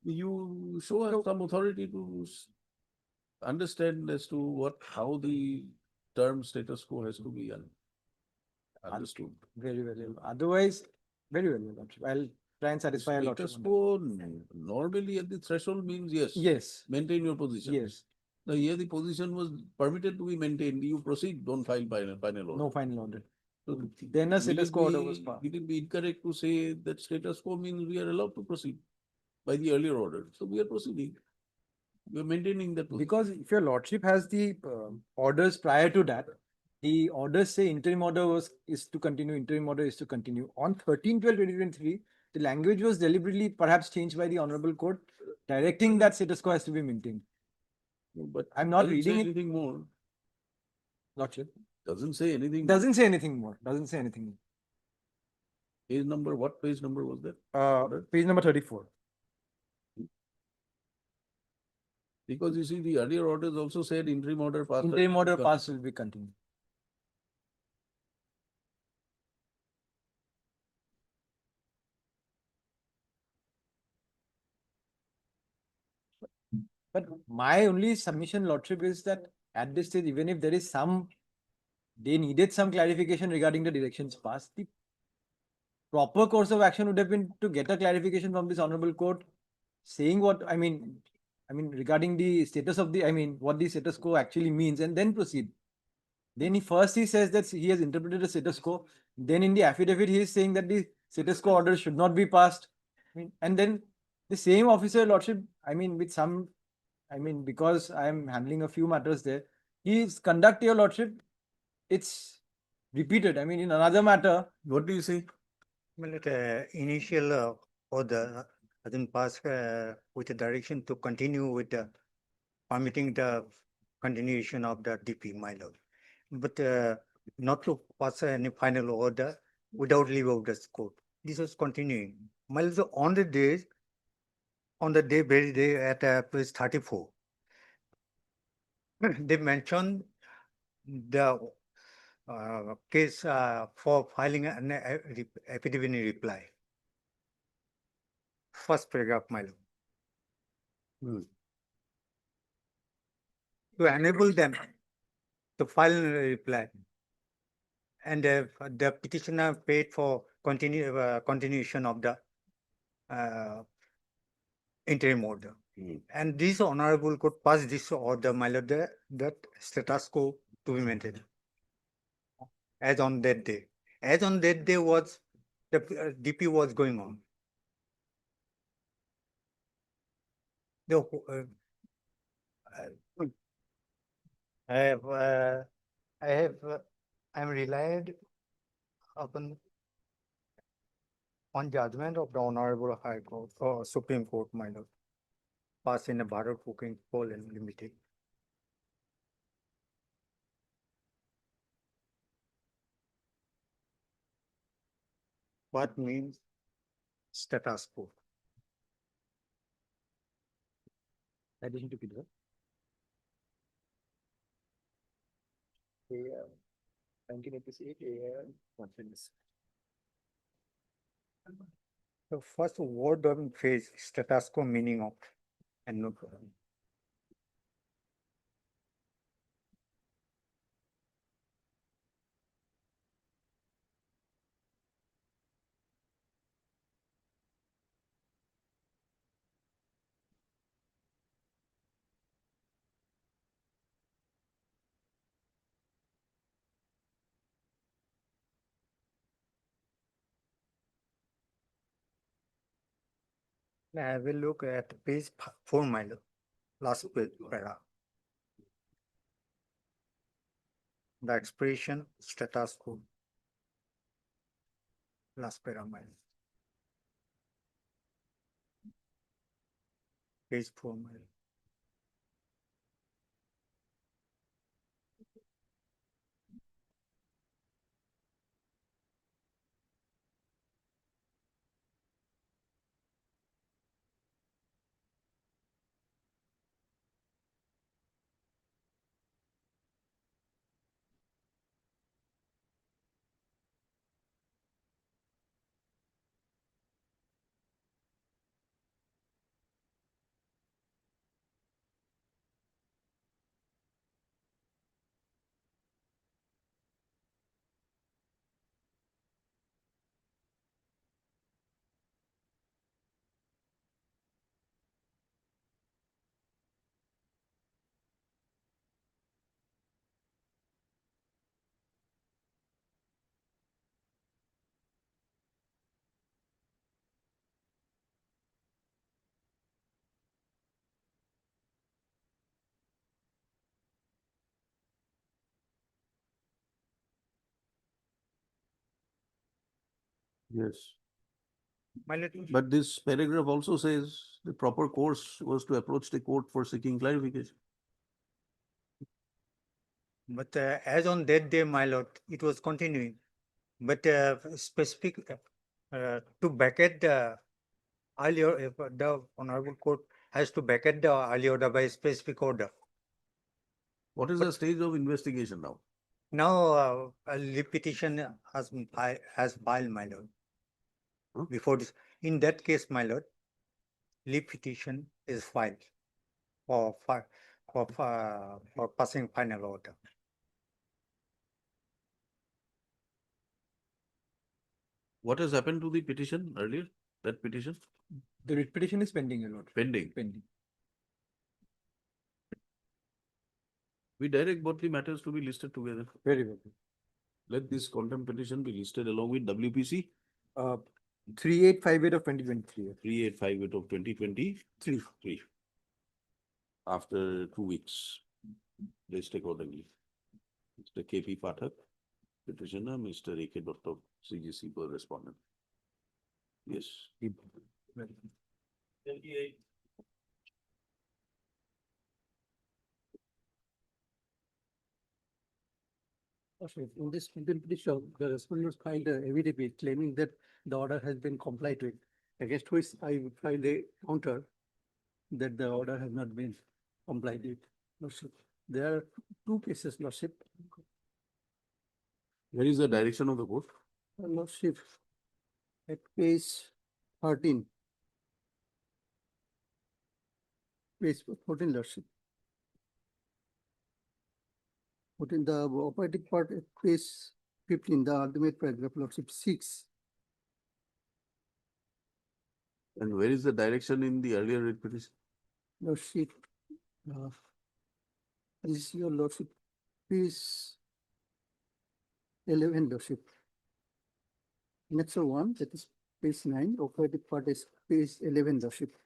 You show us some authority to understand as to how the term status quo has to be understood. Very well. Otherwise, very well, your lordship. I'll try and satisfy your lordship. Status on that. quo normally at the threshold means yes. Yes, Maintain your position. yes, Now here the position was permitted to be maintained. You proceed, don't file final order. no final order. So Then a will status it quo order be- was passed. Will it be incorrect to say that status quo means we are allowed to proceed by the earlier order? So we are proceeding. We are maintaining that. position. Because if your lordship has the orders prior to that, the orders say interim order is to continue, interim order is to continue. On 13/12/2023, the language was deliberately perhaps changed by the honorable court, directing that status quo has to be maintained. But I'm not doesn't say reading it, anything more. lordship. Doesn't say anything. Doesn't say anything more, doesn't say anything more. Page number, what page number was that? Page number 34. Because you see, the earlier orders also said interim order passed. Interim order passed will be continued. But my only submission, lordship, is that at this stage, even if there is they needed some clarification regarding the directions passed, the proper course of action would have been to get a clarification from this honorable court saying what, I mean, regarding the status of what the status quo actually means, and then proceed. Then he says that he has interpreted the status quo. Then in the affidavit, he is saying that the status quo order should not be passed. And then the same officer, lordship, because I am handling a few matters there, his conduct, your lordship, it's repeated. In another matter. What do you say? Well, initial order has been passed with a direction to continue with permitting the continuation of the DP, my lord. But not to pass any final order without leave of the court. This was continuing. My lord, on the very day at page 34, they mentioned the case for filing an affidavit in reply. First paragraph, my lord. To enable them to file a reply. And the petitioner paid for continuation of the interim order. And this honorable court passed this order, my lord, that status quo to be maintained. As on that day. As on that day was, the DP was going on. I'm relied upon judgment of the Honorable High Court or Supreme Court, my lord, passed in a Bharat Cooking Coal and Limited. What means status quo? Addition to Peter. 1986, The first word on phrase status quo meaning of and no problem. I will look at page 4, my lord, last page, para. The expression status quo. Last para, my lord. Page 4, my lord. Yes. My lord, But this paragraph also says the proper course was to approach the court for seeking clarification. but as on that day, my lord, it was continuing. But specific to vacate the earlier, if the honorable court has to vacate the earlier order by specific order. What is the stage of investigation now? Now, a leave petition has been filed, my lord. Huh? Before this, in that case, my lord, leave petition is filed for passing final order. What has happened to the petition earlier? That petition? The writ petition is pending, your lord. Pending. Pending. We direct both the matters to be listed together. Very well. Let this contempt petition be listed along with WPC 3858 of 2023. 3858 of 2023. After 2 weeks, list accordingly. Mr. KP Pathak, petitioner, Mr. AK Dr. CGC correspondent. Yes. In this contempt petition, the respondents filed a affidavit claiming that the order has been complied with, against which I filed a counter that the order has not been complied with. Lordship, there are two cases, Lordship. Where is the direction of the court? Lordship, at page 13. Page 14, Lordship. Put in the operative part at page 15, the ultimate paragraph, Lordship 6. And where is the direction in the earlier writ petition? Lordship, this is your Lordship, page 11, Lordship. Next one, that is page 9, operative part is page 11, Lordship.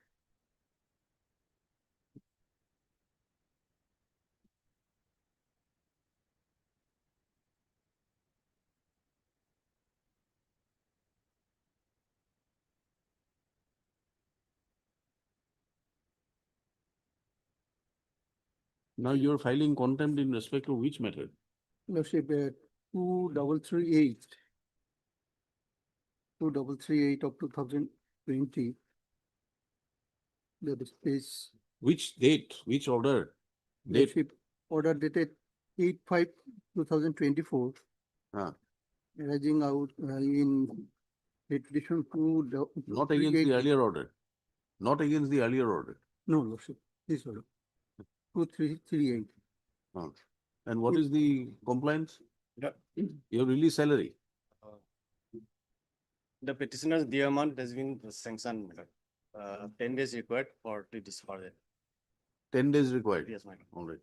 Now you're filing contempt in respect of which matter? Lordship, 2338. 2338 of 2020. That is page. Which date, which order? Date? Lordship, order dated 8/5/2024. Arising out in petition to. Not against the earlier order. Not against the earlier order. No, Lordship, this order. 2338. And what is the compliance? Your release salary. The petitioner's due amount has been sanctioned. 10 days required for to disfurther. 10 days required. Yes, ma'am. All right.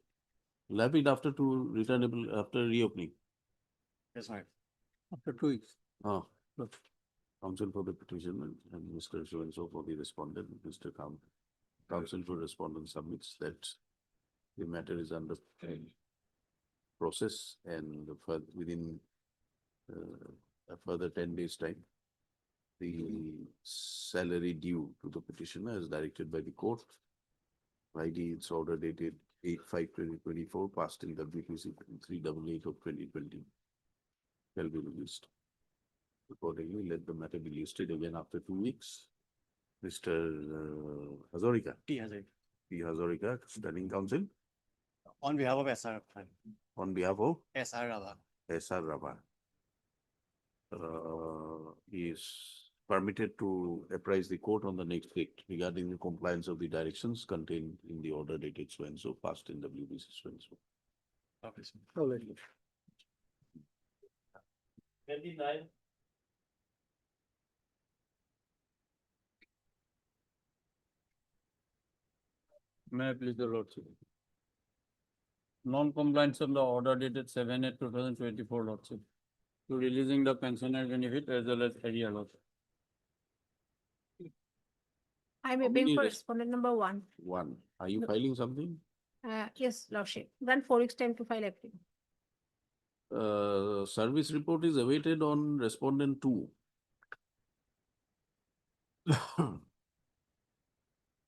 Lap it after to returnable after reopening. Yes, ma'am. After 2 weeks. Counsel for the petition and Mr. So-and-so for the respondent, Mr. Counsel for respondent submits that the matter is under process and within a further 10 days time, the salary due to the petitioner as directed by the court, ID its order dated 8/5/2024, passed in WPC 388 of 2020, shall be released. Accordingly, let the matter be listed again after 2 weeks. Mr. Hazarika. T. Hazard. P. Hazarika, standing counsel. On behalf of SR. On behalf of SR Rava. SR Rava. He is permitted to apprise the court on the next date regarding the compliance of the directions contained in the order dated so and so, passed in WBC so and so. Okay, sir. 29. May I please the Lordship? Non-compliance of the order dated 7/8/2024, Lordship, to releasing the pensioner benefit as well as area loss. I'm How appealing many for res- respondent number 1. One. Are you No. filing something? Yes, Lordship. Grant 4 weeks time to file appeal. Service report is awaited on respondent 2.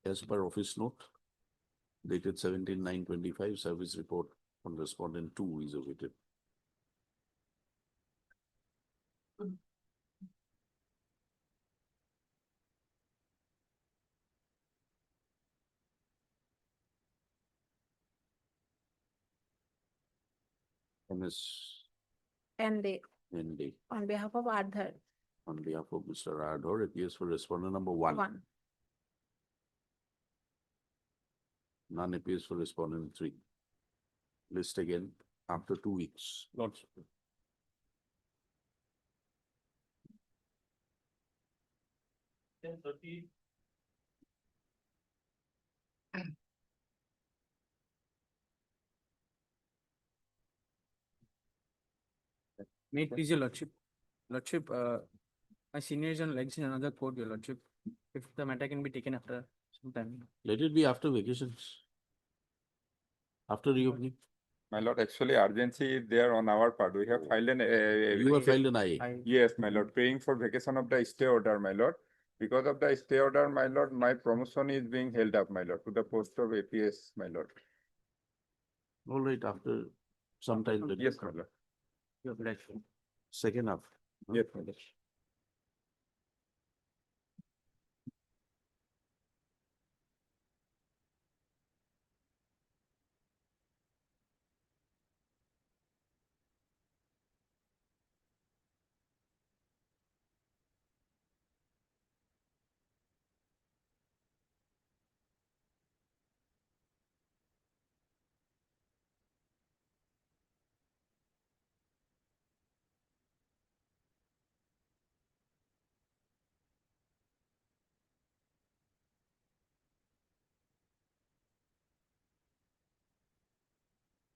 As per office note, dated 17/9/25, service report on respondent 2 is awaited. MS And ND on behalf of Ardhar, on behalf of Mr. Radhor appears for respondent number 1. 1. None appears for respondent 3. List again after 2 weeks. Lordship. May it please your Lordship. Lordship, my senior is on legs in another court, your Lordship. If the matter can be taken after some time. Let it be after vacations. After reopening. My lord, actually urgency is there on our part. We have filed an. You have filed an IA. Yes, my lord, praying for vacation of the stay order, my lord. Because of the stay order, my lord, my promotion is being held up, my lord, to the post of APS, my lord. All right, after some time. let it Yes, come. my lord. Your blessing. Second half. Yes, my lord.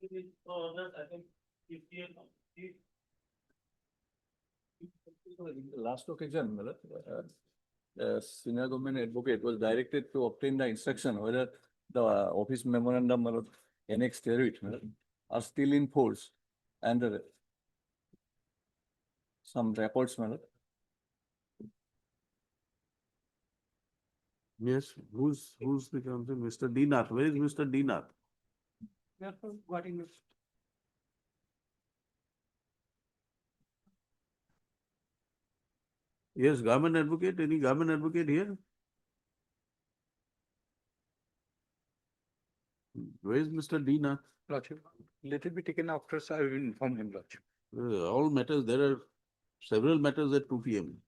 I think in the last occasion, senior government advocate was directed to obtain the instruction whether the office memorandum annexed to it are still in force and some reports. Yes, who's the counsel? Mr. Dinath. Where is Mr. Dinath? What in Yes, government advocate. Any government advocate here? Where is Mr. Dinath? Lordship, let it be taken after, so I will inform him, Lordship. All matters, there are several matters at 2 p.m.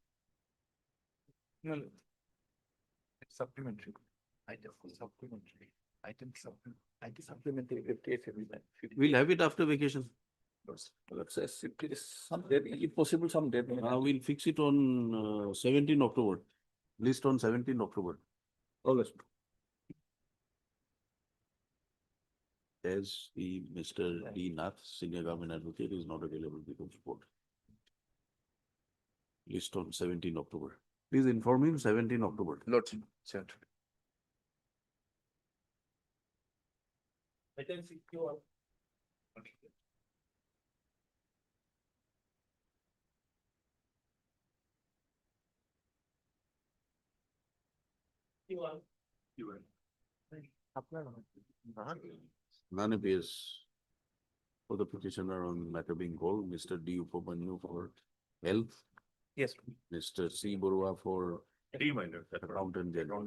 No, no. It's supplementary. Item supplementary. Item supplementary 58 everyone. We'll have it after vacation. Let's say it is some date, if possible, some date. We'll fix it on 17 October. List on 17 October. Always. As the Mr. D. Nath, senior government advocate, is not available because support. list on 17 October. Please inform him 17 October. Lordship, sir. I can see you all. You all. None appears for the petitioner on matter being called. Mr. D. Upamanyu for health. Yes. Mr. C. Borua for Reminder. accountant general.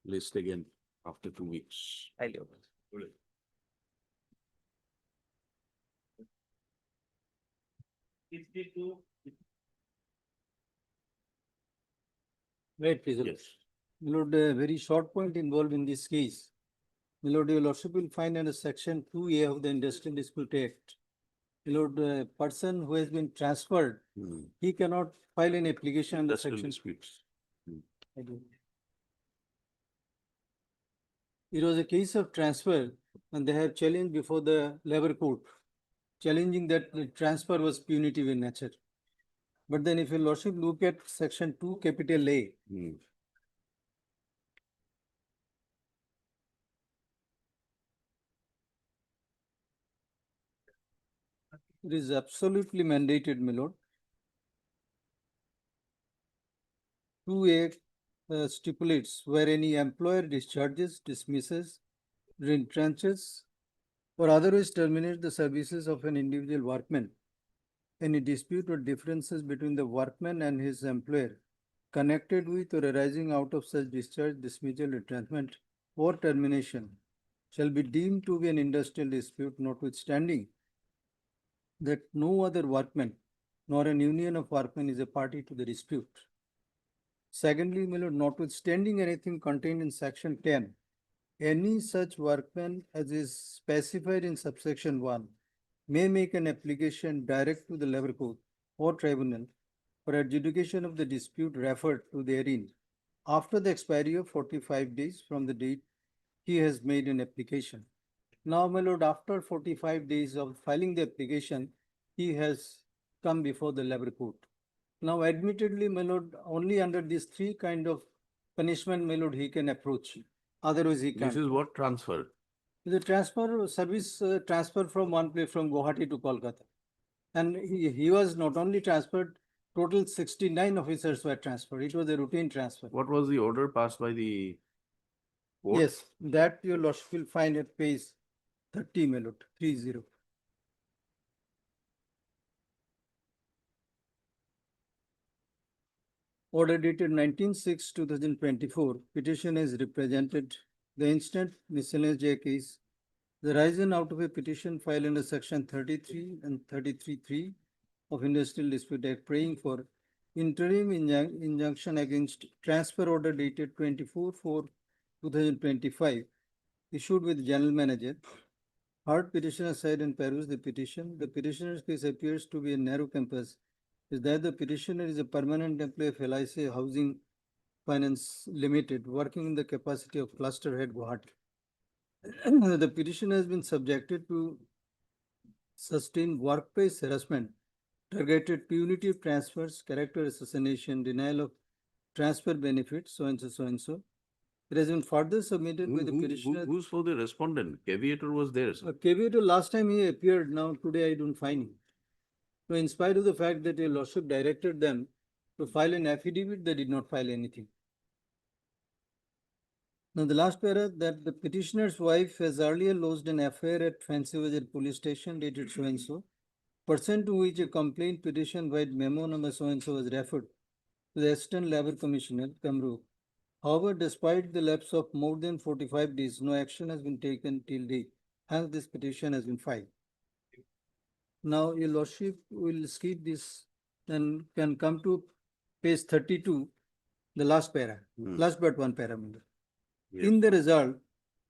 List again after 2 weeks. Highly open. Right, please. Yes. My lord, a very short point involved in this case. My lord, your lordship will find under section 2A of the Industrial Dispute Act. My lord, a person who has been transferred, he cannot file an application under Industrial section. disputes. I do. It was a case of transfer and they have challenged before the labor court, challenging that the transfer was punitive in nature. But then if your lordship look at section 2 capital A, it is absolutely mandated, my lord. 2A stipulates where any employer discharges, dismisses, retrenches, or otherwise terminates the services of an individual workman. Any dispute or differences between the workman and his employer connected with or arising out of such discharge, dismissal, retrenchment, or termination shall be deemed to be an industrial dispute, notwithstanding that no other workman nor an union of workmen is a party to the dispute. Secondly, my lord, notwithstanding anything contained in section 10, any such workman as is specified in subsection 1 may make an application direct to the labor court or tribunal for adjudication of the dispute referred to therein after the expiry of 45 days from the date he has made an application. Now, my lord, after 45 days of filing the application, he has come before the labor court. Now, admittedly, my lord, only under these three kind of punishment, my lord, he can approach. Otherwise, he can't. This is what transfer? The transfer service transfer from one place from Guwahati to Kolkata. And he was not only transferred, total 69 officers were transferred. It was a routine transfer. What was the order passed by the court? Yes, that your lordship will find at page 30, my lord, 30. Order dated 19/6/2024, petition has represented the instant miscellaneous J case, the rising out of a petition filed under section 33 and 33(3) of Industrial Dispute Act, praying for interim injunction against transfer order dated 24/4/2025, issued with general manager. Heard petitioner side and peruse the petition. The petitioner's case appears to be a narrow compass. Is that the petitioner is a permanent employee of LIC Housing Finance Limited, working in the capacity of cluster head Guwahati. The petitioner has been subjected to sustained workplace harassment, targeted punitive transfers, character assassination, denial of transfer benefits, so and so, so and so. It has been further submitted by the petitioner. Who's for the respondent? Caveator was there, sir. Caveator, last time he appeared, now today I don't find him. So in spite of the fact that your lordship directed them to file an affidavit, they did not file anything. Now the last para, that the petitioner's wife has earlier lodged an affair at Fancy Bazaar police station dated so and so, pursuant to which a complaint petition by memo number so and so was referred to the Assistant Labour Commissioner, Kamru. However, despite the lapse of more than 45 days, no action has been taken till date. Hence, this petition has been filed. Now, your lordship will skip this and can come to page 32, the last para, last but one parameter. Yes. In the result,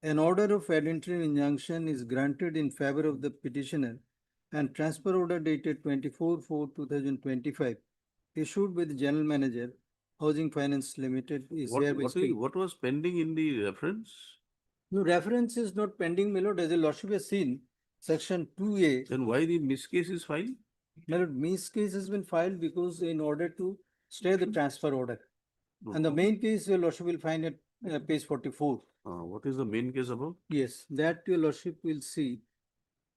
an order of ad interim injunction is granted in favor of the petitioner and transfer order dated 24/4/2025 issued by the general manager, Housing Finance Limited is hereby stayed. What was pending in the reference? No, reference is not pending, my lord, as a lordship has seen, section 2A. Then why the miscase is filed? My lord, Me's case has been filed because in order to stay the transfer order. And the main case, your lordship will find at page 44. What is the main case about? Yes, that your lordship will see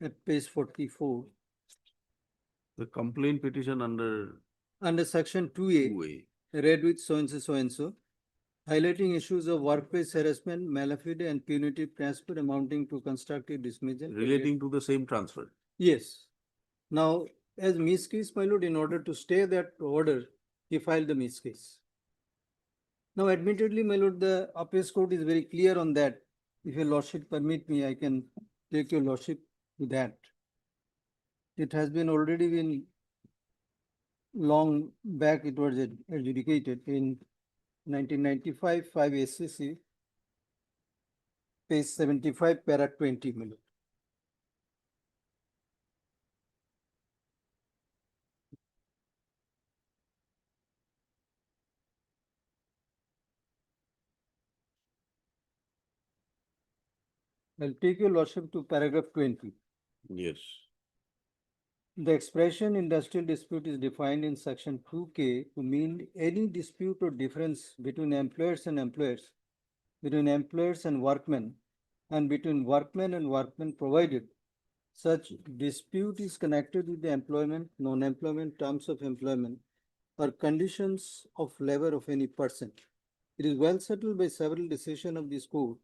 at page 44. The complaint petition under Under section 2A, 2A. read with so and so, highlighting issues of workplace harassment, malafide and punitive transfer amounting to constructive dismissal. Relating to the same transfer. Yes. Now, as Me's case, my lord, in order to stay that order, he filed the Me's case. Now, admittedly, my lord, the appeals court is very clear on that. If your lordship permit me, I can take your lordship to that. It has been already been long back, it was adjudicated in 1995, 5 SCC, page 75, para 20, my lord. I'll take your lordship to paragraph 20. Yes. The expression industrial dispute is defined in section 2K to mean any dispute or difference between employers and employers, between employers and workmen, and between workmen and workmen, provided such dispute is connected with the employment, non-employment, terms of employment, or conditions of labor of any person. It is well settled by several decisions of this court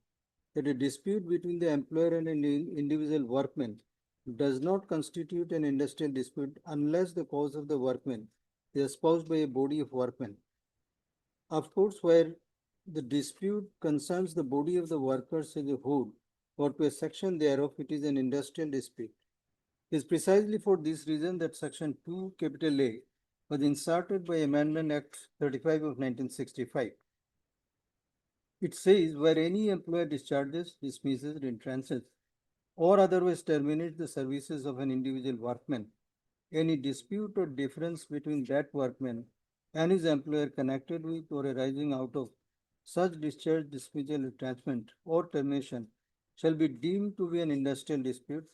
that a dispute between the employer and an individual workman does not constitute an industrial dispute unless the cause of the workman is espoused by a body of workmen. Of course, where the dispute concerns the body of the workers as a whole or to a section thereof, it is an industrial dispute. It is precisely for this reason that section 2 capital A was inserted by Amendment Act 35 of 1965. It says where any employer discharges, dismisses, retrenches, or otherwise terminates the services of an individual workman, any dispute or difference between that workman and his employer connected with or arising out of such discharge, dismissal, retrenchment, or termination shall be deemed to be an industrial dispute,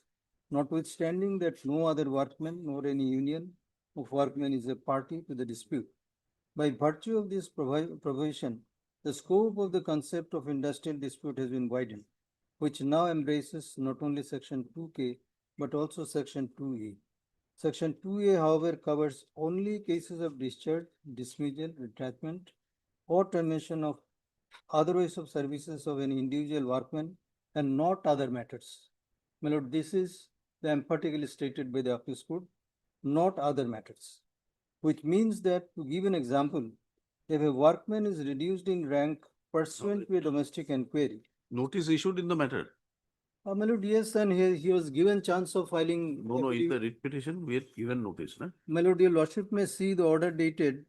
notwithstanding that no other workman nor any union of workmen is a party to the dispute. By virtue of this provision, the scope of the concept of industrial dispute has been widened, which now embraces not only section 2K, but also section 2E. Section 2A, however, covers only cases of discharge, dismissal, retrenchment, or termination of otherwise of services of an individual workman and not other matters. My lord, this is the emphatically stated by the appeals court, not other matters, which means that, to give an example, if a workman is reduced in rank pursuant to a domestic inquiry. Notice issued in the matter. My lord, yes, and he was given chance of filing. No, in the writ petition, we had given notice, na? My lord, your lordship may see the order dated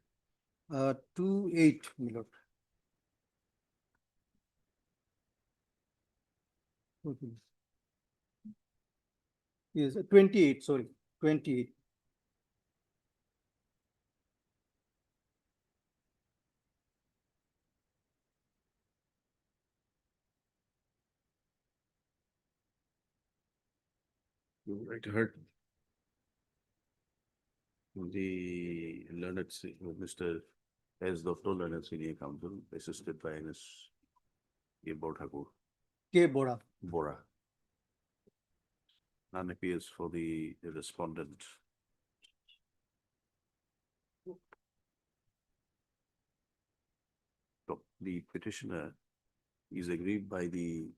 2/8, my lord. Okay. Yes, 28, sorry, 28. Right, heard. The learned, Mr. S. Dr. Learned Senior Counsel, assisted by Ms. K. Thakur. K. Bora. Bora. None appears for the respondent. So the petitioner is aggrieved by the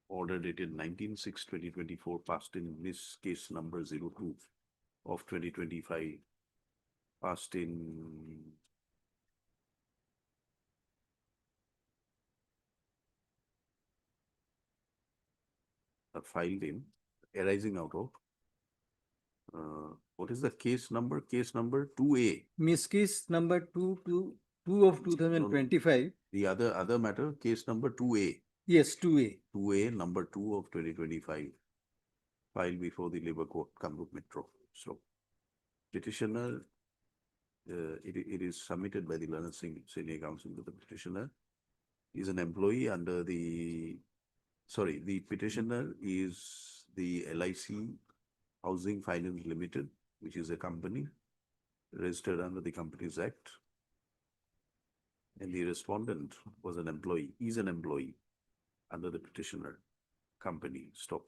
order dated 19/6/2024 passed in this case number 02 of 2025, passed in filed in, arising out of, what is the case number? Case number 2A. Miss case number 2 of 2025. The other matter, case number 2A. Yes, 2A. 2A, number 2 of 2025, filed before the Labour Court, Kamrup Metro. So, petitioner, it is submitted by the Learned Senior Counsel to the petitioner. Is an employee under the petitioner is the LIC Housing Finance Limited, which is a company registered under the Companies Act. And the respondent was an employee, is an employee under the petitioner company. Stop.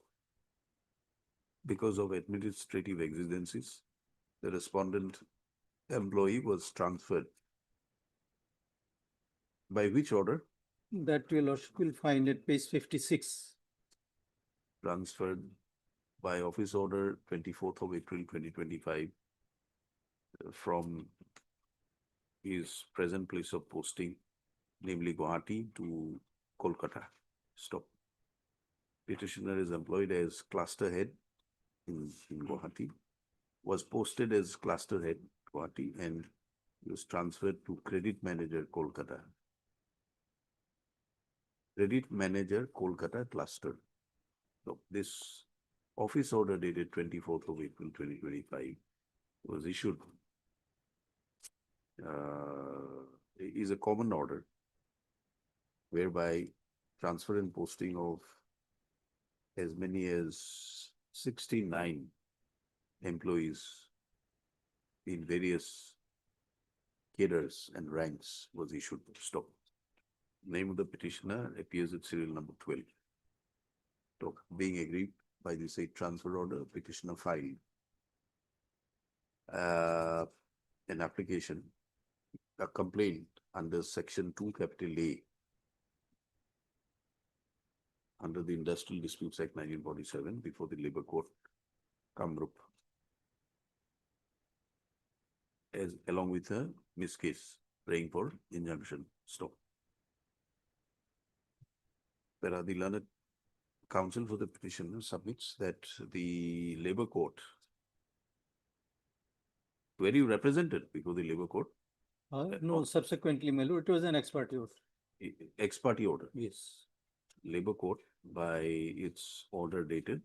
Because of administrative exigencies, the respondent employee was transferred. By which order? That your lordship will find at page 56. Transferred by office order 24th of April 2025 from his present place of posting, namely Guwahati, to Kolkata. Stop. Petitioner is employed as cluster head in Guwahati, was posted as cluster head Guwahati, and was transferred to credit manager Kolkata. Credit manager Kolkata cluster. So this office order dated 24th of April 2025 was issued. Is a common order whereby transfer and posting of as many as 69 employees in various cadres and ranks was issued. Stop. Name of the petitioner appears at serial number 12. So, being agreed by the said transfer order, petitioner filed an application, a complaint under section 2 capital A under the Industrial Disputes Act 1947 before the Labour Court, Kamrup, as along with a miss case praying for injunction. Stop. Where the learned counsel for the petitioner submits that the Labour Court, were you represented before the Labour Court? No, subsequently, my lord, it was an ex parte order. Ex parte order. Yes. Labour Court by its order dated.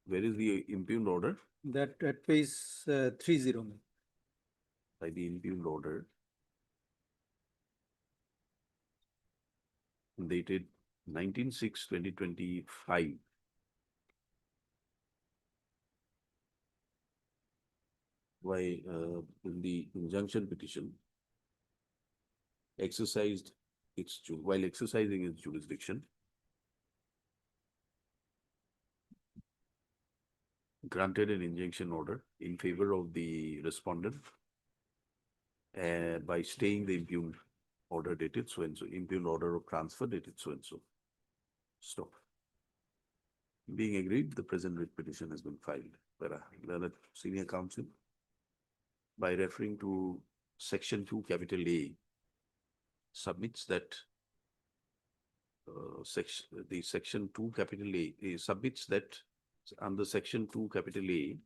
Where is the impugned order? That at page 30. By the impugned order dated 19/6/2025. Why in the injunction petition exercised its while exercising its jurisdiction, granted an injunction order in favor of the respondent by staying the impugned order dated so and so, impugned order of transfer dated so and so. Stop. Being agreed, the present writ petition has been filed by a learned senior counsel by referring to section 2 capital A, submits that the section 2 capital A submits that under section 2 capital A,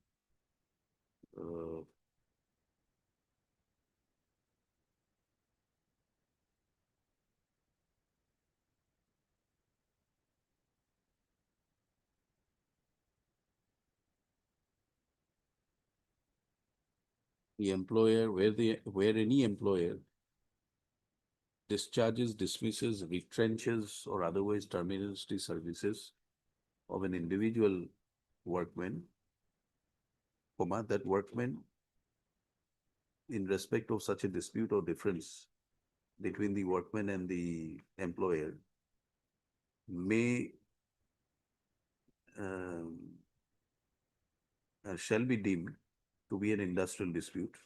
the employer, where any employer discharges, dismisses, retrenches, or otherwise terminates the services of an individual workman, that workman, in respect of such a dispute or difference between the workman and the employer, may shall be deemed to be an industrial dispute,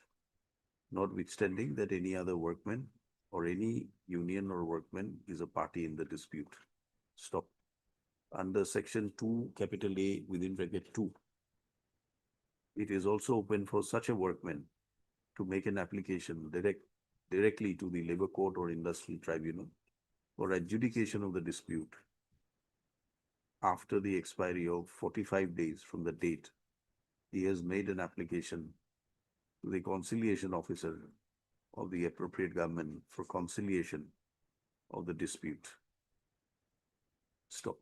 notwithstanding that any other workman or any union or workman is a party in the dispute. Stop. Under section 2 capital A within bracket 2, it is also open for such a workman to make an application directly to the Labour Court or Industrial Tribunal for adjudication of the dispute after the expiry of 45 days from the date he has made an application to the conciliation officer of the appropriate government for conciliation of the dispute. Stop.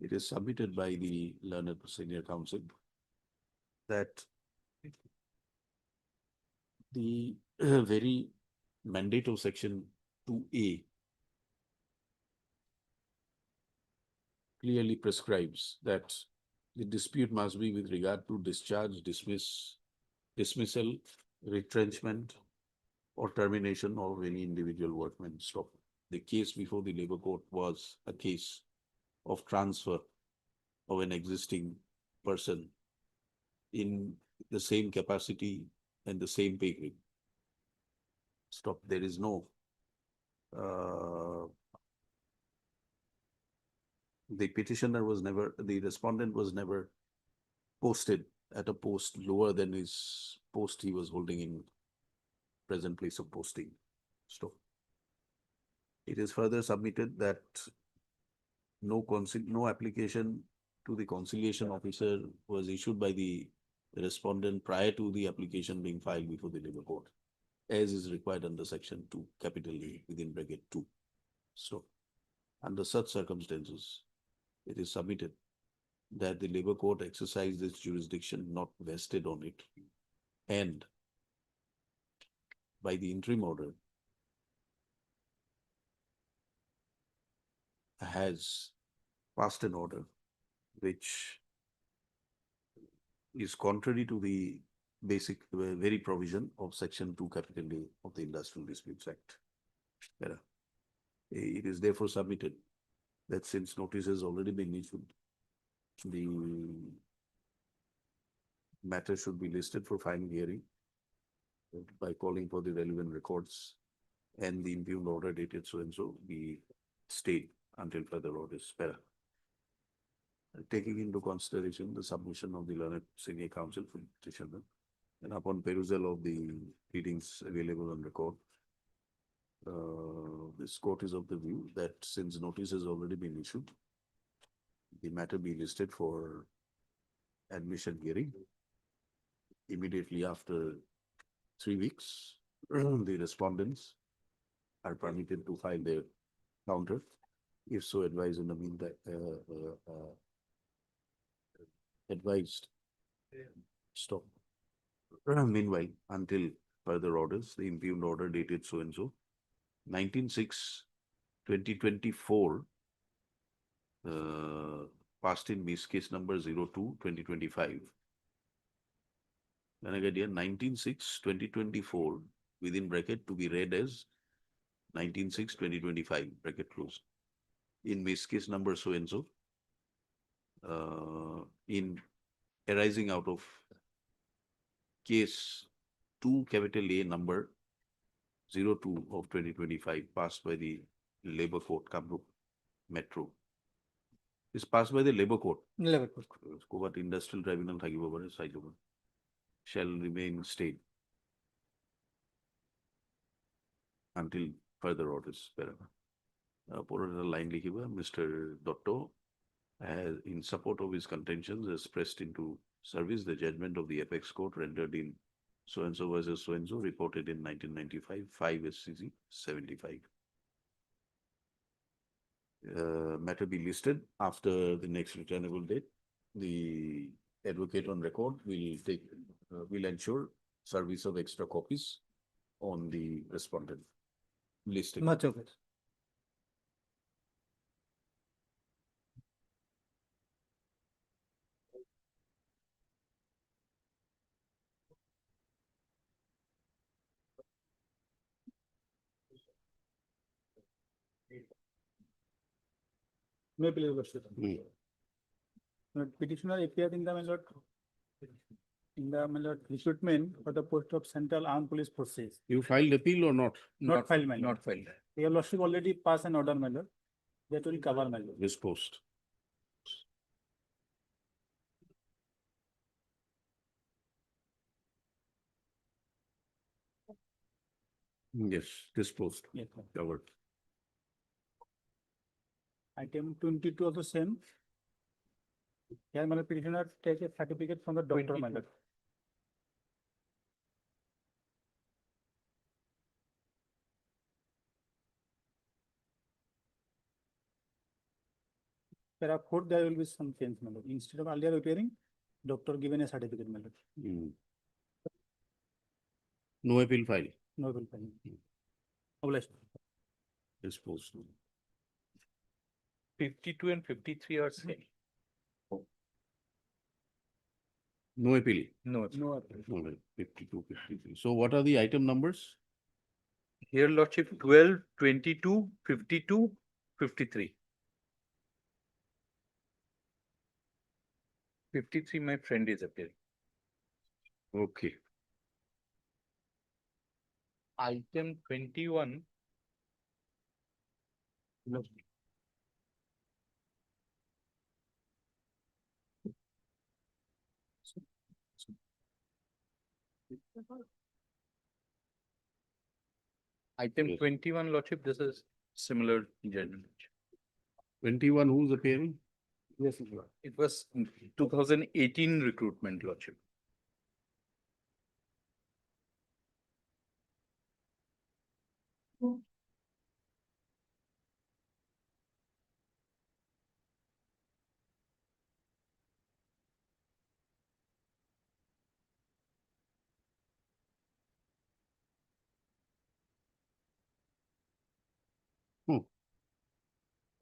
It is submitted by the learned senior counsel that the very mandate of section 2A clearly prescribes that the dispute must be with regard to discharge, dismiss, dismissal, retrenchment, or termination of any individual workman. Stop. The case before the labor court was a case of transfer of an existing person in the same capacity and the same pay grade. Stop. There is no the petitioner was never, the respondent was never posted at a post lower than his post he was holding in present place of posting. Stop. It is further submitted that no application to the conciliation officer was issued by the respondent prior to the application being filed before the labor court, as is required under section 2, capital A, within bracket 2. So, under such circumstances, it is submitted that the labor court exercised its jurisdiction not vested on it, and by the interim order has passed an order which is contrary to the basic very provision of section 2 capital A of the Industrial Disputes Act. It is therefore submitted that since notice has already been issued, the matter should be listed for final hearing by calling for the relevant records, and the impugned order dated so and so be stayed until further orders. Taking into consideration the submission of the learned senior counsel for petitioner, and upon perusal of the pleadings available on record, this court is of the view that since notice has already been issued, the matter be listed for admission hearing. Immediately after 3 weeks, the respondents are permitted to file their counter, if so advised in the meantime, advised. Stop. Meanwhile, until further orders, the impugned order dated so and so, 19/6/2024, passed in Miss case number 02/2025. Then again, here 19/6/2024 within bracket to be read as 19/6/2025 bracket closed. In Miss case number so and so, in arising out of case 2 capital A number 02 of 2025 passed by the Labor Court, Kamrup Metro. Is passed by the Labor Court. Labor Court. But Industrial Tribunal shall remain stayed until further orders. Line Mr. Dotto has, in support of his contentions, has pressed into service the judgment of the Apex Court rendered in so-and-so versus so-and-so, reported in 1995, 5 SCG 75. Matter be listed after the next returnable date. The advocate on record will ensure service of extra copies on the respondent listing. Much of it. May I please worship? Petitioner appeared in the recruitment for the post of Central Armed Police Forces. You filed appeal or not? Not filed, my lord. Not filed. Your lordship already passed an order, my lord. That will cover, my lord. This post. Yes, this post Yes, covered. Item 22 of the same. Here, my lord, petitioner take a certificate from the doctor, my lord. Therefore, there will be some change, my lord. Instead of earlier appearing, doctor given a certificate, my lord. No appeal file. No appeal file. Obliged. This post. 52 and 53 are same. No appeal. No. All right, 52, 53. So what are the item numbers? Here, Lordship, 12, 22, 52, 53. 53, my friend is appearing. Okay. Item 21. Item Yes. 21, Lordship, this is similar judgment. 21, who's appearing? Yes, it was 2018 recruitment, Lordship.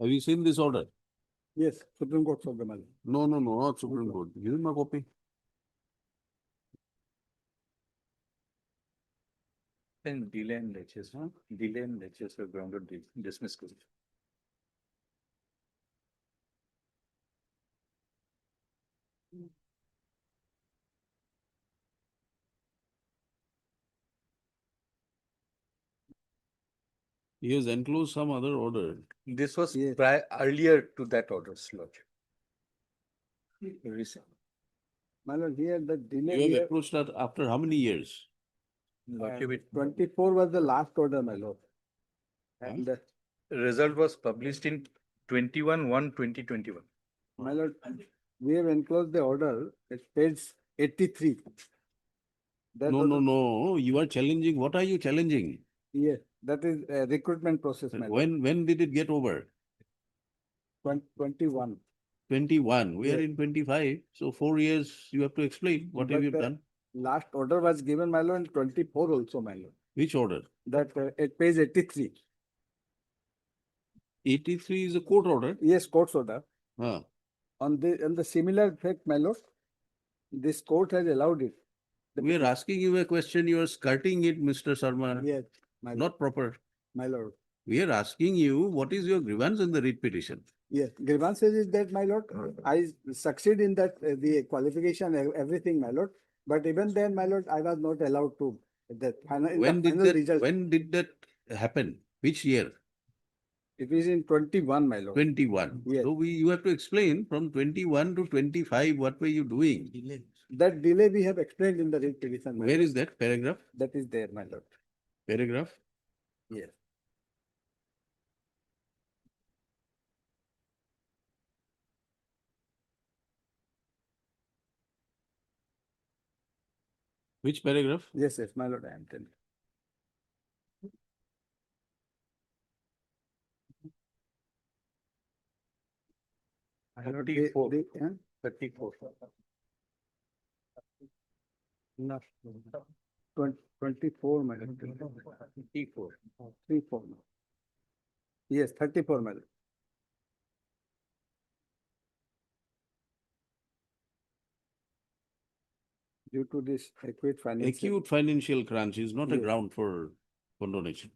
Have you seen this order? Yes, Supreme Court of the Malad. No, not Supreme Court. Give him a copy. Then delay and lectures, huh? Delay and lectures were grounded dismissal. He has enclosed some other order. This was earlier to that order, Lordship. Recent. My lord, here the delay. You have here, approached that after how many years? Lordship, it 24 was the last order, my lord. And result was published in 21/1/2021. my lord, we have enclosed the order, it's page 83. That was the- No. You are challenging. What are you challenging? Yes, that is a recruitment process, my lord. When did it get over? 21. 21. We are Yes. in 25. So 4 years you have to explain what have But you the done? Last order was given, my lord, in 24 also, my lord. Which order? That at page 83. 83 is a court order. Yes, court's order. Huh. On the similar fact, my lord, this court has allowed it. We are asking you a question. You are skirting it, Mr. Sharma. Yes, my lord. Not proper. My lord. We are asking you what is your grievance in the writ petition? Yes, grievances is that, my lord, I succeed in that, the qualification, everything, my lord. But even then, my lord, I was not allowed to, that final, in the final result. When did that happen? Which year? It is in 21, my lord. 21. Yes. So you have to explain from 21 to 25, what were you doing? That delay we have explained in the writ petition. my Where lord. is that paragraph? That is there, my lord. Paragraph? Yes. Which paragraph? Yes, my lord, I am telling. My lord, 34. they, huh? 34. No, 24, my lord. 34. 34. Yes, 34, my lord. Due to this Acute financial crunch is not a Yes. ground for condonation.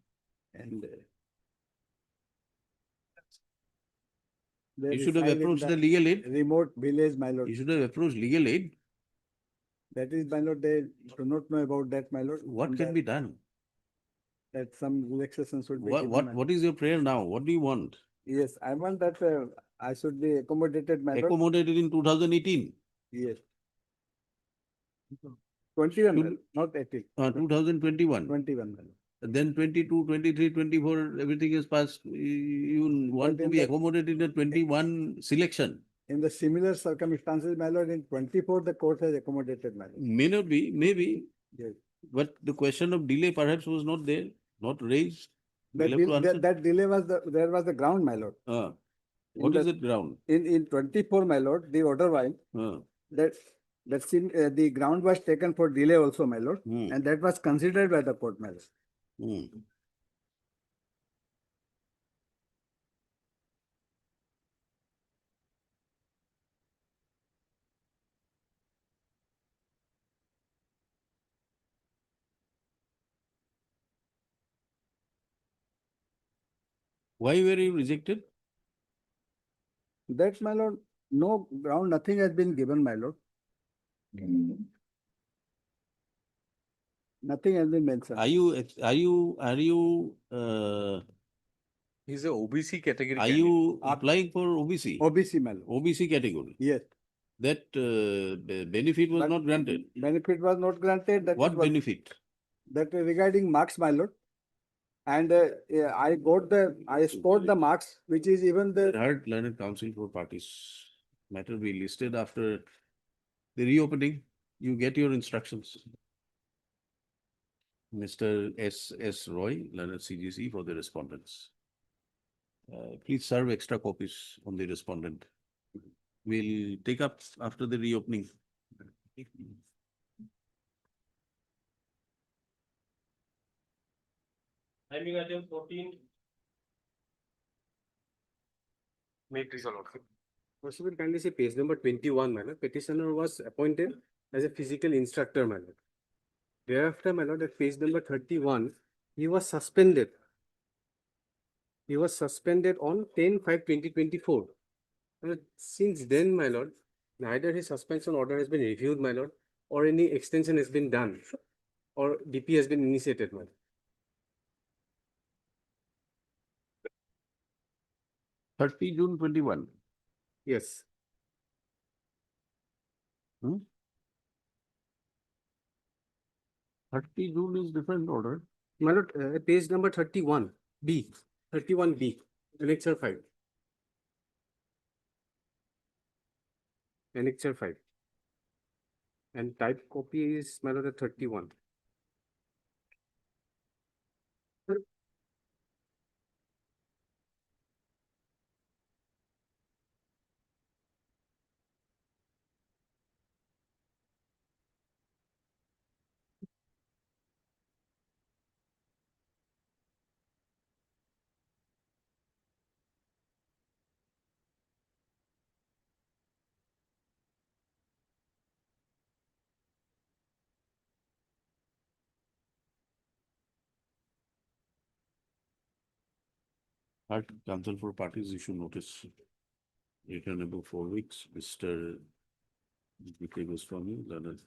And You should have approached the legal aid. remote village, my lord. You should have approached legal aid. That is, my lord, they do not know about that, my lord. What and can that- be done? That some relaxation should be What, given, what, my lord. what is your prayer now? What do you want? Yes, I want that I should be accommodated, my lord. Accommodated in 2018. Yes. 21, my Should- lord, not 18. 2021. 21, my lord. Then 22, 23, 24, everything is passed. You want to in be the- accommodated in the 21 selection. In the similar circumstances, my lord, in 24, the court has accommodated, my lord. May not be, maybe, Yes. but the question of delay perhaps was not there, not raised. That, We'll have to answer. that delay was there was the ground, my lord. What In is the- that ground? In 24, my lord, the order was the ground was taken for delay also, my lord, and that was considered by the court, my lord. Why were you rejected? That, my lord, no ground, nothing has been given, my lord. Nothing has been mentioned. Are you, He's a OBC category. are you applying for OBC? OBC, my lord. OBC category? Yes. That the benefit was But not granted. Benefit was not granted. That What was- benefit? That regarding marks, my lord. And yeah, I scored the marks, which is even the, Heard learned counsel for parties. Matter be listed after the reopening. You get your instructions. Mr. S. Roy, learned CGC for the respondents. Please serve extra copies on the respondent. We'll take up after the reopening. Timing item 14. Make this all okay. Possible kindly say page number 21, my lord. Petitioner was appointed as a physical instructor, my lord. Thereafter, my lord, at page number 31, he was suspended. He was suspended on 10/5/2024. Since then, my lord, neither his suspension order has been reviewed, my lord, or any extension has been done, or DP has been initiated, my lord. 30 June 21. Yes. 30 June is different order. My lord, page number 31, B, 31B, Annexure 5. Annexure 5. And type copy is, my lord, at 31. Heard counsel for parties issue notice. Returnable 4 weeks. Mr. Vijay Goswami, learned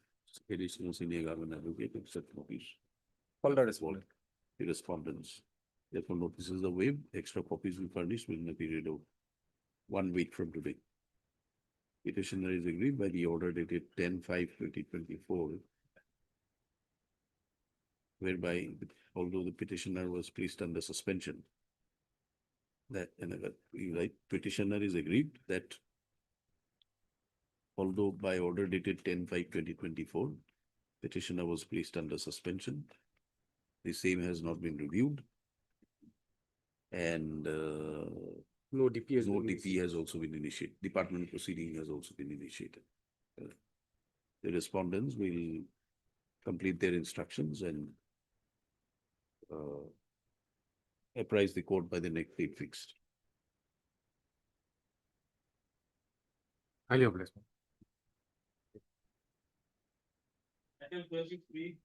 additional senior government advocate, accept notice. Folder respondent. The respondents. Therefore, notices are waived. Extra copies will furnish within a period of 1 week from today. Petitioner is agreed by the order dated 10/5/2024, whereby although the petitioner was placed under suspension, that right, petitioner is agreed that although by order dated 10/5/2024, petitioner was placed under suspension, the same has not been reviewed, and No DP has no been DP has also been initiated. Departmental proceeding has also been initiated. The respondents will complete their instructions and apprise the court by the next date fixed. Highly obliged. Item 23.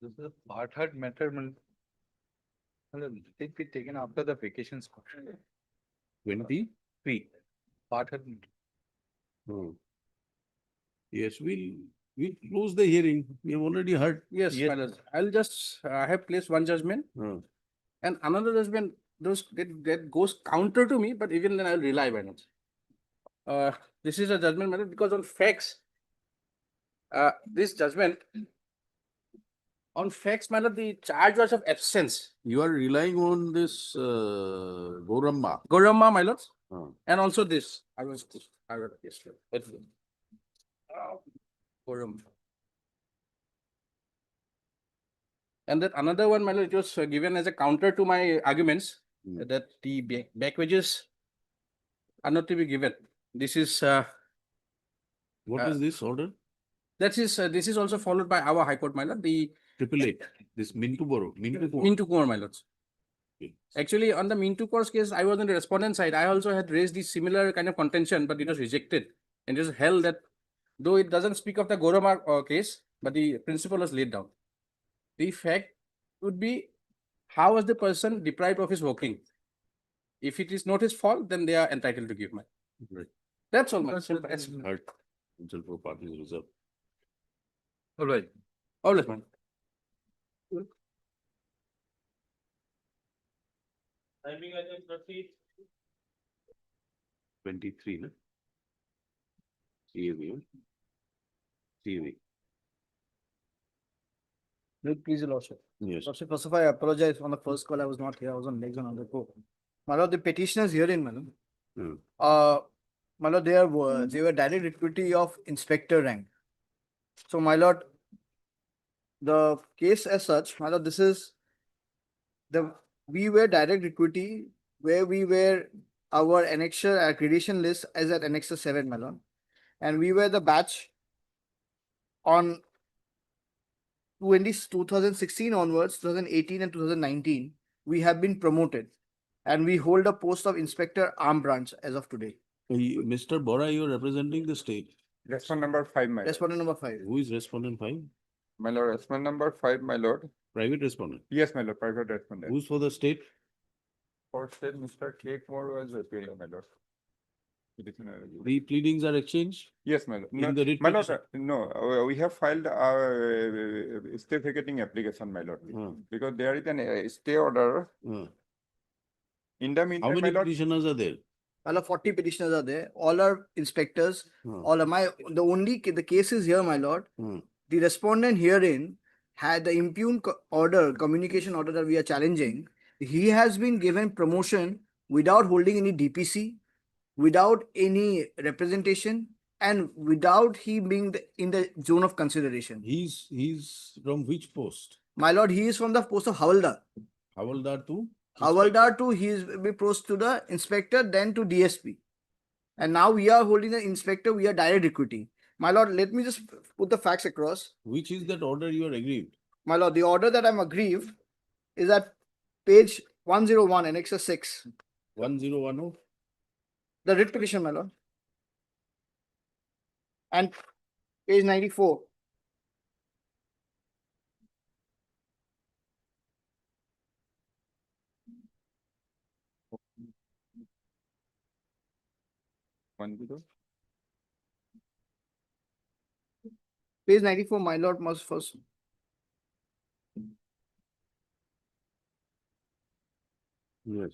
This is a part heard matter. It be taken after the vacations. 23? Part heard. Yes, we'll close the hearing. We have already heard. Yes, my lord. I'll just, I have placed one judgment and another judgment, that goes counter to me, but even then I'll rely by it. This is a judgment, my lord, because on facts, this judgment, on facts, my lord, the charge was of absence. You are relying on this Goramma. Goramma, my lord, and also this. Yes, lord. Goramma. And that another one, my lord, it was given as a counter to my arguments that the back wages are not to be given. This is What is this order? this is also followed by our High Court, my lord. The Appellate, this Mintu Boro, Mintu Kumar, my lords. Actually, on the Mintu Kaur's case, I was on the respondent side. I also had raised this similar kind of contention, but it was rejected. And it was held that though it doesn't speak of the Goramma case, but the principle was laid down. the fact would be how was the person deprived of his working? If it is not his fault, then they are entitled to give money. Right. That's all. My simple. Heard until for parties reserved. All right. All right, man. Timing item 30. 23, no? CAV, CAV. Please, your lordship. Yes. Lordship, first of all, I apologize on the first call. I was not here. I was on legs on another call. My lord, the petitioners herein, madam. My lord, they were direct equity of inspector rank. So, my lord, the case as such, my lord, this is we were direct equity where we were our annexure accreditation list as at annexure 7, my lord. And we were the batch on 2016 onwards, 2018 and 2019, we have been promoted and we hold a post of inspector arm branch as of today. Mr. Bora, you are representing the state. Respondent number 5, my lord. Respondent number 5. Who is respondent 5? My lord, respondent number 5, my lord. Private respondent. Yes, my lord, private respondent. Who's for the state? For state, Mr. K. Kumar was appearing, my lord. The pleadings are exchanged? Yes, my lord. In the writ My lord, petition? no, we have filed our stay vacating application, my lord. Because there is an stay order. In the How meantime, many my lord, petitioners are there? All of 40 petitioners are there. All are inspectors. All of the cases here, my lord. The respondent herein had the impugn communication order that we are challenging. He has been given promotion without holding any DPC, without any representation, and without he being in the zone of consideration. He's from which post? My lord, he is from the post of Havaldar. Havaldar to? Havaldar to he is be post to the inspector, then to DSP. And now we are holding the inspector, we are direct equity. My lord, let me just put the facts across. Which is that order you are aggrieved? My lord, the order that I'm aggrieved is at page 101, annexure 6. 1010? The writ petition, my lord. And page 94. Page 94, my lord, must first. Yes.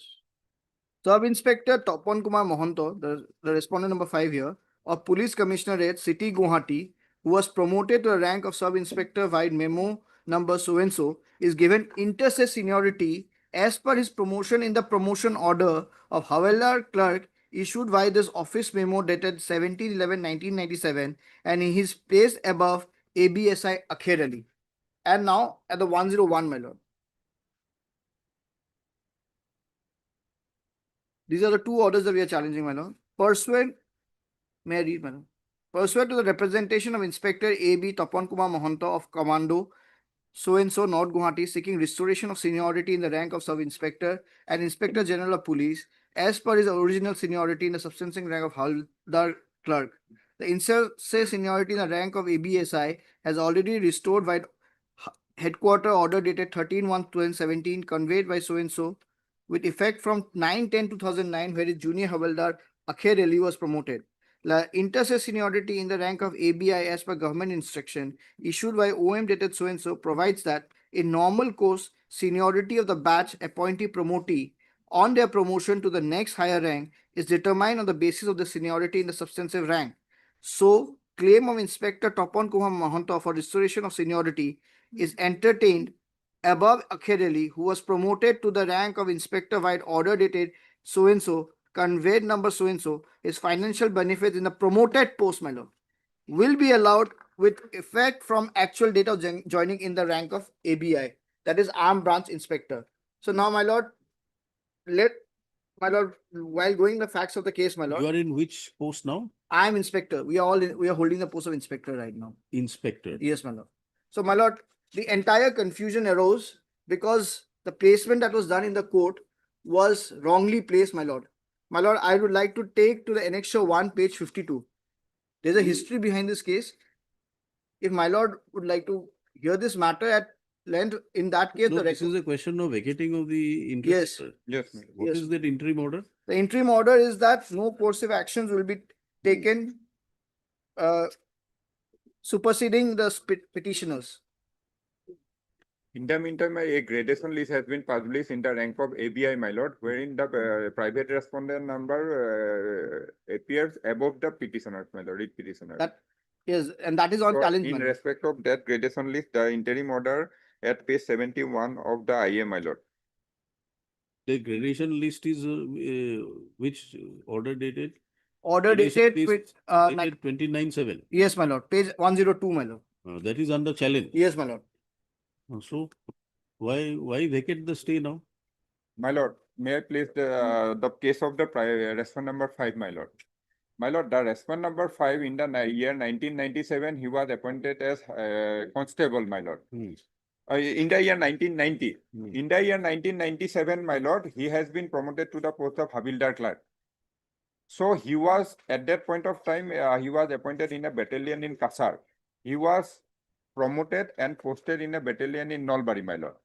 Sub-Inspector Topan Kumar Mohanto, the respondent number 5 here, of Police Commissionerate, City Guwahati, who was promoted to the rank of Sub-Inspector via memo number so-and-so, is given inter-se seniority as per his promotion in the promotion order of Havaldar Clerk issued by this office memo dated 17/11/1997 and he is placed above ABSI Akher Ali. And now at the 101, my lord. These are the two orders that we are challenging, my lord. Pursuant, may I read, madam? Pursuant to the representation of Inspector A.B. Tapan Kumar Mohanto of Commando, so-and-so North Guwahati, seeking restoration of seniority in the rank of Sub-Inspector and Inspector General of Police, as per his original seniority in the substantial rank of Havaldar Clerk. The inter-se seniority in the rank of ABSI has already restored by headquarter order dated 13/1/2017, conveyed by so-and-so, with effect from 9/10/2009, where his junior Havaldar Akher Ali was promoted. The inter-se seniority in the rank of ABI as per government instruction issued by OM dated so-and-so provides that in normal course, seniority of the batch appointee promotee on their promotion to the next higher rank is determined on the basis of the seniority in the substantive rank. So, claim of Inspector Topan Kumar Mohanto for restoration of seniority is entertained above Akher Ali, who was promoted to the rank of Inspector via order dated so-and-so, conveyed number so-and-so, his financial benefits in the promoted post, my lord, will be allowed with effect from actual date of joining in the rank of ABI, that is Armed Branch Inspector. So now, my lord, while going the facts of the case, my lord. You are in which post now? I am inspector. We are holding the post of inspector right now. Inspector. Yes, my lord. So, my lord, the entire confusion arose because the placement that was done in the court was wrongly placed, my lord. My lord, I would like to take to the annexure 1, page 52. There's a history behind this case. If my lord would like to hear this matter at length, in that case, No, the this record. is a question of vacating of the Yes. interest. Yes. What Yes. is that interim order? The interim order is that no coercive actions will be taken superseding the petitioners. In the meantime, a gradation list has been published in the rank of ABI, my lord, wherein the private respondent number appears above the petitioners, my lord, read petitioner. That is, and that is on So, challenge. in my lord. respect of that gradation list, the interim order at page 71 of the IA, my lord. The gradation list is which order dated? Order Gradation dated list with, dated 29/7. yes, my lord, page 102, my lord. That is under challenge. Yes, my lord. So why vacate the stay now? My lord, may I please the case of the respondent number 5, my lord. My lord, the respondent number 5 in the year 1997, he was appointed as constable, my lord. In the year 1990. In the year 1997, my lord, he has been promoted to the post of Havildar clerk. So he was, at that point of time, he was appointed in a battalion in Kasar. He was promoted and posted in a battalion in Nalbari, my lord.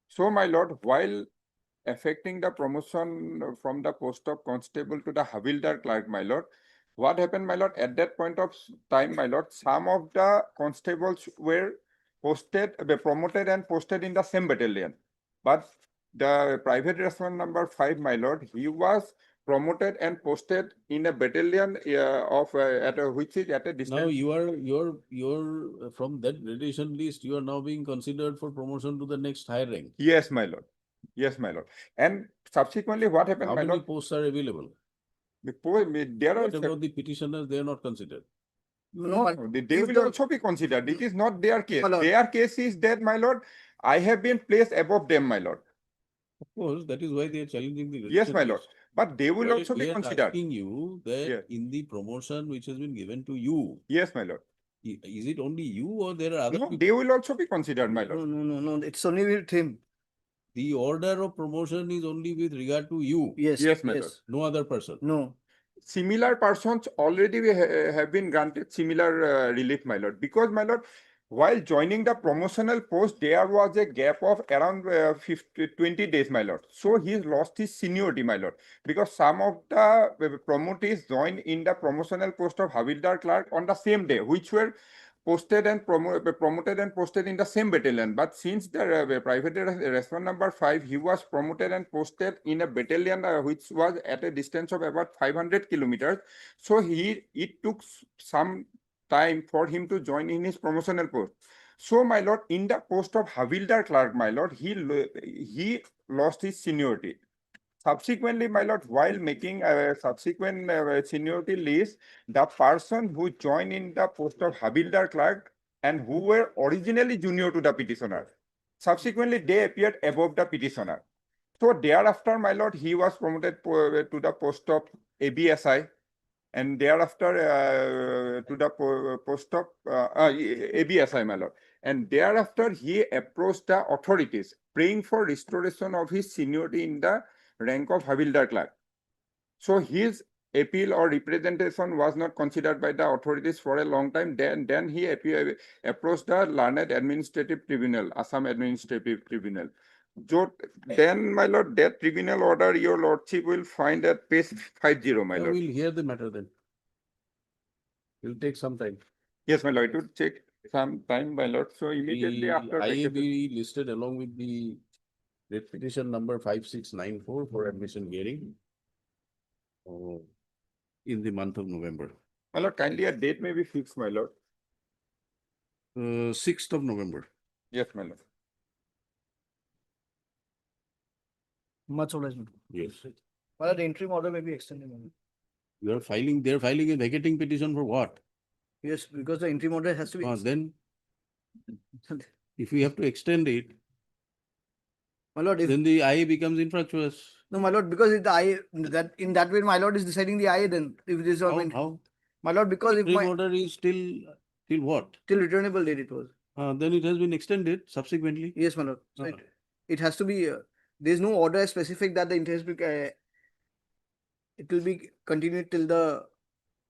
So, my lord, while affecting the promotion from the post of constable to the Havildar clerk, my lord, what happened, my lord, at that point of time, my lord, some of the constables were promoted and posted in the same battalion. But the private respondent number 5, my lord, he was promoted and posted in a battalion which is at a distance. Now you're from that gradation list, you are now being considered for promotion to the next higher rank. Yes, my lord. Yes, my lord. And subsequently, what happened, How my many lord? posts are available? There are What about the petitioners? They are not considered. No, they will also be considered. It is not their case. My lord. Their case is that, my lord, I have been placed above them, my lord. Of course, that is why they are challenging the Yes, gradation my lord. list. But they will But also we be are considered. asking you that Yes. in the promotion which has been given to you, Yes, my lord. is it only you or there are other No, people? they will also be considered, my No, lord. no, it's only with him. The order of promotion is only with regard to you, Yes. Yes, my lord. no other person. No. Similar persons already have been granted similar relief, my lord. Because, my lord, while joining the promotional post, there was a gap of around 20 days, my lord. So he lost his seniority, my lord. Because some of the promotees joined in the promotional post of Havildar clerk on the same day, which were posted and promoted and posted in the same battalion. But since the private respondent number 5, he was promoted and posted in a battalion which was at a distance of about 500 kilometers. So it took some time for him to join in his promotional post. So, my lord, in the post of Havildar clerk, my lord, he lost his seniority. Subsequently, my lord, while making a subsequent seniority list, the person who joined in the post of Havildar clerk and who were originally junior to the petitioner, subsequently they appeared above the petitioner. So thereafter, my lord, he was promoted to the post of ABSI, and thereafter to the post of ABSI, my lord. And thereafter, he approached the authorities, praying for restoration of his seniority in the rank of Havildar clerk. So his appeal or representation was not considered by the authorities for a long time. Then he approached the Learned Administrative Tribunal, Assam Administrative Tribunal. So then, my lord, that tribunal order, your lordship will find at page 50, my lord. We'll hear the matter then. It will take some time. Yes, my lord, it would take some time, my lord. So immediately The after IAB listed along with the petition number 5694 for admission hearing in the month of November. My lord, kindly a date may be fixed, my lord. 6th of November. Yes, my lord. Much obliged. Yes. Well, the interim order may be extended. They're filing a vacating petition for what? Yes, because the interim order has to be. Then if we have to extend it, My lord, if, then the IA becomes infructuous. no, my lord, because if the IA, that in that way, my lord is deciding the IA then, if it is all. How? My lord, because if Interim my, order is till what? till returnable date it was. Then it has been extended subsequently. Yes, my lord. So it has to be, there is no order specific that the interest, it will be continued till the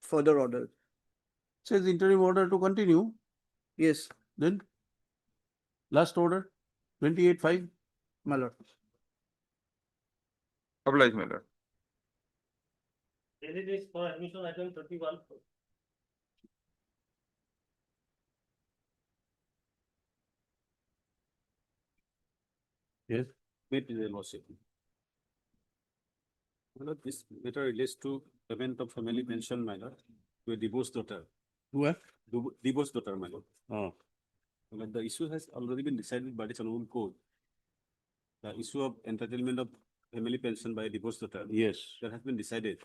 further order. Says interim order to continue. Yes. Then Last order, 28-5. My lord. Oblige, my lord. Daily days for admission item 31. Yes. Wait, Your Lordship. My lord, this matter relates to payment of family pension, my lord, to a divorced daughter. What? Divorced daughter, my lord. Oh. My lord, the issue has already been decided by the Honorable Court. The issue of entitlement of family pension by a divorced daughter. Yes. That has been decided.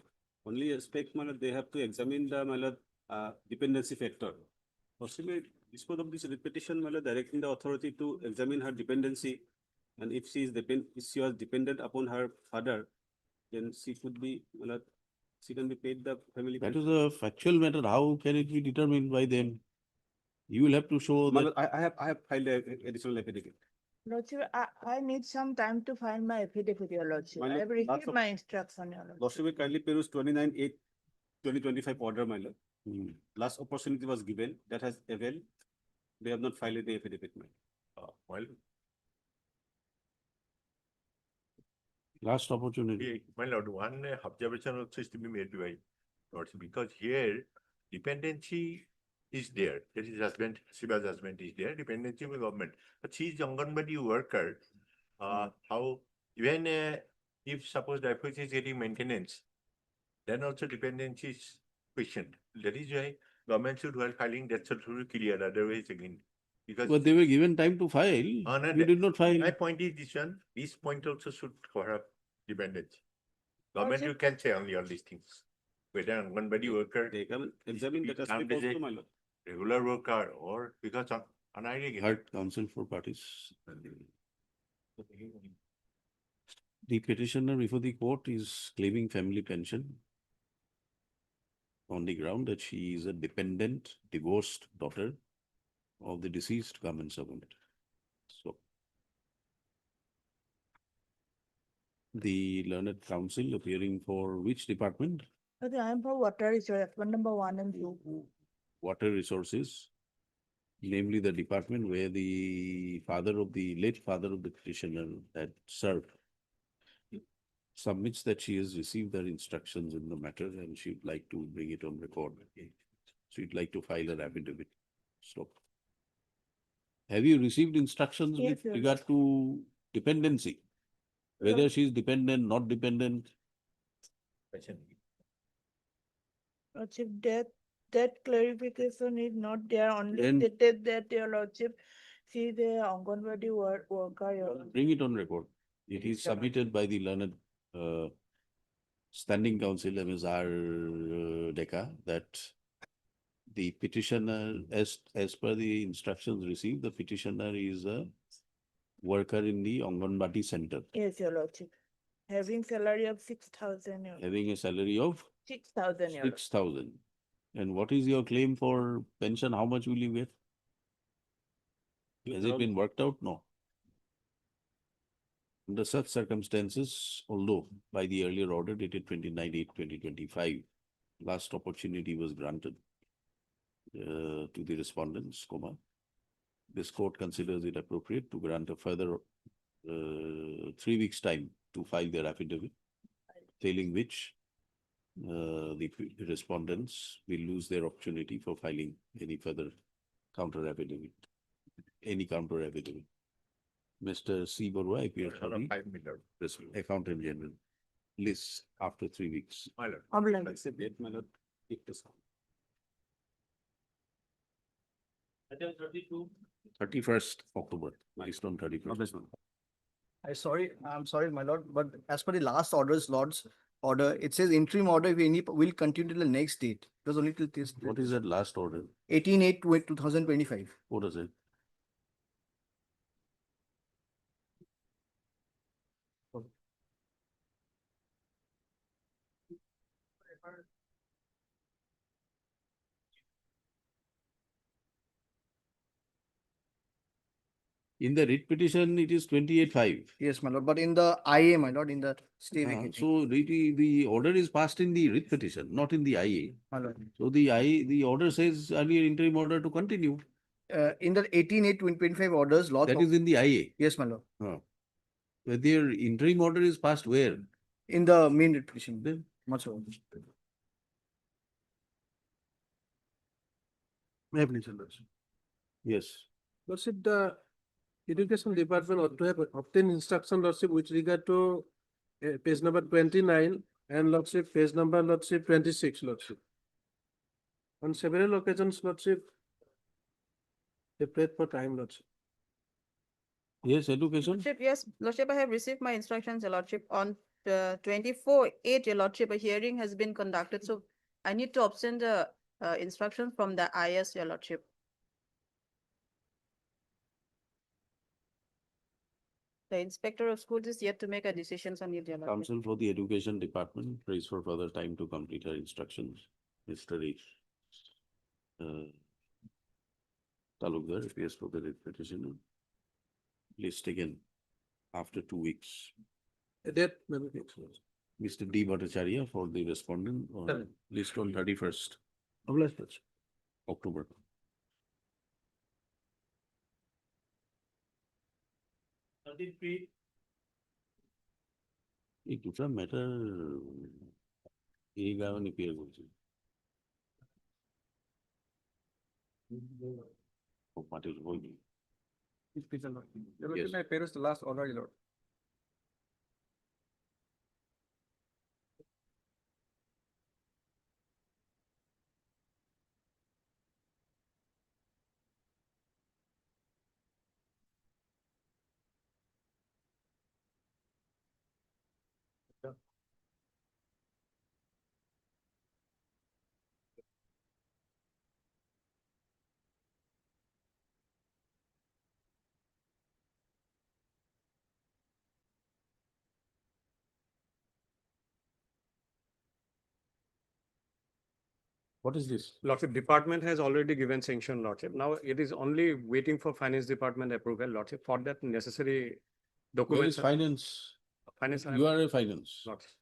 Only aspect, my lord, they have to examine the, my lord, dependency factor. Possibly dispose of this repetition, my lord, directing the authority to examine her dependency. And if she was dependent upon her father, then she could be, my lord, she can be paid the family That pension. is a factual matter. How can it be determined by them? You will have to show My that. lord, I have filed a additional affidavit. Lordship, I need some time to find my affidavit, your lordship. My I lord, have lots received of- my instruction, your lordship. Lordship will kindly peruse 29/8/2025 order, my lord. Last opportunity was given, that has availed. They have not filed the affidavit, my lord. Well, Last opportunity. my lord, one observation also is to be made by lordship, because here dependency is there. There is husband, Shiva's husband is there, dependency of government. But she is Anganwadi worker. How, even if suppose the FH is getting maintenance, then also dependency is questioned. That is why government should, while filing, that should be clear, otherwise again. Because But they were given time to file. no, You did not file. my point is this one, this point also should cover up dependency. Government, Also- you can say only all these things. Whether Anganwadi worker They can examine that aspect termed as a also, my lord. regular worker or because of an idea. Heard counsel for parties. The petitioner before the court is claiming family pension on the ground that she is a dependent, divorced daughter of the deceased government servant. So the learned counsel appearing for which department? Okay, I am for water resource, one number 1 and 2. Water resources, namely the department where the late father of the petitioner had served, submits that she has received her instructions in the matter and she'd like to bring it on record. She'd like to file an affidavit. Stop. Have you received instructions Yes, with sir. regard to dependency? Whether she is dependent, not dependent? Lordship, that clarification is not there, only Then- stated that your lordship, she is a Anganwadi worker, your lordship. Bring it on record. It is submitted by the learned standing counsel, MSR Deca, that the petitioner, as per the instructions received, the petitioner is a worker in the Anganwadi center, Yes, your lordship. Having salary of 6,000, your having a salary of 6,000, your lordship. 6,000. And what is your claim for pension? How much will you get? Has it been worked out? No. Under such circumstances, although by the earlier order dated 29/8/2025, last opportunity was granted to the respondents, this court considers it appropriate to grant a further 3 weeks' time to file their affidavit, failing which the respondents will lose their opportunity for filing any further counter affidavit, any counter affidavit. Mr. C. Borua, appears for the 5 million. Accountant General, list after 3 weeks. My lord. Oblige. That's a date, my lord. Keep this on. Item 32. 31st October, milestone 31st. I'm sorry, my lord, but as per the last lord's order, it says interim order will continue till the next date. It was only till this. What is that last order? 18/8/2025. What is it? In the writ petition, it is 28/5. Yes, my lord, but in the IA, my lord, in the stay Uh, vacancy. So the order is passed in the writ petition, not in the IA. My lord. So the order says earlier interim order to continue. in the 18/8/2025 orders, law. That is in the IA. Yes, my lord. But their interim order is passed where? In the main writ petition. Then Much more. May I please, Your Lordship? yes. Lordship, the Education Department ought to have obtained instruction, Lordship, with regard to page number 29 and Lordship, page number, Lordship, 26, Lordship. On several occasions, Lordship, they prayed for time, Lordship. Yes, education. Lordship, yes, Lordship, I have received my instructions, Your Lordship. On 24/8, Your Lordship, a hearing has been conducted, so I need to obtain the instructions from the IS, Your Lordship. The inspector of schools is yet to make a decision on it, Your Lordship. Counsel for the Education Department prays for further time to complete her instructions. Mr. Talukdar appears for the writ petition. List again after 2 weeks. A date may be fixed, Lordship. Mr. D. Bhattacharya for the respondent on Correct. list on 31st Obliged, Lordship. October. এই দুটা matter এই কারণে pair করছে পার্টির বই Please, Your Lordship. Your Lordship, may I peruse the last order, Your Lord? What is this? Lordship, department has already given sanction, Lordship. Now it is only waiting for finance department approval, Lordship. For that necessary Where documents. is finance? Finance. You are a finance. Lordship.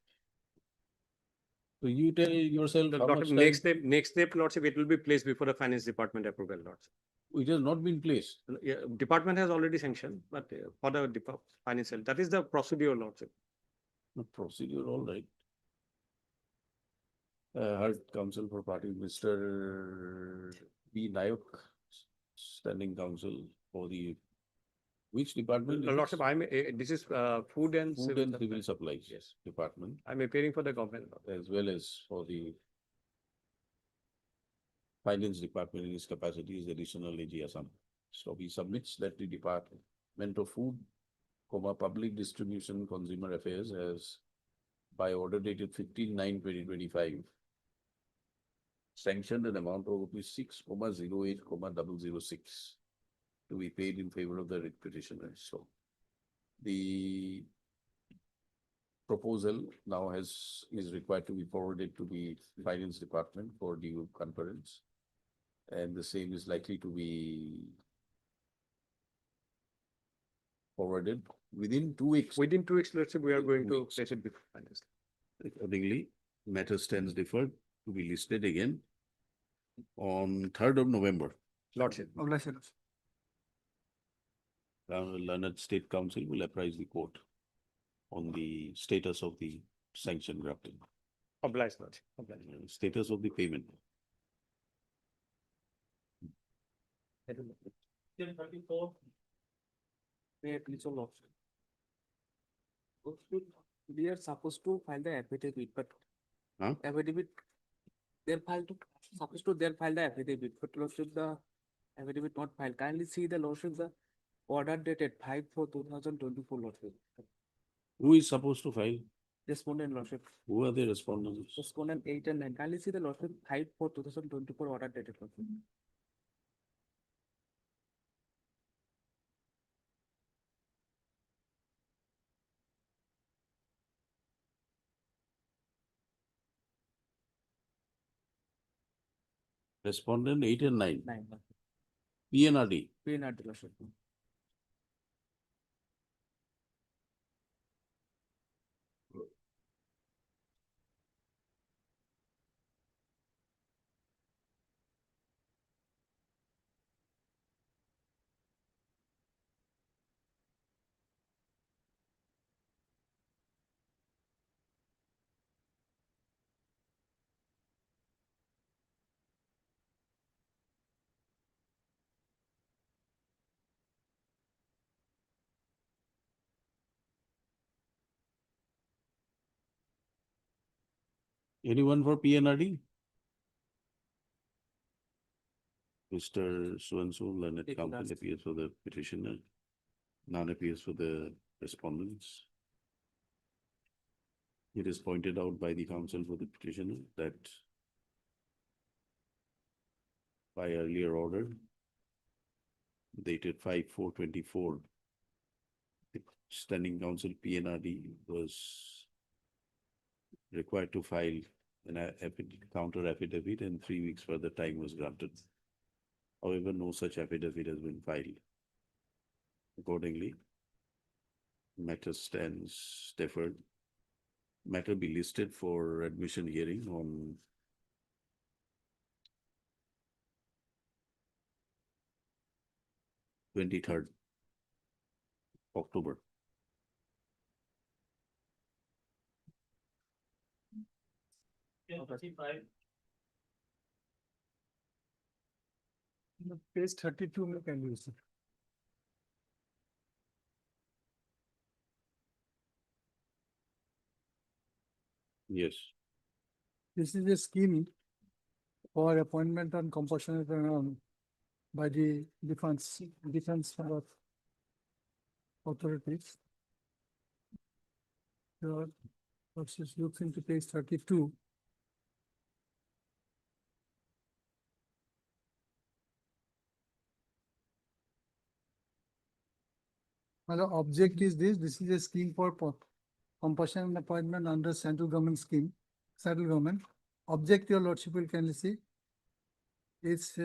So you tell yourself how much Lordship, time. next step, Lordship, it will be placed before the finance department approval, Lordship. It has not been placed. Yeah, department has already sanctioned, but for the financial, that is the procedure, Lordship. The procedure, all right. Heard counsel for party, Mr. B. Nayak, standing counsel for the, which department? is Lordship, this? this is food and Food civil and supplies. Civil Supplies. Yes. Department, I'm appearing for the government. as well as for the Finance Department in his capacity as additional AG Assam. So he submits that the Department of Food, Public Distribution, Consumer Affairs has, by order dated 15/9/2025, sanctioned an amount of rupees 6,08,006 to be paid in favor of the writ petitioners. So the proposal now is required to be forwarded to the Finance Department for due concurrence. And the same is likely to be forwarded within 2 weeks. Within 2 weeks, Lordship, we are going to weeks. place it before finance. Accordingly, matter stands deferred to be listed again on 3rd of November. Lordship. Obliged, Your Lordship. Learned State Council will apprise the court on the status of the sanction drafting, Obliged, Lordship. Obliged. status of the payment. May I please, Your Lordship? We are supposed to file the affidavit, but Huh? affidavit, supposed to file the affidavit, but Lordship, the affidavit not filed. Kindly see the Lordship, the order dated 5/4/2024, Lordship. Who is supposed to file? Respondent, Lordship. Who are the respondents? Respondent 8 and 9. Kindly see the Lordship 5/4/2024 order dated, Lordship. Respondent 8 and 9. 9. PNRD. PNRD, Lordship. Anyone for PNRD? Mr. So-and-so, Leonard Counsel appears for the petitioner. None appears for the respondents. It is pointed out by the counsel for the petitioner that by earlier order dated 5/4/24, the standing counsel PNRD was required to file an counter affidavit, and 3 weeks further time was granted. However, no such affidavit has been filed. Accordingly, matter stands deferred. Matter be listed for admission hearing on 23rd October. Page 32 में can you see? Yes. This is a scheme for appointment on compassionate by the defense authorities. Let's just look into page 32. The object is this is a scheme for compassionate appointment under central government scheme, central government. Object, your lordship will kindly see. It's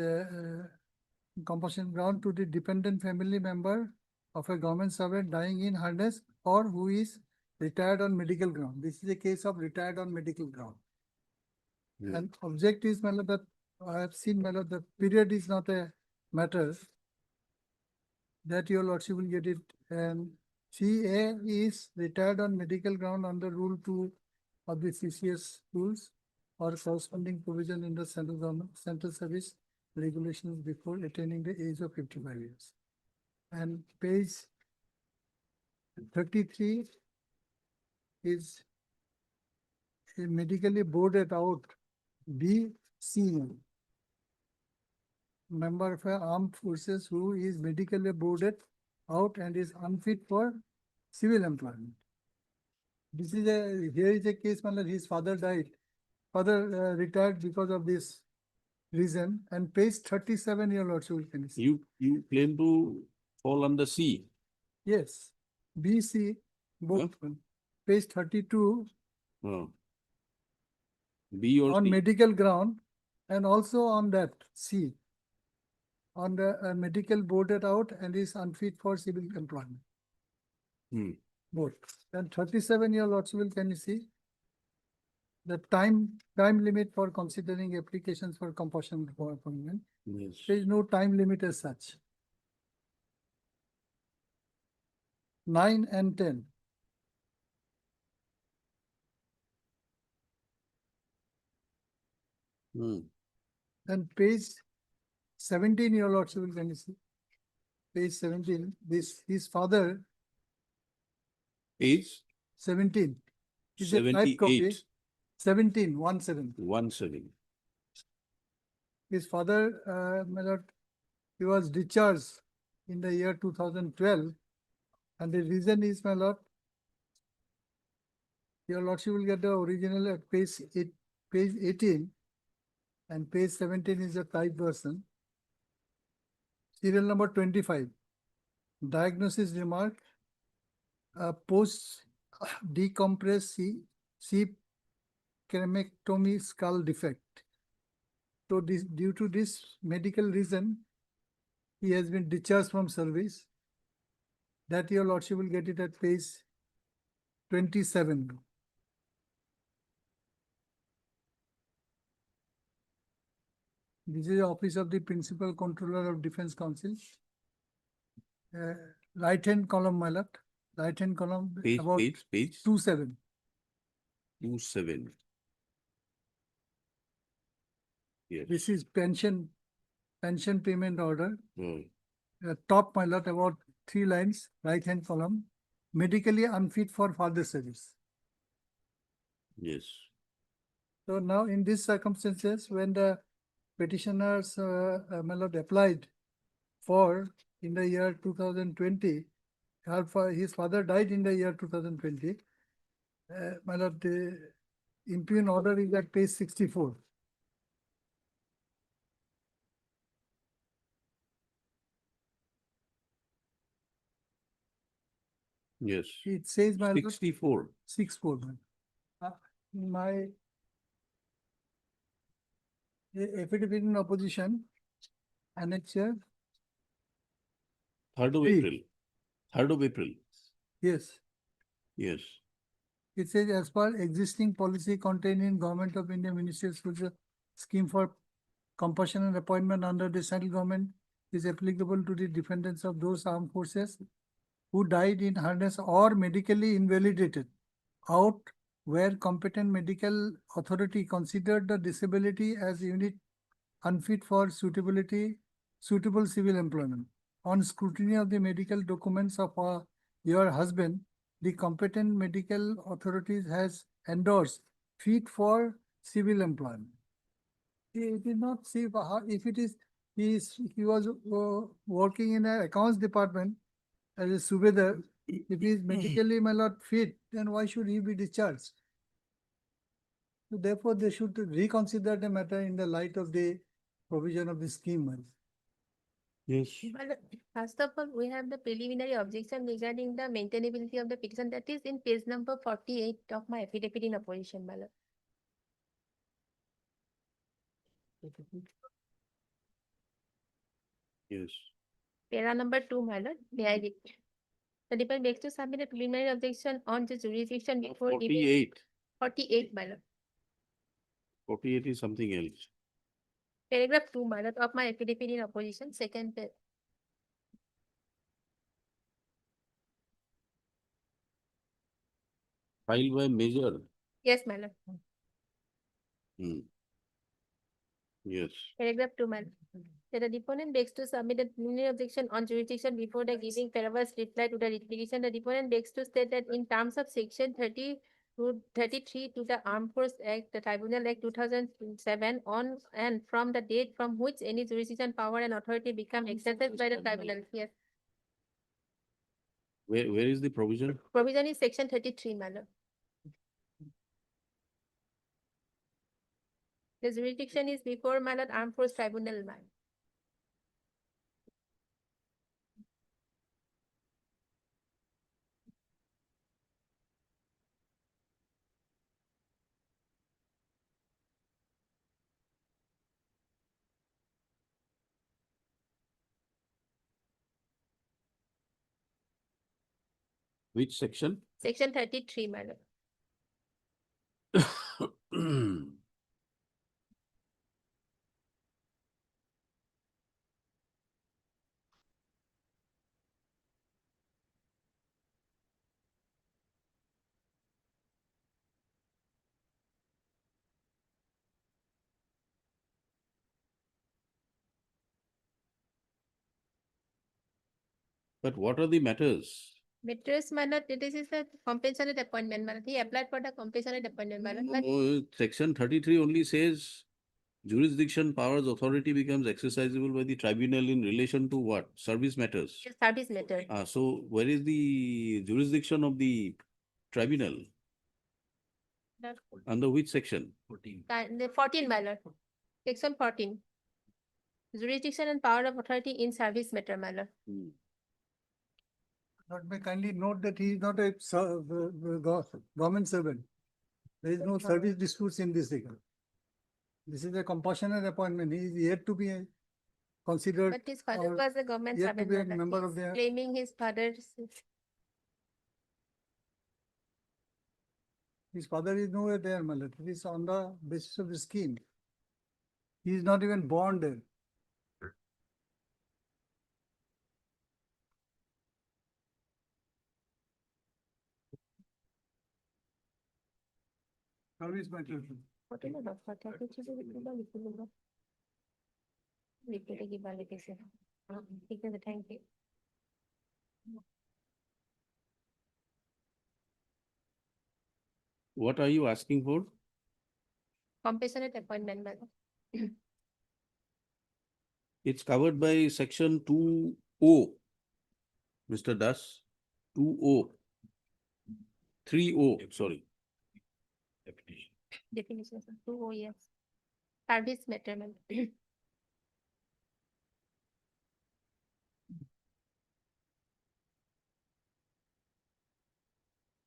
compassion ground to the dependent family member of a government servant dying in harness or who is retired on medical ground. This is a case of retired on medical ground. Yeah. And object is, my lord, that I have seen, my lord, the period is not a matter. That your lordship will get it. And CA is retired on medical ground under Rule 2 of the CCS rules or corresponding provision in the central government, central service regulations before attaining the age of 55 years. And page 33 is a medically boarded out BC member of armed forces who is medically boarded out and is unfit for civil employment. This is here is a case, his father died. Father retired because of this reason, and page 37 your lordship will finish. You claim to fall under C. Yes, BC, both, page 32 B or on C? medical ground, and also on that C, on the medical boarded out and is unfit for civil employment. Both. And 37 your lordship will can you see the time limit for considering applications for compassion for appointment. Yes. There is no time limit as such. 9 and 10. And page 17 your lordship will can you see. Page 17, his father. Page 17. Is a typed copy. 17, 17. His father, my lord, he was discharged in the year 2012, and the reason is, my lord, your lordship will get the original at page 18, and page 17 is a typed version. Serial number 25. Diagnosis remark. Post decompressed C cremectomy skull defect. So due to this medical reason, he has been discharged from service. That your lordship will get it at page 27. This is the office of the Principal Controller of Defense Council. Right hand column, my lord. Right hand column. Page 27. 27. Yes. This is pension payment order. Top, my lord, about 3 lines, right hand column. Medically unfit for further service. Yes. So now in these circumstances, when the petitioners, my lord, applied for in the year 2020, his father died in the year 2020. My lord, the impugned order is at page 64. Yes. It says, my lord, 64. 64. My affidavit in opposition, annexure, 3rd of Three. April. 3rd of April. yes. Yes. It says as per existing policy contained in Government of India Ministry of Social Scheme for compulsion appointment under the central government is applicable to the defendants of those armed forces who died in harness or medically invalidated out where competent medical authority considered the disability as unit unfit for suitable civil employment. On scrutiny of the medical documents of your husband, the competent medical authorities has endorsed fit for civil employment. He did not see how, if it is, he was working in an accounts department as a subedar. If he is medically not fit, then why should he be discharged? So therefore, they should reconsider the matter in the light of the provision of the scheme. Yes. Well, first of all, we have the preliminary objection regarding the maintainability of the petition that is in page number 48 of my affidavit in opposition, my lord. Yes. Para number 2, my lord, may I read? The defendant begs to submit a preliminary objection on the jurisdiction before giving 48. 48, my lord. 48 is something else. Paragraph 2, my lord, of my affidavit in opposition, second page. Filed by Major. Yes, my lord. Yes. Paragraph 2, my lord. That the deponent begs to submit a preliminary objection on jurisdiction before the giving Paragraph's reply to the litigation. The deponent begs to state that in terms of section 30 to 33 to the Armed Forces Act, the Tribunal Act 2007, on and from the date from which any jurisdiction, power, and authority become exercised by the tribunal. Yes. Where is the provision? Provision is section 33, my lord. The jurisdiction is before, my lord, Armed Forces Tribunal, my. Which section? Section 33, my lord. But what are the matters? Matters, my lord, this is the compensatory appointment, my lord. He applied for the compensatory appointment, my lord. But Section 33 only says jurisdiction, powers, authority becomes exercisable by the tribunal in relation to what? Service matters. service matter. So where is the jurisdiction of the tribunal? Under which section? 14. The 14, my lord. Section 14. Jurisdiction and power of authority in service matter, my lord. Not may kindly note that he is not a government servant. There is no service disputes in this regard. This is a compassionate appointment. He is yet to be considered. But his father or was a government yet to servant, be a my lord. member of He's the. claiming his father's. His father is nowhere there, my lord. It is on the basis of the scheme. He is not even born there. Service matter. Thank you. What are you asking for? Compassionate appointment, madam. It's covered by section 2O. Mr. Das, 2O. 3O, sorry. Definition, sir. 2 yes. Service matter, madam.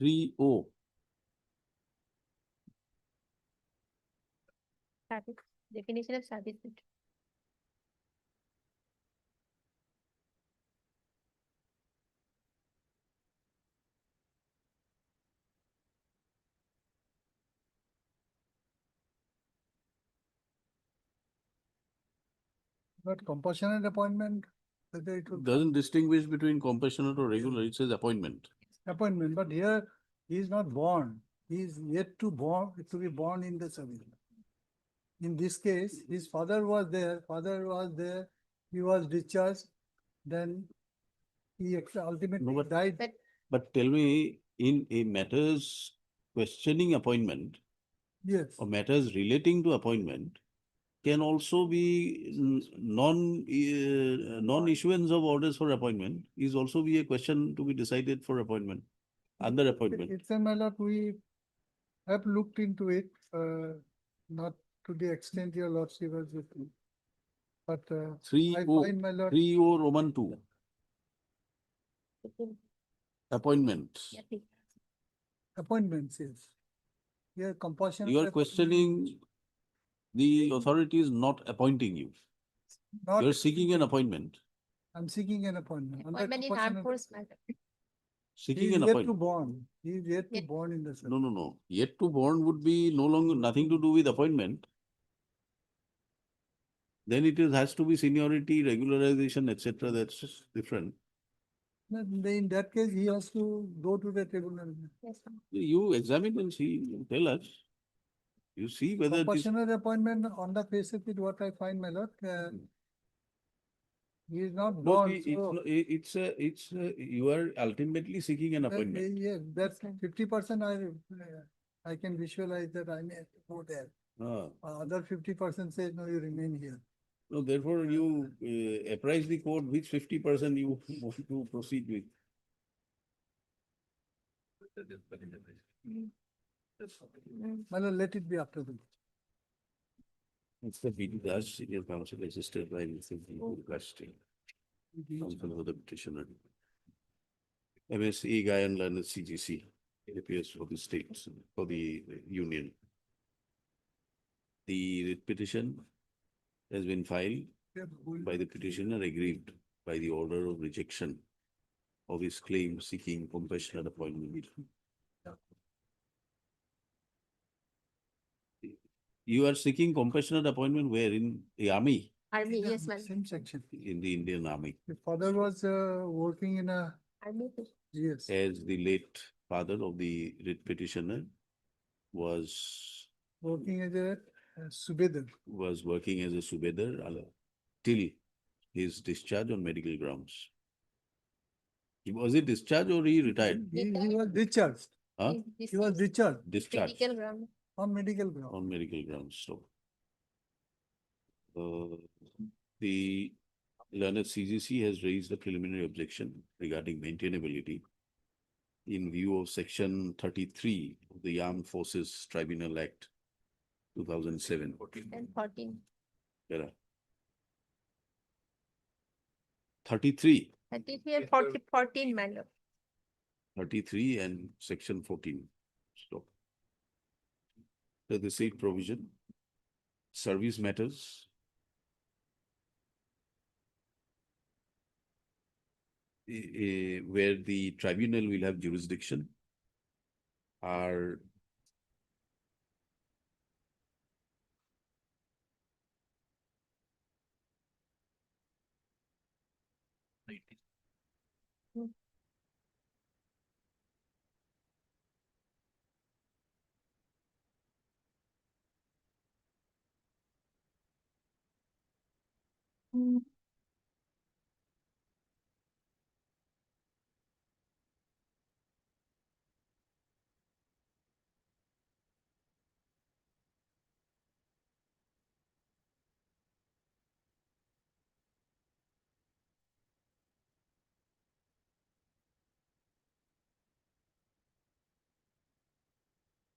3O. Service. Definition of service matter. But compassionate appointment, whether it will Doesn't distinguish between compassionate or regular, it says appointment. appointment, but here he is not born. He is yet to be born in the service. In this case, his father was there, he was discharged, then he ultimately died. But tell me, in a matters questioning appointment Yes, or matters relating to appointment can also be non-issuance of orders for appointment is also be a question to be decided for appointment, under appointment. it's a matter we have looked into it, not to the extent your lordship has written. But I 3O, find, my lord, 3O Roman 2. Appointments. appointments, yes. Here compassionate. You are questioning the authority is not appointing you. Not- You're seeking an appointment. I'm seeking an appointment. Under Appointment in armed compassionate- force, madam. He Seeking is an yet to appointment. born. He is yet to born in the service. No. Yet to born would be no longer nothing to do with appointment. Then it has to be seniority, regularization, etc. That's just different. Then in that case, he has to go to the tribunal. Yes, ma'am. You examine and see, tell us. You see whether this, Compassionate appointment on the face of it, what I find, my lord, he is not no, born. you are ultimately seeking an appointment. Yeah, that's 50% I can visualize that I may have to go there. Other 50% says, no, you remain here. So therefore, you apprise the court which 50% you want to proceed with. My lord, let it be after the. It's the BD Das, senior counsel assisted by Mr. Casting. Counsel for the petitioner. MSc Guy and Learned CGC. It appears for the states, for the union. The writ petition has been filed by the petitioner aggrieved by the order of rejection of his claim seeking compassionate appointment. You are seeking compassionate appointment where? In the army? Army, yes, madam. Same section. In the Indian Army. The father was working in a. Army. Yes. As the late father of the writ petitioner was Working as a subedar. working as a subedar till his discharge on medical grounds. Was he discharged or he retired? He was discharged. Huh? He was discharged Discharged Medical ground. on medical ground. on medical grounds. So, the learned CGC has raised a preliminary objection regarding maintainability in view of section 33 of the Armed Forces Tribunal Act 2007. And 14. Yeah. 33. 33 and 40, 14, madam. 33 and section 14. Stop. The said provision, service matters, where the tribunal will have jurisdiction are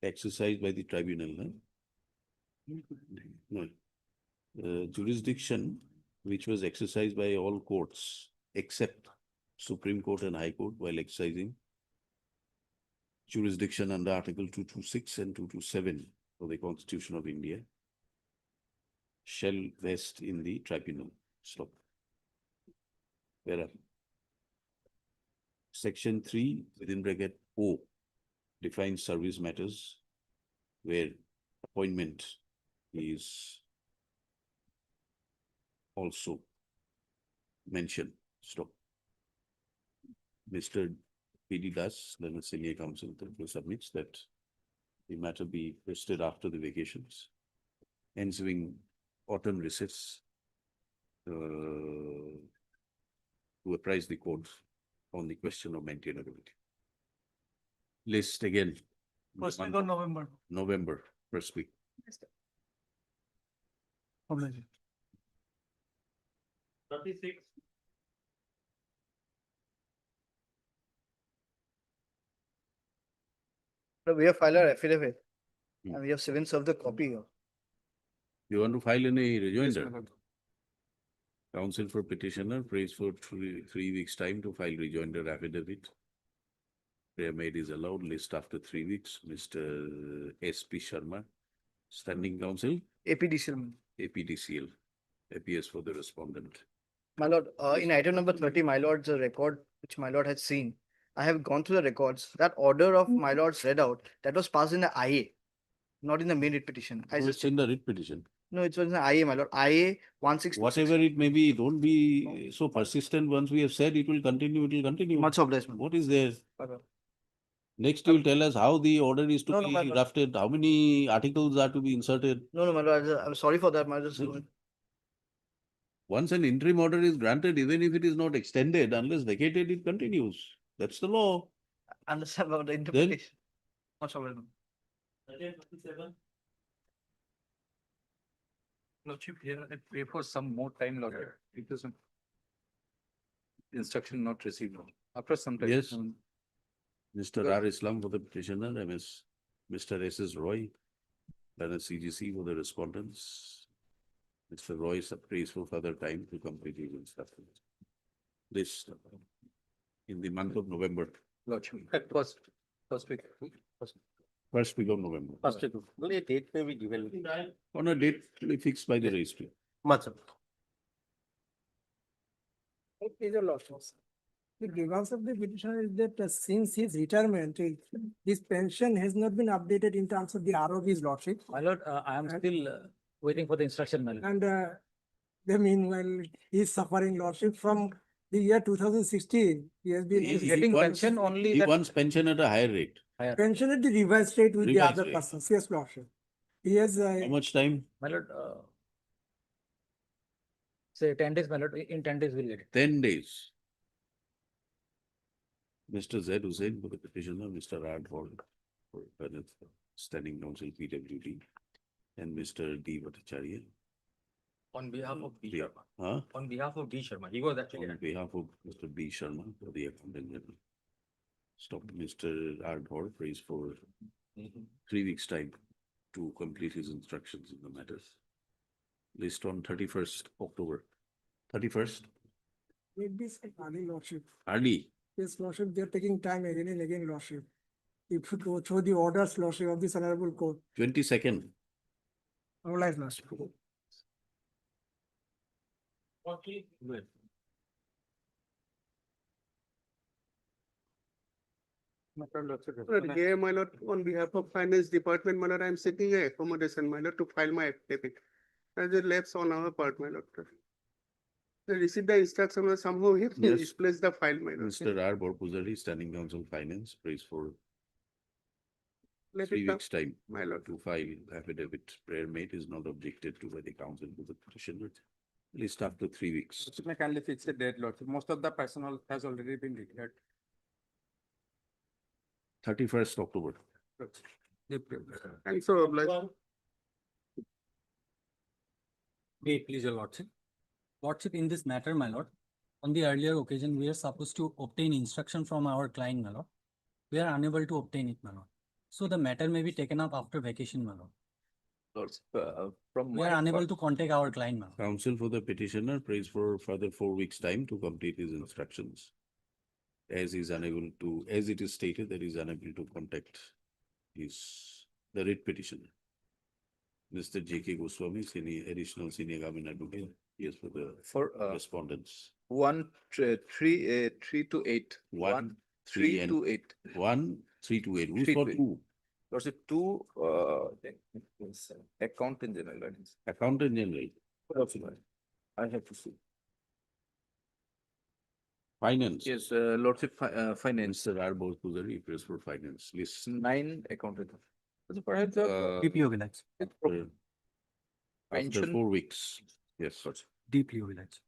exercised by the tribunal, no? Jurisdiction which was exercised by all courts except Supreme Court and High Court while exercising jurisdiction under Article 226 and 227 of the Constitution of India shall vest in the tribunal. Stop. Where are? Section 3 within bracket O defines service matters where appointment is also mentioned. Stop. Mr. P.D. Das, then senior counsel, submits that the matter be vested after the vacations, ensuing autumn recess to apprise the court on the question of maintainability. List again. First week of November. November, first week. Obligation. 36. We have filed our affidavit Hmm. and we have even served the copy here. You want to file any Yes, rejoinder? my lord. Counsel for petitioner prays for 3 weeks' time to file rejoinder affidavit. Prayer made is allowed. List after 3 weeks. Mr. S.P. Sharma, standing counsel, APDCL. APDCL, appears for the respondent. My lord, in item number 30, my lord's record, which my lord had seen, I have gone through the records. That order of my lord's read out, that was passed in the IA, not in the main writ petition. I Oh, just, it's in the writ petition. no, it was in the IA, my lord, IA 1626. Whatever it may be, don't be so persistent. Once we have said it will continue, it will continue. Much obliged, my lord. What is there? My lord. Next, you will tell us how the order is to No, no, my be lord. drafted, how many articles are to be inserted. No, my lord, I'm sorry for that, my lord. Once an interim order is granted, even if it is not extended, unless vacated, it continues. That's the law. Understand about the interpretation. Much obliged. Lordship, here I pray for some more time, Lord. It doesn't. Instruction not received. After some time. Yes. Mr. R. Islam for the petitioner, MS. Mr. S.S. Roy, then a CGC for the respondents. Mr. Roy prays for further time to complete his instructions. This in the month of November, Lordship, first week. first week of November. First, only a date may be given. On a date to be fixed by the registry. Much. Is a lot. The grievance of the petitioner is that since his retirement, his pension has not been updated in terms of the ROV's lordship. My lord, I am still waiting for the instruction, my lord. And the meanwhile, he is suffering lordship from the year 2016. He has been He is getting wants- pension only He that. wants pension at a higher rate. pension at the revised rate with the Revised other rate. persons. Yes, lordship. He has How much time? My lord, say 10 days, my lord, in 10 days we'll get it. 10 days. Mr. Z. Hussain for the petitioner, Mr. Radford for standing counsel PWD, and Mr. D. Bhattacharya. On behalf of D. Yeah. Sharma. Huh? On behalf of D. Sharma, he was actually. On behalf of Mr. B. Sharma for the accountant general. Stop. Mr. Radford prays for 3 weeks' time to complete his instructions in the matters. List on 31st October. 31st, It is early lordship. early. Yes, lordship, they are taking time again and again, lordship. If you go through the orders, lordship, of this honorable court, 22nd. obliged, lordship. Here, my lord, on behalf of Finance Department, my lord, I am seeking a accommodation, my lord, to file my affidavit. As a lapse on our part, my lord. They received the instruction, but somehow he Yes. misplaced the file, my lord. Mr. R. Borpuzari, standing counsel finance, prays for Let 3 it come, weeks' time. my lord. To file affidavit. Prayer made is not objected to by the counsel to the petitioner. List after 3 weeks. May kindly fix the date, lord. Most of the personnel has already been declared. 31st October. And so, obliged. Please, your lordship. Lordship, in this matter, my lord, on the earlier occasion, we are supposed to obtain instruction from our client, my lord. We are unable to obtain it, my lord. So the matter may be taken up after vacation, my lord. From We are unable to contact our client, ma'am. Counsel for the petitioner prays for further 4 weeks' time to complete his instructions. As he is unable to, as it is stated that he is unable to contact the writ petitioner. Mr. J.K. Goswami, additional senior government advocate, yes, for the respondents. 3 to 8. 1, 3 to 8. 1, 3 to 8. Who's 3 for to 8. 2? Lordship, 2, accountant general. Accountant general. I have to see. Finance. Yes, Lordship, finance. Mr. R. Bose appears for finance. List. 9 accountant. So perhaps Deeply organized. After pension. 4 weeks. Yes. Deeply organized.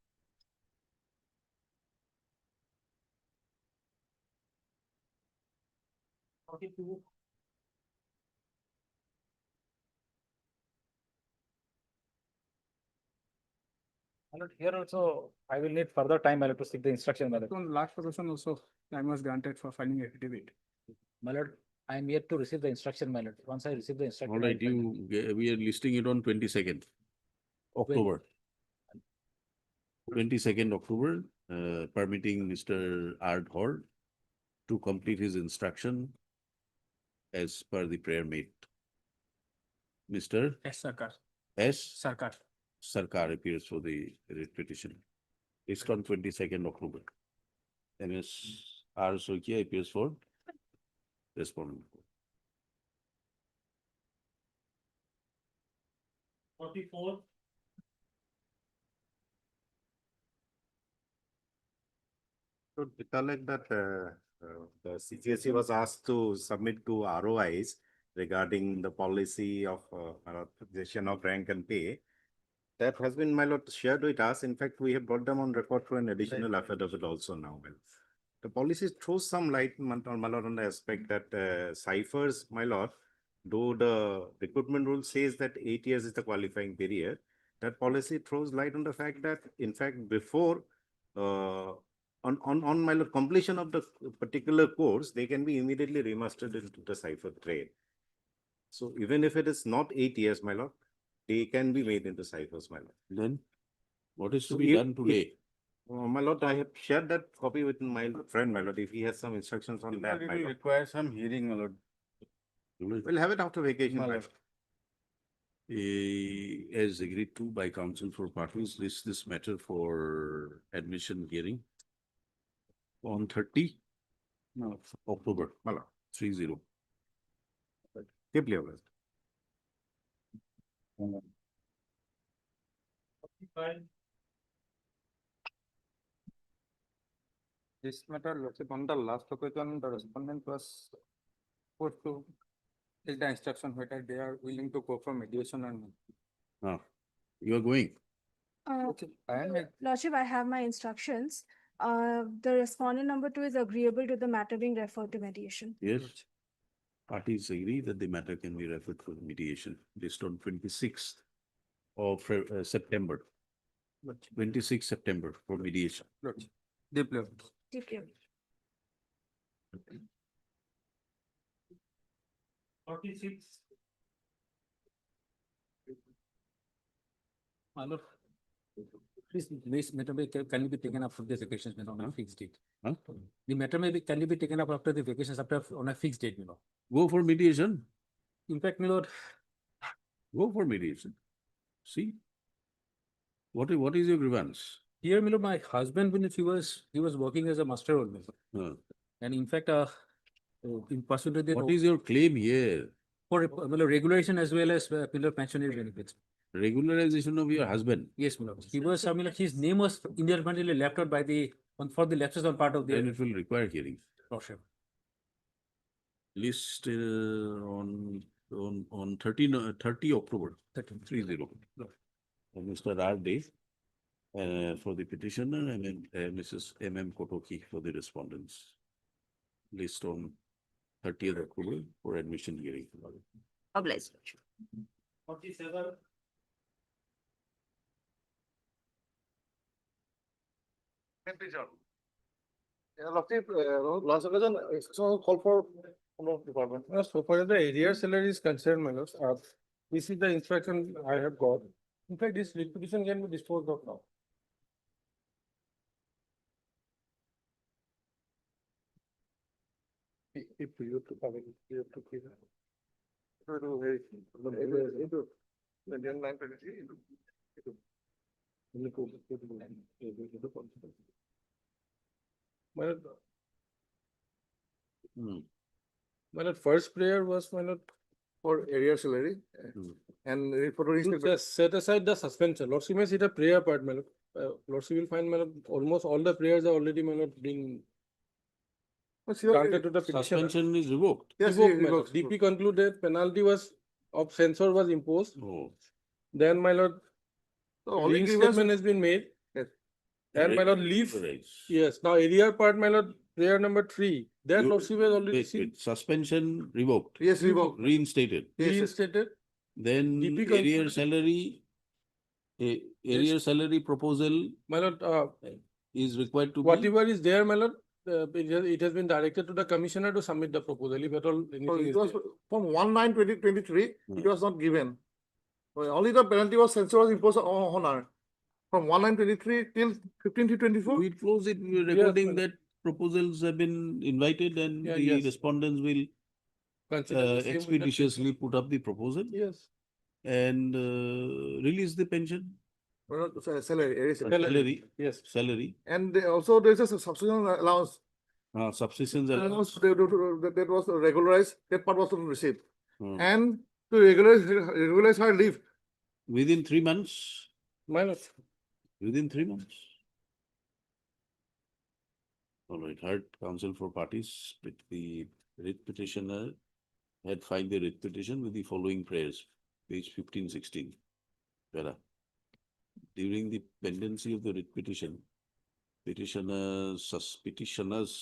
Here also, I will need further time, my lord, to seek the instruction, my lord. On last position also, time was granted for filing affidavit. My lord, I am yet to receive the instruction, my lord. Once I receive the instruction. All right, we are listing it on 22nd October. 22nd October, permitting Mr. R. Hall to complete his instruction as per the prayer made. Mr. S. Sarkar. S. Sarkar. Sarkar appears for the writ petition. It's on 22nd October. MS R. Sokia appears for respondent. 44. To recollect that the CGSE was asked to submit to ROIs regarding the policy of allocation of rank and pay. That has been, my lord, shared with us. In fact, we have brought them on record for an additional affidavit also now. Well, the policy throws some light, my lord, on the aspect that ciphers, my lord, though the recruitment rule says that 8 years is the qualifying period, that policy throws light on the fact that, in fact, before on my lord, completion of the particular course, they can be immediately remastered into the cipher trade. So even if it is not 8 years, my lord, they can be made into ciphers, my lord. Then what is to be done today? My lord, I have shared that copy with my friend, my lord. If he has some instructions on that, It my will lord. require some hearing, my lord. We'll have it after vacation, my lord. As agreed to by counsel for parties, list this matter for admission hearing on 30 October, 30. Deeply organized. This matter, Lordship, on the last occasion, the respondent was supposed to take the instruction whether they are willing to go for mediation or not. You are going. Okay, Lordship, I have my instructions. The respondent number 2 is agreeable to the matter being referred to mediation. Yes. Parties agree that the matter can be referred for mediation based on 26th of September. 26 September for mediation. Deeply. Deeply. 46. My lord, please, this matter can be taken up for the vacations on a fixed date. The matter can be taken up after the vacations on a fixed date, Go for mediation. In fact, my lord, go for mediation. See, what is your grievance? Here, my lord, my husband, when he was working as a master role, and in fact, in pursuit of the what is your claim here? For regulation as well as pensionary benefits. Regularization of your husband. Yes, my lord. He was, his name was independently left out by for the lapses on part of the. Then it will require hearing. Lordship. List on 30 October. 30. Mr. R. Day for the petitioner and then Mrs. M.M. Kotoki for the respondents. List on 30th October for admission hearing. Obliged. 47. Last occasion, call for Department. So far as the area salary is concerned, my lord, this is the instruction I have got. In fact, this petition can be disposed of now. If you have to come in, you have to clear. My lord, first prayer was, my lord, for area salary. And to just set aside the suspension. Lordship may see the prayer part, my lord. Lordship will find, my lord, almost all the prayers are already, my lord, being granted to the petitioner. Suspension is revoked. Yes, revoked, my lord. DP concluded penalty was of censure was imposed. Oh. Then, my lord, reinstatement has been made. Yes. And my lord, leave. Right. Yes, now area part, my lord, prayer number 3. That lordship has already Wait, seen. suspension revoked. Yes, revoked. Reinstated. Reinstated. Then DP area concluded. salary, area salary proposal My lord, is required to be. whatever is there, my lord, it has been directed to the commissioner to submit the proposal, if at all So anything it is was there. from 1/9/2023, it was not given. Only the penalty was censure was imposed on her. From 1/9/23 till 15/24. We close it, we are Yes, recording madam. that proposals have been invited and Yeah, the yes. respondents will Consider the same with the- expeditiously put up the proposal Yes. and release the pension. Salary, area salary. Salary, Yes. salary, And also there is a subsistence allowance. subsistence Allowance allowance. that was regularized, that part was not received. Hmm. And to regularize her leave. Within 3 months, My lord. within 3 months. All right, heard counsel for parties, but the writ petitioner had filed the writ petition with the following prayers, page 15-16. During the pendency of the writ petition, petitioner's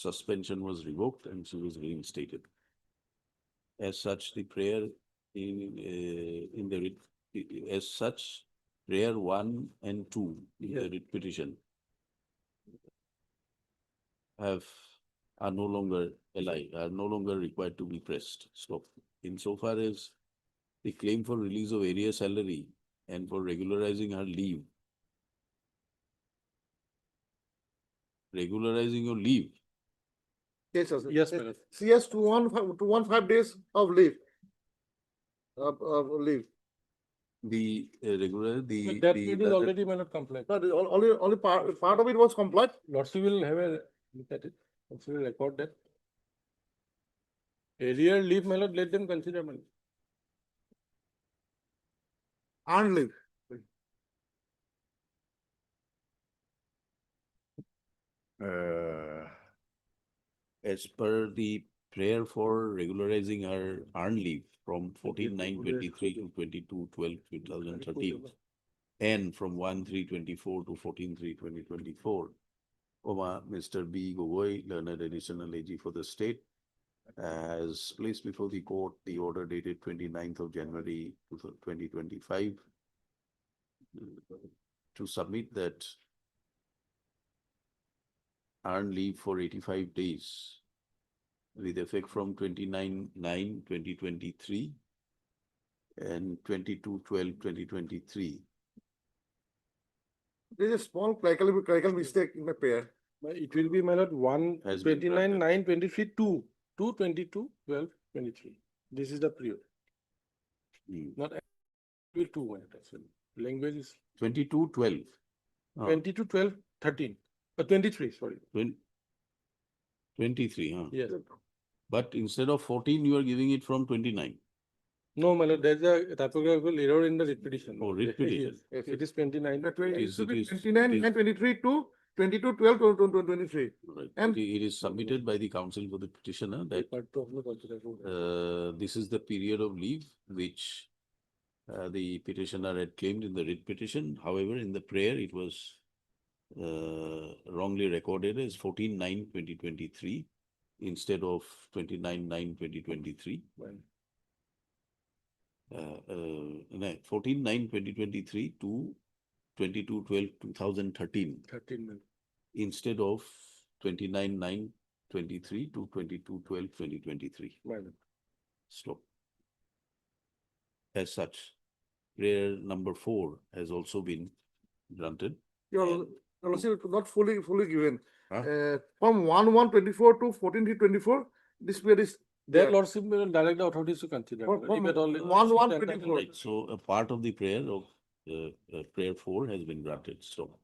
suspension was revoked and she was reinstated. As such, the prayer in the writ, as such, prayer 1 and 2 in the writ petition are no longer alive, are no longer required to be pressed. So, insofar as the claim for release of area salary and for regularizing her leave, regularizing your leave, Yes, sir. Yes, madam. She has 215 days of leave. Leave. the regular, the. That the it is already, my lord, compliant. No, only part of it was compliant. Lordship will have a look at it. Lordship will record that. Area leave, my lord, let them consider, my lord. Earned leave. As per the prayer for regularizing her earned leave from 14/9/23 to 22/12/2013 and from 1/3/24 to 14/3/2024, Mr. B. Gogoi, learned additional AG for the state, has placed before the court the order dated 29th of January 2025 to submit that earned leave for 85 days with effect from 29/9/2023 and 22/12/2023. There is a small clerical mistake in the prayer. It will be, my lord, Has been 29/9/23 to 22/12/23. This is the period. Not will 2, my lord, actually. Language is 22/12. 22/12/13. 23, sorry. 23, huh? Yes. But instead of 14, you are giving it from 29. No, my lord, there's a typographical error in the writ petition. Oh, writ petition. Yes, it is 29. It is- should it be is- 29/9/23 to 22/12/2023. Right. And It is submitted by the counsel for the petitioner that this is the period of leave which the petitioner had claimed in the writ petition. However, in the prayer, it was wrongly recorded as 14/9/2023 instead of 29/9/2023. 14/9/2023 to 22/12/2013 13 instead of 29/9 23 to 22/12/2023. Stop. As such, prayer number 4 has also been granted. Your lordship, not fully given. Huh? From 1/1/24 to 14/3/24, this period is. That lordship will direct the authorities to consider. From If at all it- 1/1/24. Right, so a part of the prayer of prayer 4 has been granted. So,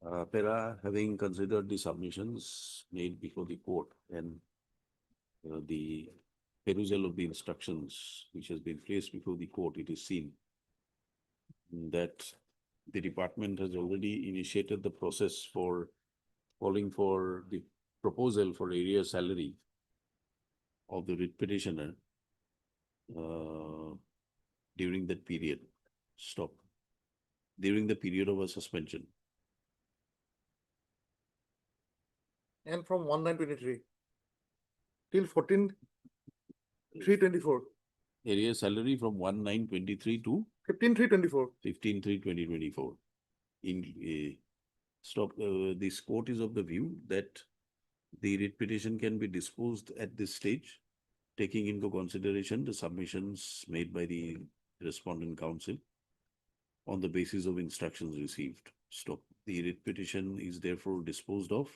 Para, having considered the submissions made before the court and the perusal of the instructions which has been placed before the court, it is seen that the department has already initiated the process for calling for the proposal for area salary of the writ petitioner during that period. Stop. During the period of a suspension. And from 1/9/23 till 14/3/24. Area salary from 1/9/23 to 15/3/24. 15/3/2024. This court is of the view that the writ petition can be disposed at this stage, taking into consideration the submissions made by the respondent counsel on the basis of instructions received. Stop. The writ petition is therefore disposed of,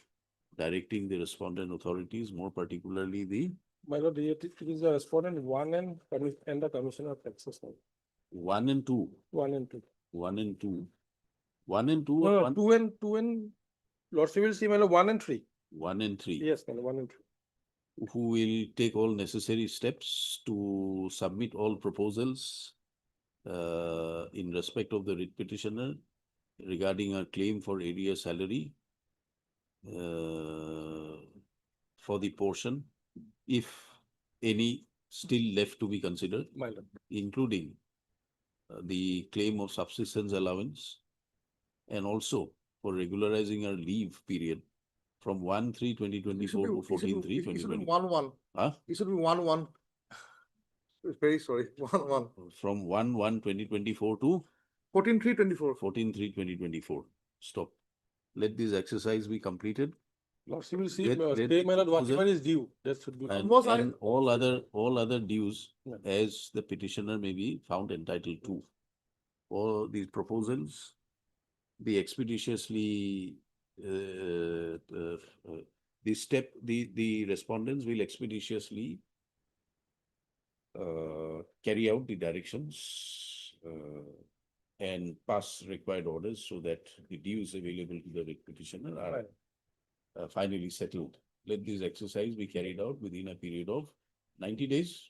directing the respondent authorities, more particularly the My lord, it is the respondent 1 and the commissioner of taxes. 1 and 2. 1 and 2. 1 and 2. 1 and 2. No, 2 and lordship will see my lord 1 and 3. 1 and 3. Yes, my lord, 1 and 3. Who will take all necessary steps to submit all proposals in respect of the writ petitioner regarding a claim for area salary for the portion, if any still left to be considered, My lord. including the claim of subsistence allowance, and also for regularizing our leave period from 1/3/2024 to 14/3/2024. It should be 1/1. Huh? It should be 1/1. Very sorry, 1/1. From 1/1/2024 to 14/3/24. 14/3/2024. Stop. Let this exercise be completed. Lordship will see, Let- let stay, my lord, the whatever proposal- is due, that should be. And all other dues Yeah. as the petitioner may be found entitled to. All these proposals be expeditiously the respondents will expeditiously carry out the directions and pass required orders so that the dues available to the writ petitioner are finally settled. Let this exercise be carried out within a period of 90 days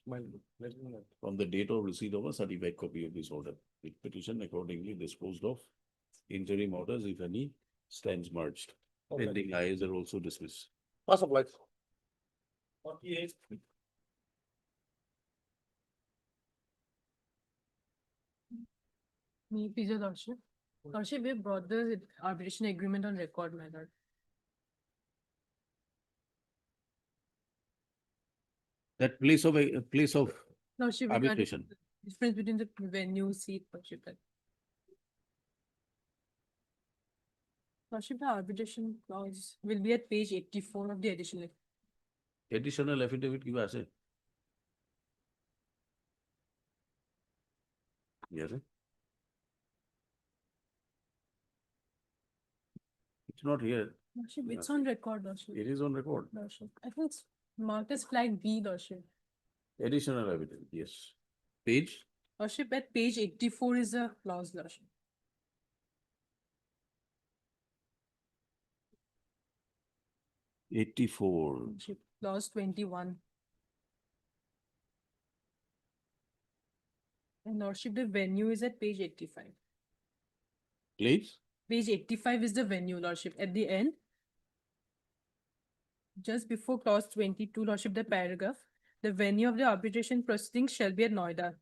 from the date of receipt of a certified copy of this order. The petition accordingly disposed of. Interim orders, if any, stands merged. Okay. Pending IAs are also dismissed. Pass of life. 48. Me, please, your lordship. Lordship, we brought the arbitration agreement on record, my lord. That place of Lordship, regarding arbitration. the difference between the venue, seat, lordship. Lordship, the arbitration clause will be at page 84 of the additional. Additional affidavit কিবা আছে? Yes. It's not here. Lordship, it's on record, lordship. It is on record. Lordship, I think it's marked as flag B, lordship. Additional evidence, yes. Page? Lordship, at page 84 is a clause, lordship. Lordship, clause 21. And lordship, the venue is at page 85. Please? Page 85 is the venue, lordship. At the end, just before clause 22, lordship, the paragraph, the venue of the arbitration proceedings shall be at Noida.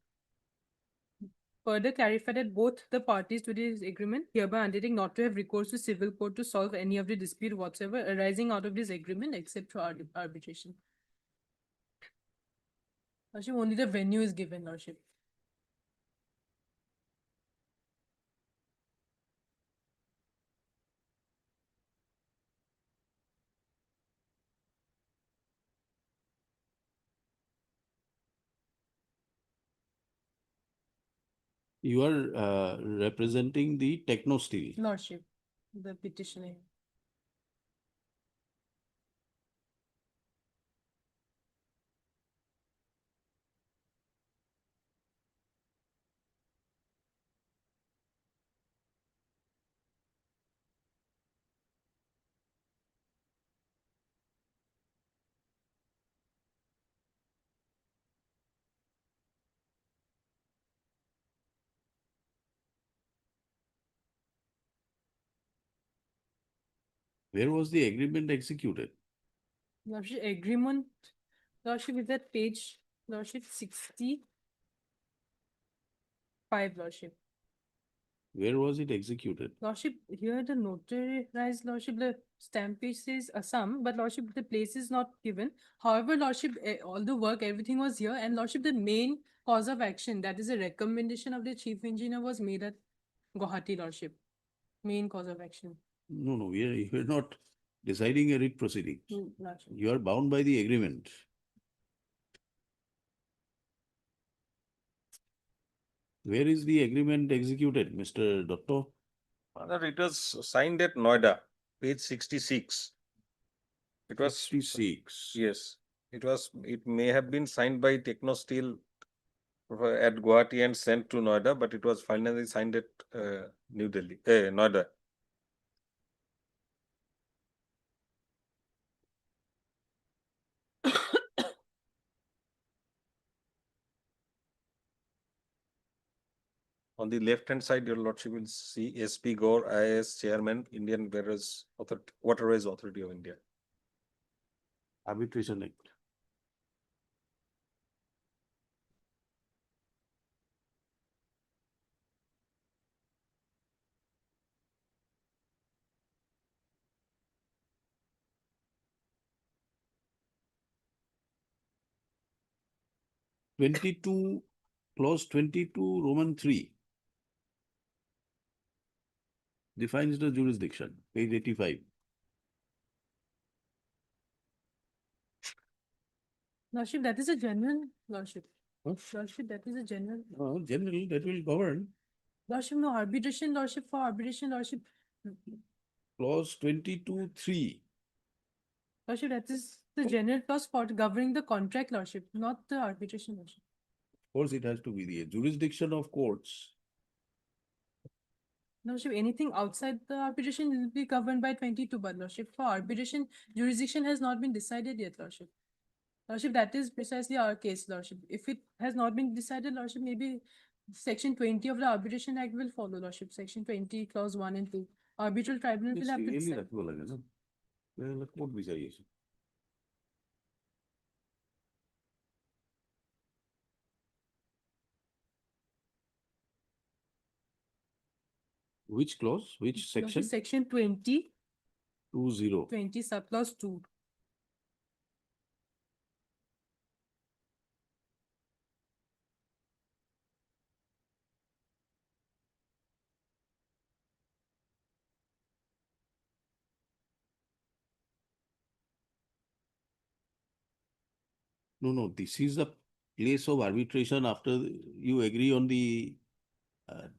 Further clarified that both the parties to this agreement hereby undertake not to have recourse to civil court to solve any of the dispute whatsoever arising out of this agreement except for arbitration. Lordship, only the venue is given, lordship. You are representing the Techno Steel. Lordship, the petitioner. Where was the agreement executed? Lordship agreement, Lordship is at page, Lordship 65, Lordship. Where was it executed? Lordship, here the notarized Lordship, the stamp page says Assam, but Lordship, the place is not given. However, Lordship, all the work, everything was here, and Lordship, the main cause of action, that is a recommendation of the chief engineer, was made at Guwahati, Lordship. Main cause of action. No, we're not deciding a writ proceeding. Lordship. You are bound by the agreement. Where is the agreement executed, Mr. Dotto? Father, it was signed at Noida, page 66. It was 66. Yes, it may have been signed by Techno Steel at Guwahati and sent to Noida, but it was finally signed at New Delhi, Noida. On the left hand side, your lordship will see SP Gore, IAS Chairman, Indian Waterways Authority of India. Arbitration Act. Clause 22, Roman 3 defines the jurisdiction, page 85. Lordship, that is a general Lordship. Lordship, that is a general. Generally, that will govern. Lordship, no arbitration, Lordship, for arbitration, Lordship. Clause 22, 3. Lordship, that is the general clause for governing the contract, Lordship, not the arbitration, Lordship. Of course, it has to be the jurisdiction of courts. Lordship, anything outside the arbitration will be governed by 22, but Lordship, for arbitration, jurisdiction has not been decided yet, Lordship. Lordship, that is precisely our case, Lordship. If it has not been decided, Lordship, maybe Section 20 of the Arbitration Act will follow, Lordship. Section 20, Clause 1 and 2. Arbitral tribunal will have to decide. Which clause? Which Lordship, section? Section 20, 20. 20 subclause 2. No, this is the place of arbitration after you agree on the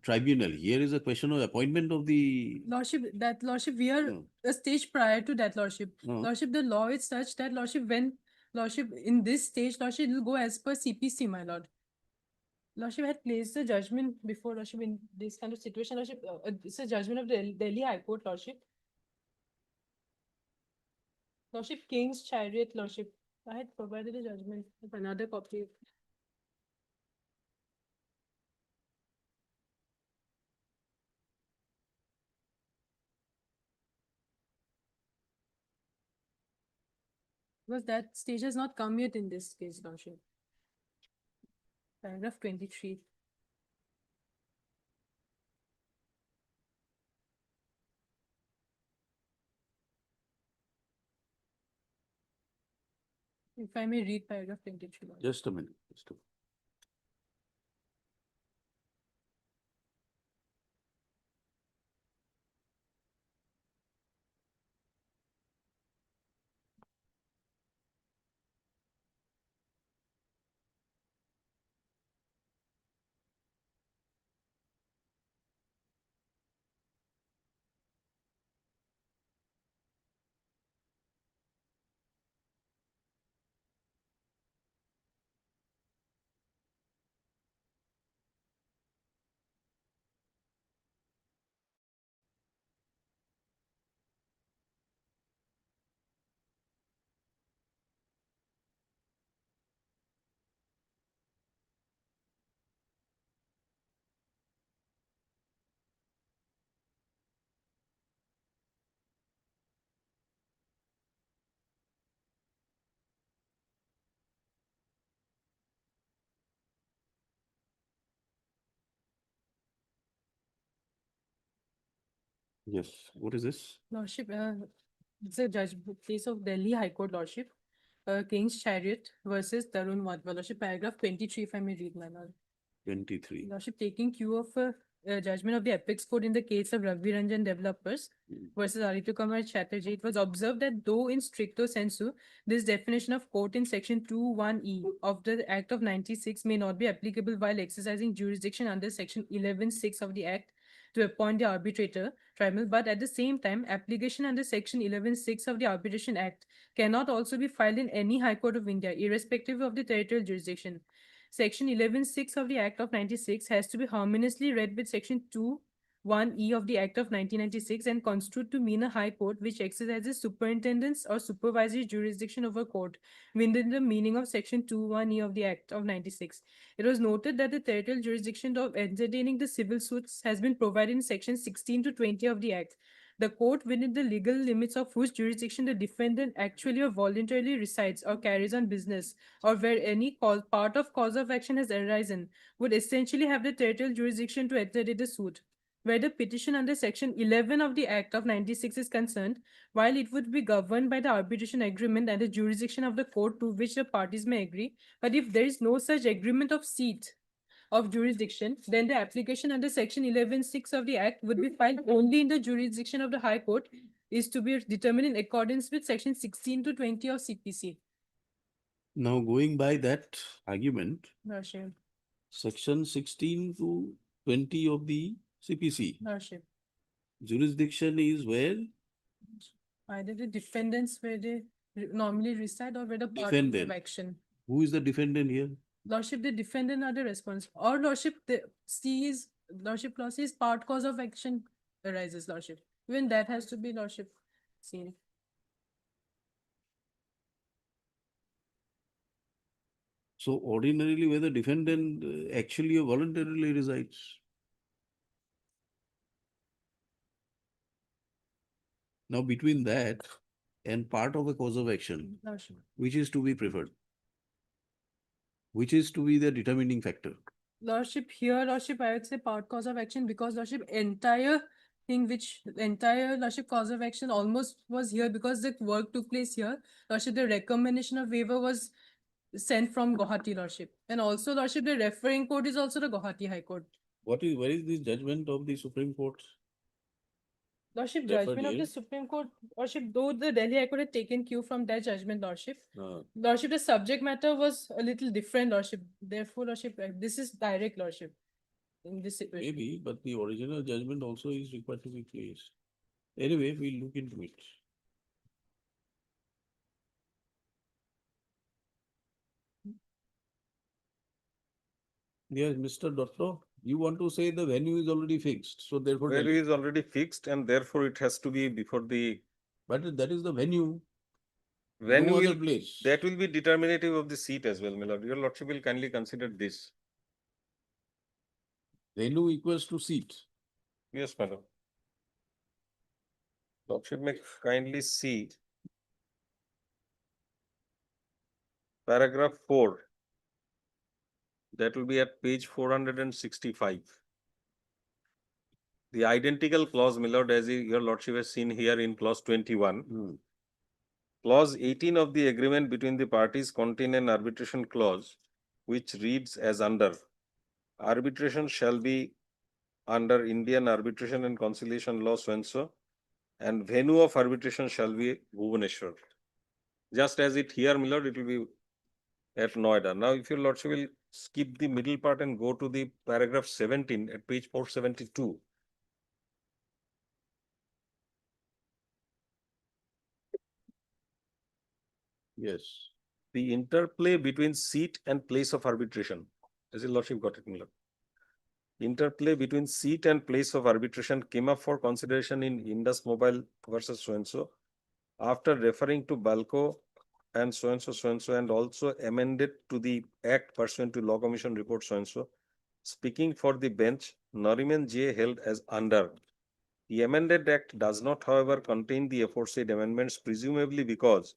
tribunal. Here is a question of appointment of the. Lordship, we are a stage prior to that, Lordship. No. Lordship, the law is such that, Lordship, when, Lordship, in this stage, Lordship, it will go as per CPC, my Lord. Lordship had placed the judgment before, Lordship, in this kind of situation, Lordship. It's a judgment of the Delhi High Court, Lordship. Lordship, King's Chariot, Lordship. I had provided a judgment with another copy. Because that stage has not come yet in this case, Lordship. Paragraph 23. If I may read paragraph 23. Lordship. Just a minute. Yes, what is this? Lordship, it's a case of Delhi High Court, Lordship. King's Chariot versus Tarun Wadhwa, Lordship, paragraph 23, if I may read, my lord. 23. Lordship, taking cue of a judgment of the Apex Court in the case of Ravi Ranjan Developers versus Aritu Kumar Chatterjee, it was observed that though in stricto sensu, this definition of court in section 2(1)(e) of the Act of 96 may not be applicable while exercising jurisdiction under section 11(6) of the Act to appoint the arbitrator tribunal, but at the same time, application under section 11(6) of the Arbitration Act cannot also be filed in any High Court of India, irrespective of the territorial jurisdiction. Section 11(6) of the Act of 96 has to be harmoniously read with section 2(1)(e) of the Act of 1996 and construed to mean a high court which exercises superintendence or supervisory jurisdiction over court within the meaning of section 2(1)(e) of the Act of 96. It was noted that the territorial jurisdiction of entertaining the civil suits has been provided in section 16 to 20 of the Act. The court within the legal limits of whose jurisdiction the defendant actually or voluntarily resides or carries on business, or where any part of cause of action has arisen, would essentially have the territorial jurisdiction to entertain the suit. Where the petition under section 11 of the Act of 96 is concerned, while it would be governed by the arbitration agreement and the jurisdiction of the court to which the parties may agree, but if there is no such agreement of seat of jurisdiction, then the application under section 11(6) of the Act would be filed only in the jurisdiction of the High Court, is to be determined in accordance with section 16 to 20 of CPC. Now going by that argument, Lordship. section 16 to 20 of the CPC, Lordship. jurisdiction is where? Either the defendants where they normally reside or where the parties of Defendant. action. Who is the defendant here? Lordship, the defendant are the responsible. Or Lordship, the C is, Lordship, clause C is part cause of action arises, Lordship. Even that has to be Lordship seen. So ordinarily where the defendant actually or voluntarily resides. Now between that and part of a cause of action, Lordship. which is to be preferred? Which is to be the determining factor? Lordship, here, Lordship, I would say part cause of action because Lordship, entire thing which entire Lordship cause of action almost was here because the work took place here. Lordship, the recommendation of waiver was sent from Guwahati, Lordship. And also, Lordship, the referring court is also the Guwahati High Court. Where is this judgment of the Supreme Court? Lordship, Referred judgment of here. the Supreme Court, Lordship, though the Delhi High Court had taken cue from that judgment, Lordship. Lordship, the subject matter was a little different, Lordship. Therefore, Lordship, this is direct, Lordship, in this situation. Maybe, but the original judgment also is required to be placed. Anyway, we'll look into it. Yes, Mr. Dotto, you want to say the venue is already fixed, so therefore. Value is already fixed and therefore it has to be before the But that is the venue. venue. No other Will, place. that will be determinative of the seat as well, my lord. Your lordship will kindly consider this. Venue equals to seat. Yes, madam. Lordship may kindly see paragraph 4. That will be at page 465. The identical clause, my lord, as your lordship has seen here in clause 21. Clause 18 of the agreement between the parties contain an arbitration clause, which reads as under: arbitration shall be under Indian arbitration and conciliation law so and so, and venue of arbitration shall be Bhubaneswar. Just as it here, my lord, it will be at Noida. Now, if your lordship will skip the middle part and go to the paragraph 17 at page 472. Yes. The interplay between seat and place of arbitration. As your lordship got it, my lord. Interplay between seat and place of arbitration came up for consideration in Indus Mobile versus so-and-so after referring to Balco and so-and-so, and also amended to the act pursuant to Law Commission report so-and-so. Speaking for the bench, Nariman J. held as under. The amended act does not, however, contain the aforesaid amendments, presumably because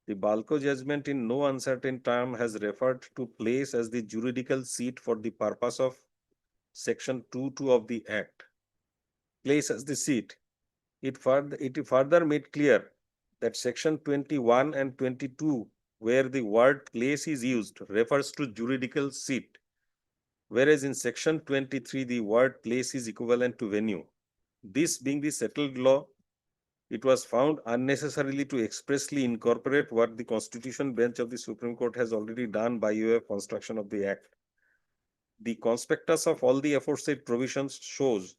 the Balco judgment in no uncertain term has referred to place as the juridical seat for the purpose of Section 2(2) of the Act. Place as the seat it further made clear that section 21 and 22, where the word place is used, refers to juridical seat, whereas in section 23, the word place is equivalent to venue. This being the settled law, it was found unnecessarily to expressly incorporate what the Constitution Bench of the Supreme Court has already done by way of construction of the Act. The conspectus of all the aforesaid provisions shows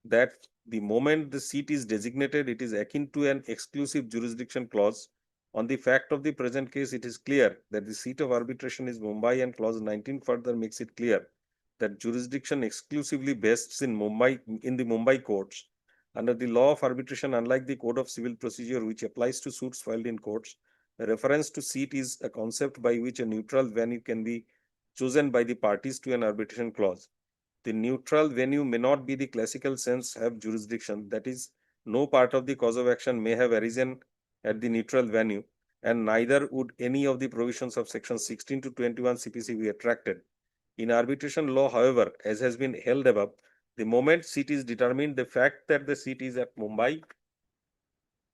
that the moment the seat is designated, it is akin to an exclusive jurisdiction clause. On the fact of the present case, it is clear that the seat of arbitration is Mumbai, and clause 19 further makes it clear that jurisdiction exclusively vests in the Mumbai courts. Under the law of arbitration, unlike the Code of Civil Procedure, which applies to suits filed in courts, a reference to seat is a concept by which a neutral venue can be chosen by the parties to an arbitration clause. The neutral venue may not be the classical sense have jurisdiction, that is, no part of the cause of action may have arisen at the neutral venue, and neither would any of the provisions of section 16 to 21 CPC be attracted. In arbitration law, however, as has been held above, the moment seat is determined, the fact that the seat is at Mumbai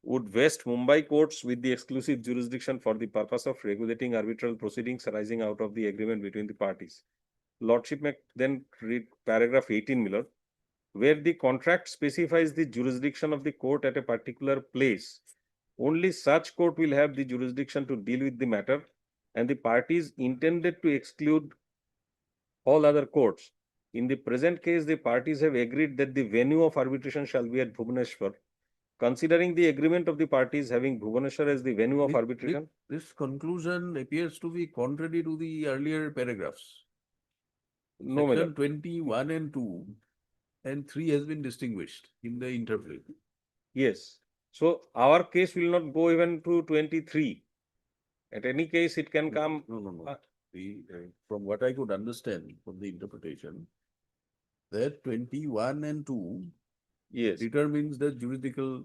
would vest Mumbai courts with the exclusive jurisdiction for the purpose of regulating arbitral proceedings arising out of the agreement between the parties. Lordship may then read paragraph 18, Miller, where the contract specifies the jurisdiction of the court at a particular place. Only such court will have the jurisdiction to deal with the matter, and the parties intended to exclude all other courts. In the present case, the parties have agreed that the venue of arbitration shall be at Bhubaneswar. Considering the agreement of the parties having Bhubaneswar as the venue of arbitration. This conclusion appears to be contrary to the earlier paragraphs. No, Section 21 and 2 and 3 has been distinguished in the interplay. Yes. So our case will not go even to 23. At any case, it can come. No. From what I could understand from the interpretation, that 21 and 2 determines the juridical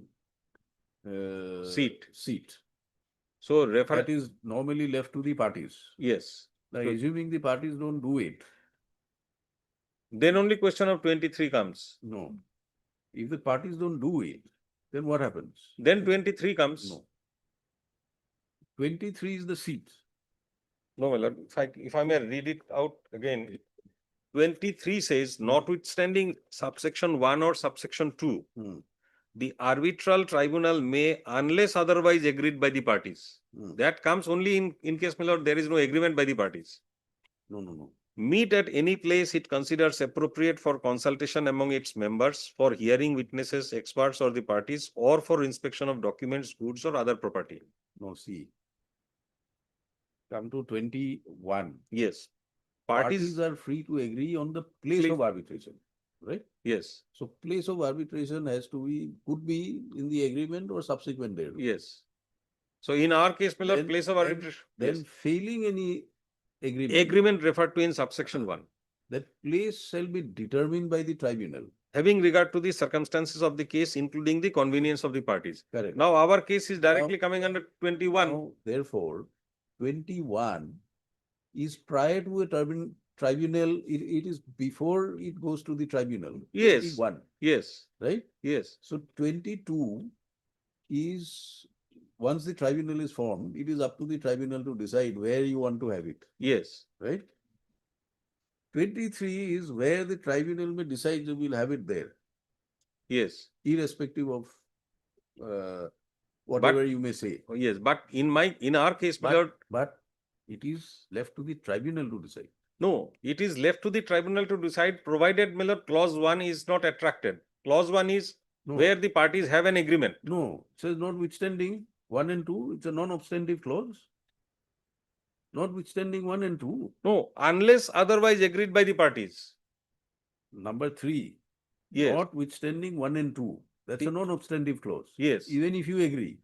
seat. So that is normally left to the parties. Yes. Now, assuming the parties don't do it, then only question of 23 comes. No. If the parties don't do it, then what happens? Then 23 comes. No. 23 is the seat. No, my lord, if I may read it out again, 23 says, notwithstanding subsection 1 or subsection 2, the arbitral tribunal may, unless otherwise agreed by the parties. That comes only in case, my lord, there is no agreement by the parties. No. Meet at any place it considers appropriate for consultation among its members, for hearing witnesses, experts, or the parties, or for inspection of documents, goods, or other property. No, see. Come to 21. Yes. Parties are free to agree on the place of arbitration, right? Yes. So place of arbitration could be in the agreement or subsequent there. Yes. So in our case, my lord, place of arbitration. Then failing any agreement referred to in subsection 1. That place shall be determined by the tribunal. Having regard to the circumstances of the case, including the convenience of the parties. Correct. Now our case is directly coming under 21. Now, therefore, 21 is prior to a tribunal. It is before it goes to the tribunal. Yes. 21. Yes. Right? Yes. So 22 is, once the tribunal is formed, it is up to the tribunal to decide where you want to have it. Yes. Right? 23 is where the tribunal may decide you will have it there. Yes. Irrespective of whatever you may say. Yes, but in our case, but it is left to the tribunal to decide. No, it is left to the tribunal to decide, provided clause 1 is not attracted. Clause 1 is where the parties have an agreement. No, it says notwithstanding 1 and 2, it's a non-obstantive clause. Notwithstanding 1 and 2. No, unless otherwise agreed by the parties. Number 3. Yes. Notwithstanding 1 and 2. That's a non-obstantive clause. Yes. Even if you agree.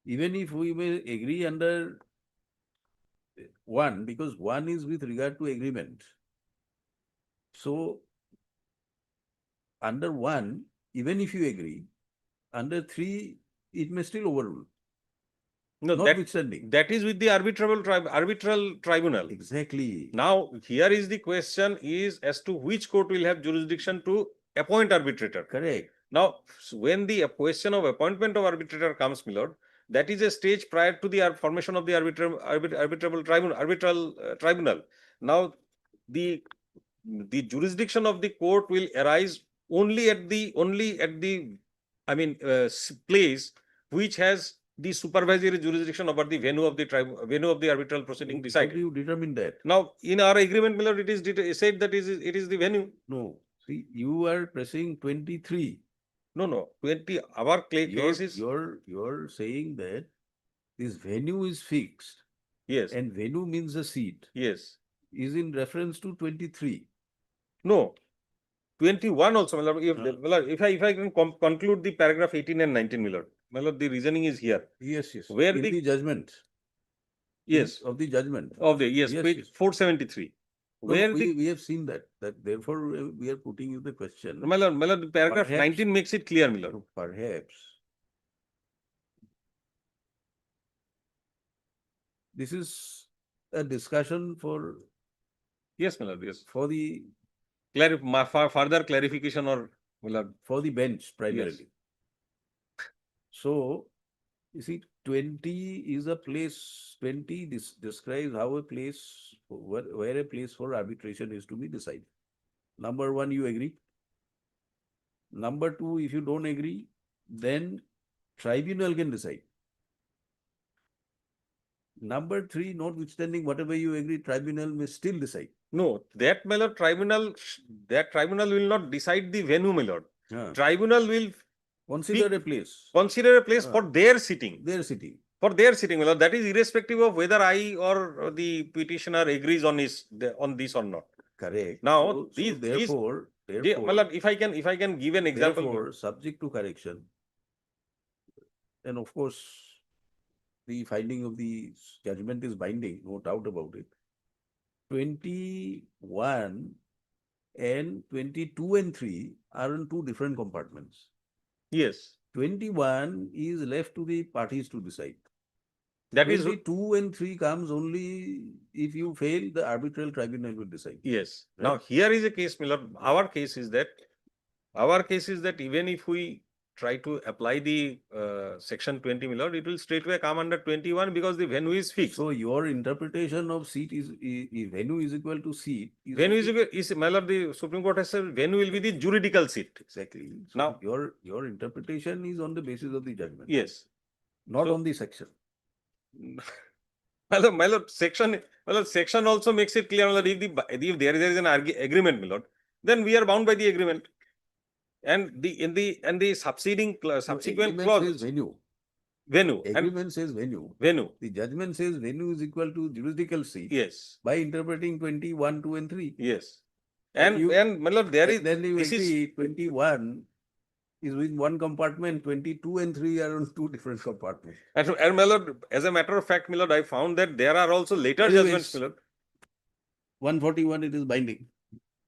Even if we may agree under 1, because 1 is with regard to agreement. So, under 1, even if you agree, under 3, it may still overrule. No, notwithstanding. That is with the arbitral tribunal. Exactly. Now, here is the question is as to which court will have jurisdiction to appoint arbitrator. Correct. Now, when the question of appointment of arbitrator comes, my lord, that is a stage prior to the formation of the arbitral tribunal. Now, the jurisdiction of the court will arise only at the place which has the supervisory jurisdiction over the venue of the arbitral proceeding How do decided. you determine that? Now, in our agreement, my lord, it is said that it is the venue. No, see, you are pressing 23. No, 20, our case is. You're saying that this venue is fixed. Yes. And venue means a seat. Yes. Is in reference to 23. No, 21 also, my lord. If I can conclude the paragraph 18 and 19, my lord, the reasoning is here. Yes. Where in the judgment. Yes. Of the judgment. Yes, page 473. No, Where we have seen that therefore we are putting you the question. My lord, the paragraph 19 makes it clear, my lord. Perhaps this is a discussion for. Yes, my lord, yes. For the further clarification or, my lord. For the bench primarily. Yes. So, you see, 20 is a place, 20 describes how a place, where a place for arbitration is to be decided. Number one, you agree. Number two, if you don't agree, then tribunal can decide. Number three, notwithstanding whatever you agree, tribunal may still decide. No, that, my lord, tribunal will not decide the venue, my lord. Yeah. Tribunal will Consider a place. Consider a place for their sitting. Their sitting. For their sitting, my lord. That is irrespective of whether I or the petitioner agrees on this or not. Correct. Now, therefore, my lord, if I can give an example. Therefore, subject to correction, and of course, the finding of the judgment is binding, no doubt about it. 21 and 22 and 3 are in two different compartments. Yes. 21 is left to the parties to decide. That is 22 and 3 comes only if you fail, the arbitral tribunal will decide. Yes. Right? Now, here is a case, my lord. Our case is that even if we try to apply the section 20, my lord, it will straightway come under 21 because the venue is fixed. So your interpretation of seat is venue is equal to seat. Venue is, my lord, the Supreme Court has said venue will be the juridical seat. Exactly. So now, your interpretation is on the basis of the judgment. Yes. Not on the section. My lord, section also makes it clear, my lord, if there is an agreement, my lord, then we are bound by the agreement. And the subsequent clause says venue. Agreement says venue. Venue. The judgment says venue is equal to juridical seat. Yes. By interpreting 21, 2 and 3. Yes. And my lord, there is then you agree 21 is in one compartment, 22 and 3 are on two different compartments. And my lord, as a matter of fact, my lord, I found that there are also later judgments, my lord. 141 it is binding.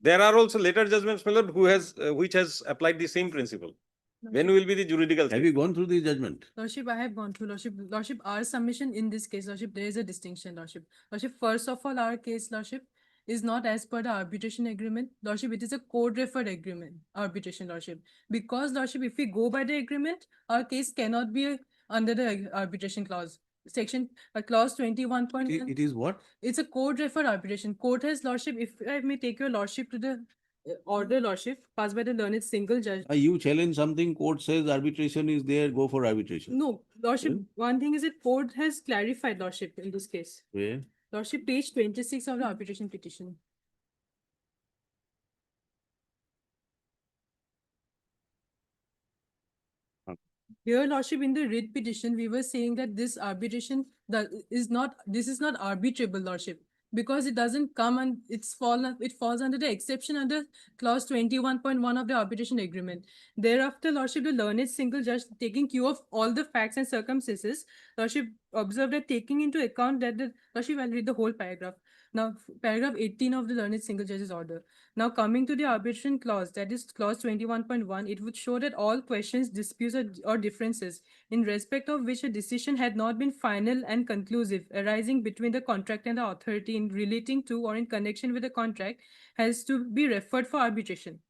There are also later judgments, my lord, which has applied the same principle. When will be the juridical seat? Have you gone through the judgment? Lordship, I have gone through, Lordship, our submission in this case, Lordship, there is a distinction, Lordship. Lordship, first of all, our case, Lordship, is not as per the arbitration agreement. Lordship, it is a court-referred agreement, arbitration, Lordship. Because, Lordship, if we go by the agreement, our case cannot be under the arbitration clause. Clause 21.1. It is what? It's a court-referred arbitration. Court has, Lordship, if I may take your Lordship to the order, Lordship, passed by the learned single judge. You challenge something, court says arbitration is there, go for arbitration. No, Lordship, one thing is that court has clarified, Lordship, in this case. Where? Lordship, page 26 of the arbitration petition. Here, Lordship, in the writ petition, we were saying that this arbitration is not arbitrable, Lordship, because it doesn't come and it falls under the exception under clause 21.1 of the arbitration agreement. Thereafter, Lordship, the learned single judge, taking cue of all the facts and circumstances, Lordship observed that taking into account that Lordship, I'll read the whole paragraph. Now, paragraph 18 of the learned single judge's order. Now, coming to the arbitration clause, that is clause 21.1, it would show that all questions, disputes, or differences in respect of which a decision had not been final and conclusive arising between the contract and the authority in relating to or in connection with the contract has to be referred for arbitration.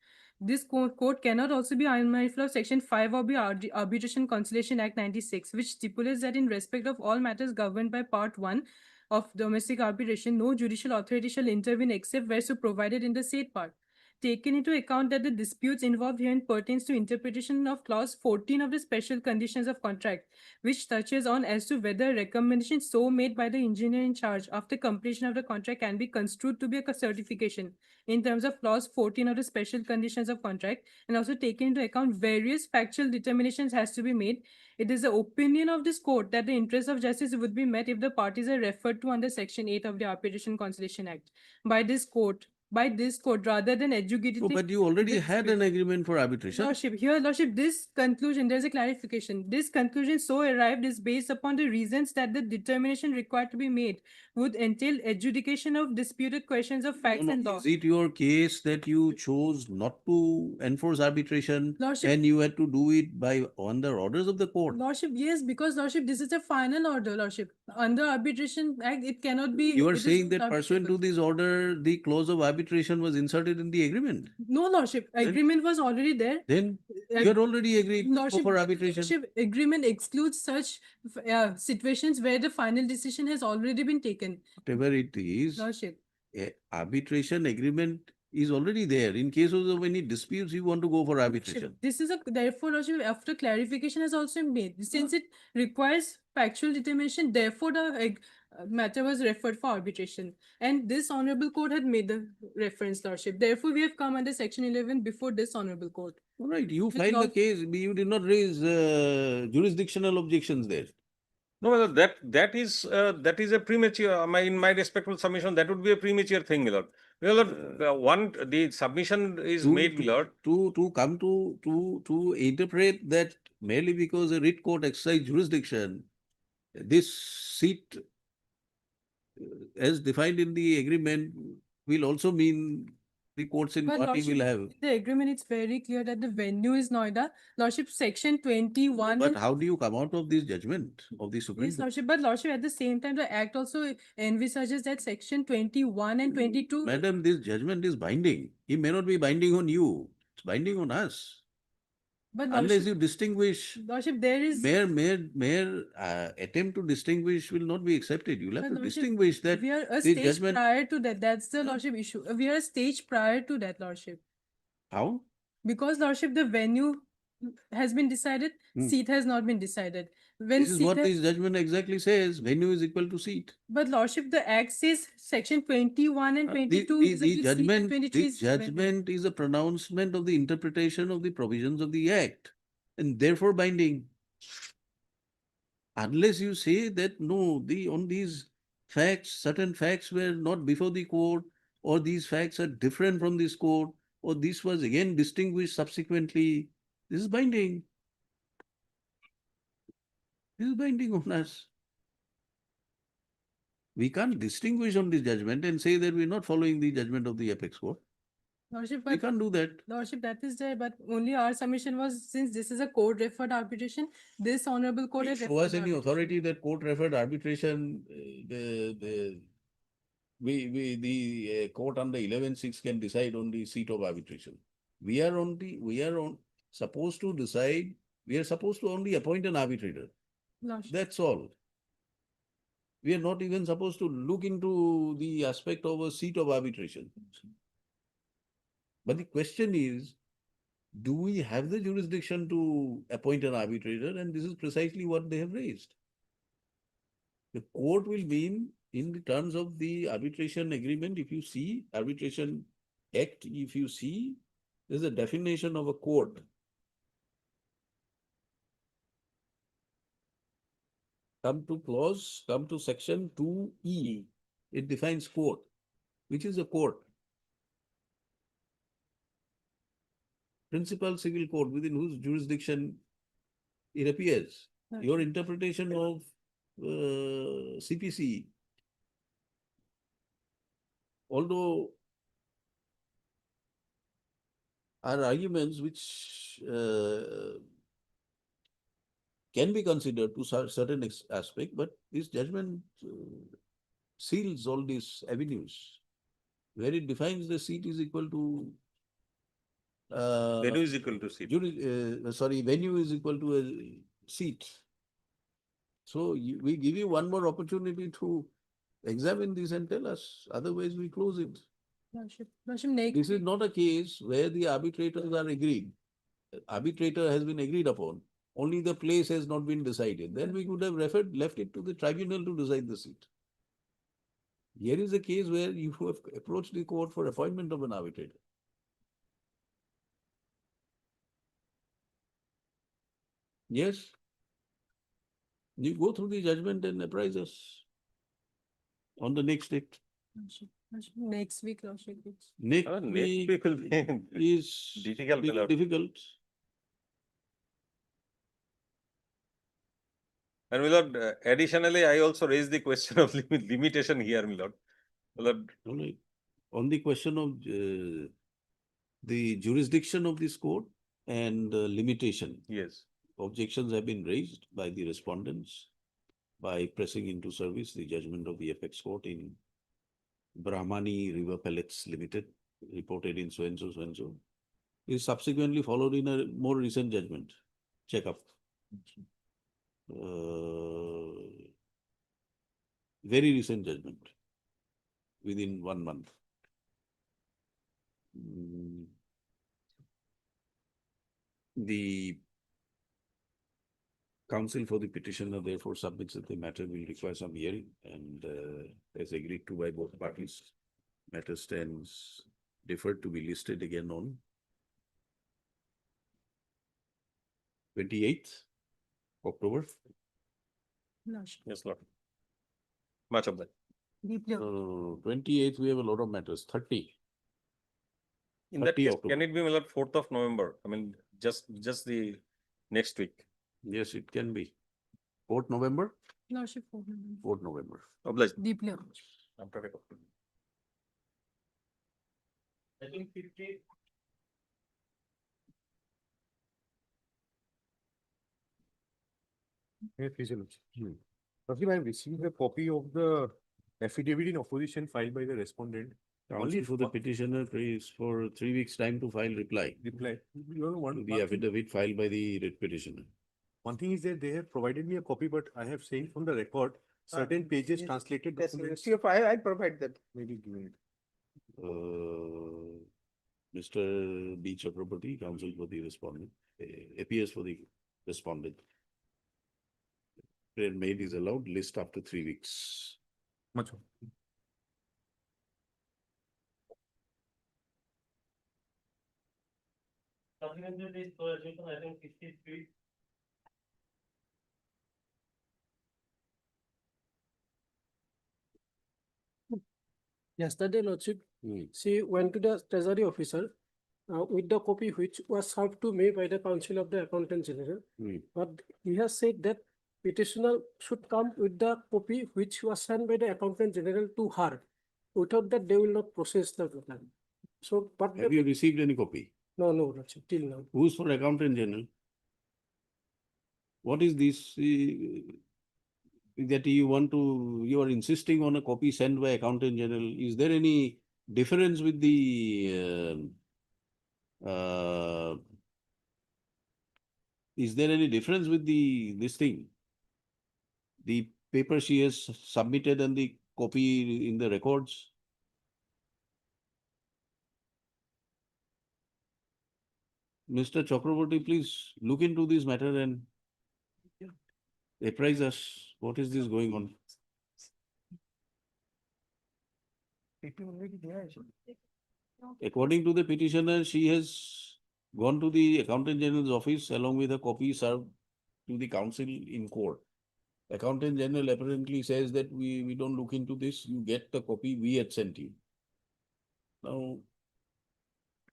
This court cannot also be unmindful of Section 5 of the Arbitration Conciliation Act 96, which stipulates that in respect of all matters governed by Part 1 of domestic arbitration, no judicial authority shall intervene except where so provided in the said part. Taken into account that the disputes involved herein pertains to interpretation of clause 14 of the special conditions of contract, which touches on as to whether recommendation so made by the engineer in charge after completion of the contract can be construed to be a certification in terms of clause 14 of the special conditions of contract, and also taken into account various factual determinations has to be made. It is the opinion of this court that the interest of justice would be met if the parties are referred to under Section 8 of the Arbitration Conciliation Act by this court rather than educating. Oh, but you already had an agreement for arbitration. Lordship, this conclusion, there's a clarification. This conclusion so arrived is based upon the reasons that the determination required to be made would entail adjudication of disputed questions of facts and law. Is it your case that you chose not to enforce arbitration Lordship, and you had to do it by under orders of the court? Lordship, yes, because Lordship, this is a final order, Lordship. Under Arbitration Act, it cannot be. You are it is saying not that pursuant to arbitrable. this order, the clause of arbitration was inserted in the agreement. No, Lordship, agreement was already there. Then you had already agreed for arbitration. Lordship, agreement excludes such situations where the final decision has already been taken. Whatever it is, Lordship. arbitration agreement is already there. In case of any disputes, you want to go for arbitration. This is therefore, Lordship, after clarification has also been made, since it requires factual determination, therefore the matter was referred for arbitration. And this honorable court had made the reference, Lordship. Therefore, we have come under Section 11 before this honorable court. All right, you filed the case, you did not raise jurisdictional objections there. No, that is a premature. In my respectful submission, that would be a premature thing, my lord. My lord, the submission is made, my lord. To interpret that merely because a writ court exercised jurisdiction, this seat, as defined in the agreement, will also mean the courts in But party Lordship, will have. in the agreement, it's very clear that the venue is Noida. Lordship, Section 21. But how do you come out of this judgment of the Supreme Yes, Court? Lordship, but Lordship, at the same time, the Act also envisages that Section 21 and 22. Madam, this judgment is binding. It may not be binding on you. It's binding on us. But Unless you distinguish, Lordship, there is. mere attempt to distinguish will not be accepted. You'll have But to Lordship, distinguish that we are a the stage judgment. prior to that. That's the Lordship issue. We are a stage prior to that, Lordship. How? Because Lordship, the venue has been decided, seat has not been decided. When This is seat what has- this judgment exactly says. Venue is equal to seat. But Lordship, the Act says Section 21 and 22 is The seat, judgment, 23 the is venue. judgment is a pronouncement of the interpretation of the provisions of the Act and therefore binding. Unless you say that no, on these facts, certain facts were not before the court, or these facts are different from this court, or this was again distinguished subsequently, this is binding. This is binding on us. We can't distinguish on this judgment and say that we're not following the judgment of the apex court. Lordship, We can't do that. Lordship, that is there, but only our submission was, since this is a court-referred arbitration, this honorable court has Show us referred any arbitration. authority that court-referred arbitration, the court under 11.6 can decide on the seat of arbitration. We are supposed to decide, we are supposed to only appoint an arbitrator. Lordship. That's all. We are not even supposed to look into the aspect of a seat of arbitration. But the question is, do we have the jurisdiction to appoint an arbitrator? And this is precisely what they have raised. The court will mean, in the terms of the arbitration agreement, if you see, Arbitration Act, if you see, there's a definition of a court. Come to section 2E. It defines court. Which is a court? Principal civil court within whose jurisdiction it appears. Your interpretation of CPC, although are arguments which can be considered to certain aspect, but this judgment seals all these avenues, where it defines the seat is equal to Venue is equal to seat. Venue is equal to a seat. So we give you one more opportunity to examine this and tell us, otherwise we close it. Lordship, next. This is not a case where the arbitrators are agreed. Arbitrator has been agreed upon, only the place has not been decided. Then we could have left it to the tribunal to decide the seat. Here is a case where you have approached the court for appointment of an arbitrator. Yes. You go through the judgment and apprise us on the next date. Next week, Lordship. Next week will be is difficult. my lord. difficult. And my lord, additionally, I also raised the question of limitation here, my lord. My lord, Only on the question of the jurisdiction of this court and limitation. yes. Objections have been raised by the respondents by pressing into service the judgment of the apex court in Brahmani River Pellets Limited, reported in so and so, is subsequently followed in a more recent judgment. Check up. Very recent judgment within 1 month. The counsel for the petitioner therefore submits that the matter will require some hearing, and as agreed to by both parties, matter stands deferred to be listed again on 28th October. Lordship. Yes, Lord. Much of that. 28th, we have a lot of matters. 30. In that 30 case, October. can it be, my lord, 4th of November? I mean, just the next week. Yes, it can be. 4th November? Lordship. 4th November. Obliged. Deeply obliged. I think 50. I received a copy of the affidavit in opposition filed by the respondent. Only for the petitioner is for 3 weeks' time to file reply. You know, To the affidavit filed by the writ petitioner. one thing is that they have provided me a copy, but I have seen from the record certain pages translated. documents. I'll provide that. Maybe give it. Mr. B. Chakraborty, counsel for the respondent, appears for the respondent. Prayer made is allowed, list after 3 weeks. Much. Supplementary is for admission, I think 53. Yesterday, Lordship, she went to the Treasury officer with the copy which was served to me by the Council of the Accountant General. But he has said that petitioner should come with the copy which was sent by the Accountant General to her. Without that, they will not process the plan. So, but Have you received any copy? no, Lordship, till now. Who's for Accountant General? What is this that you are insisting on a copy sent by Accountant General? Is there any difference with the this thing? The paper she has submitted and the copy in the records? Mr. Chakraborty, please look into this matter and apprise us. What is this going on? According to the petitioner, she has gone to the Accountant General's office along with a copy served to the council in court. Accountant General apparently says that we don't look into this. You get the copy we had sent you. Now,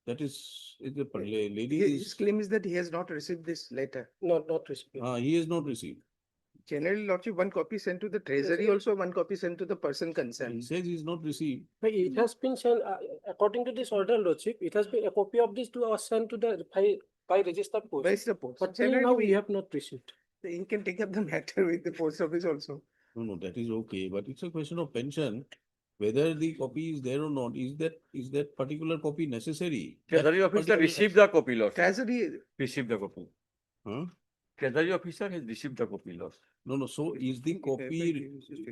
that is the lady. His claim is that he has not received this letter. Not received. He has not received. Generally, Lordship, one copy sent to the treasury, also one copy sent to the person He concerned. says he's not received. It has been sent, according to this order, Lordship, it has been, a copy of this was sent to the by registered post. By the post. But till Generally, now, we have not received. He can take up the matter with the post office also. No, that is okay, but it's a question of pension. whether the copy is there or not, is that particular copy necessary? That Treasury officer particular- received the copy, Lord. Treasury, Received the copy. Huh? Treasury officer has received the copy, Lord. No, so is the copy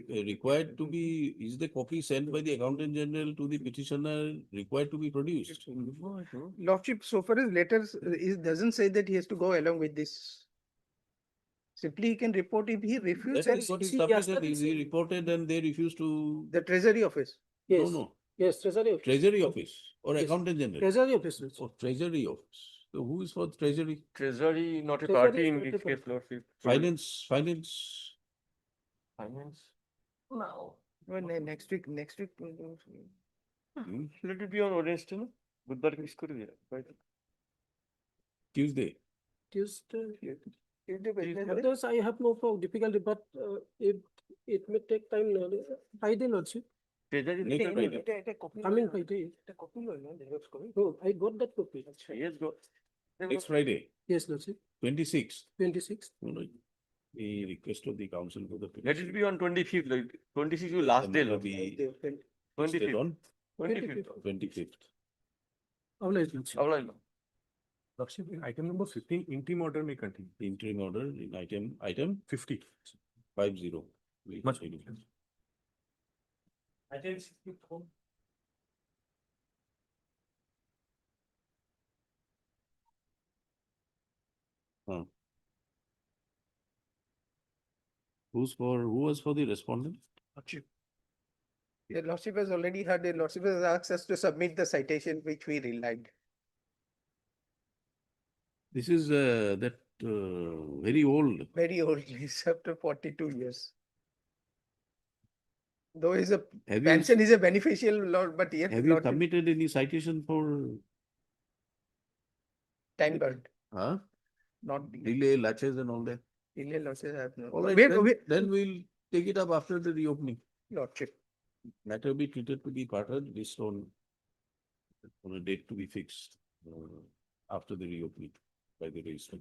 required to be, is the copy sent by the accountant general to the petitioner required to be produced? Lordship, so far as letters, it doesn't say that he has to go along with this. Simply he can report if he refuses. That is what is submitted, is he reported and they refuse to, The Treasury Office. no, no, Yes, Treasury Office. Treasury office or Yes. accountant general? Treasury Office. Oh, Treasury office. So who is for treasury? Treasury not a Treasury party is in not a this party. case, Lordship. Finance. Finance. No. Well, next week. Hmm? Let it be on Wednesday, no? Budhar fix kar diya, right? Tuesday. Tuesday. Others, I have no difficulty, but it may take time. Friday, Lordship. Treasury. Next Friday. Coming Friday. No, I got that copy. Yes, go. Next Friday, Yes, Lordship. 26th. 26. No, no. The request of the council for the. Let it be on 25th, like 26th is last day, Lord. Be 25th. on 25th. 25th. Obliged, Lordship. Outline. Lordship, in item number 15, interim order may continue. Interim order in item 50. 50. We'll Much- continue. I think 64. Who was for the respondent? Your Lordship has already heard, the Lordship has asked us to submit the citation which we relied. This is that very old. Very old, it's after 42 years. Though is a Have you- pension is a beneficial lord, but yet Have you Lordship submitted any citation for time burned, huh? not Delay, latches and all that? Indian Lordship have no. All right, then we'll take it up after the reopening. Lordship. Matter be treated to be parted based on a date to be fixed after the reopening by the registrar.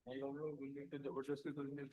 I don't know, we need to जबरदस्ती तो नहीं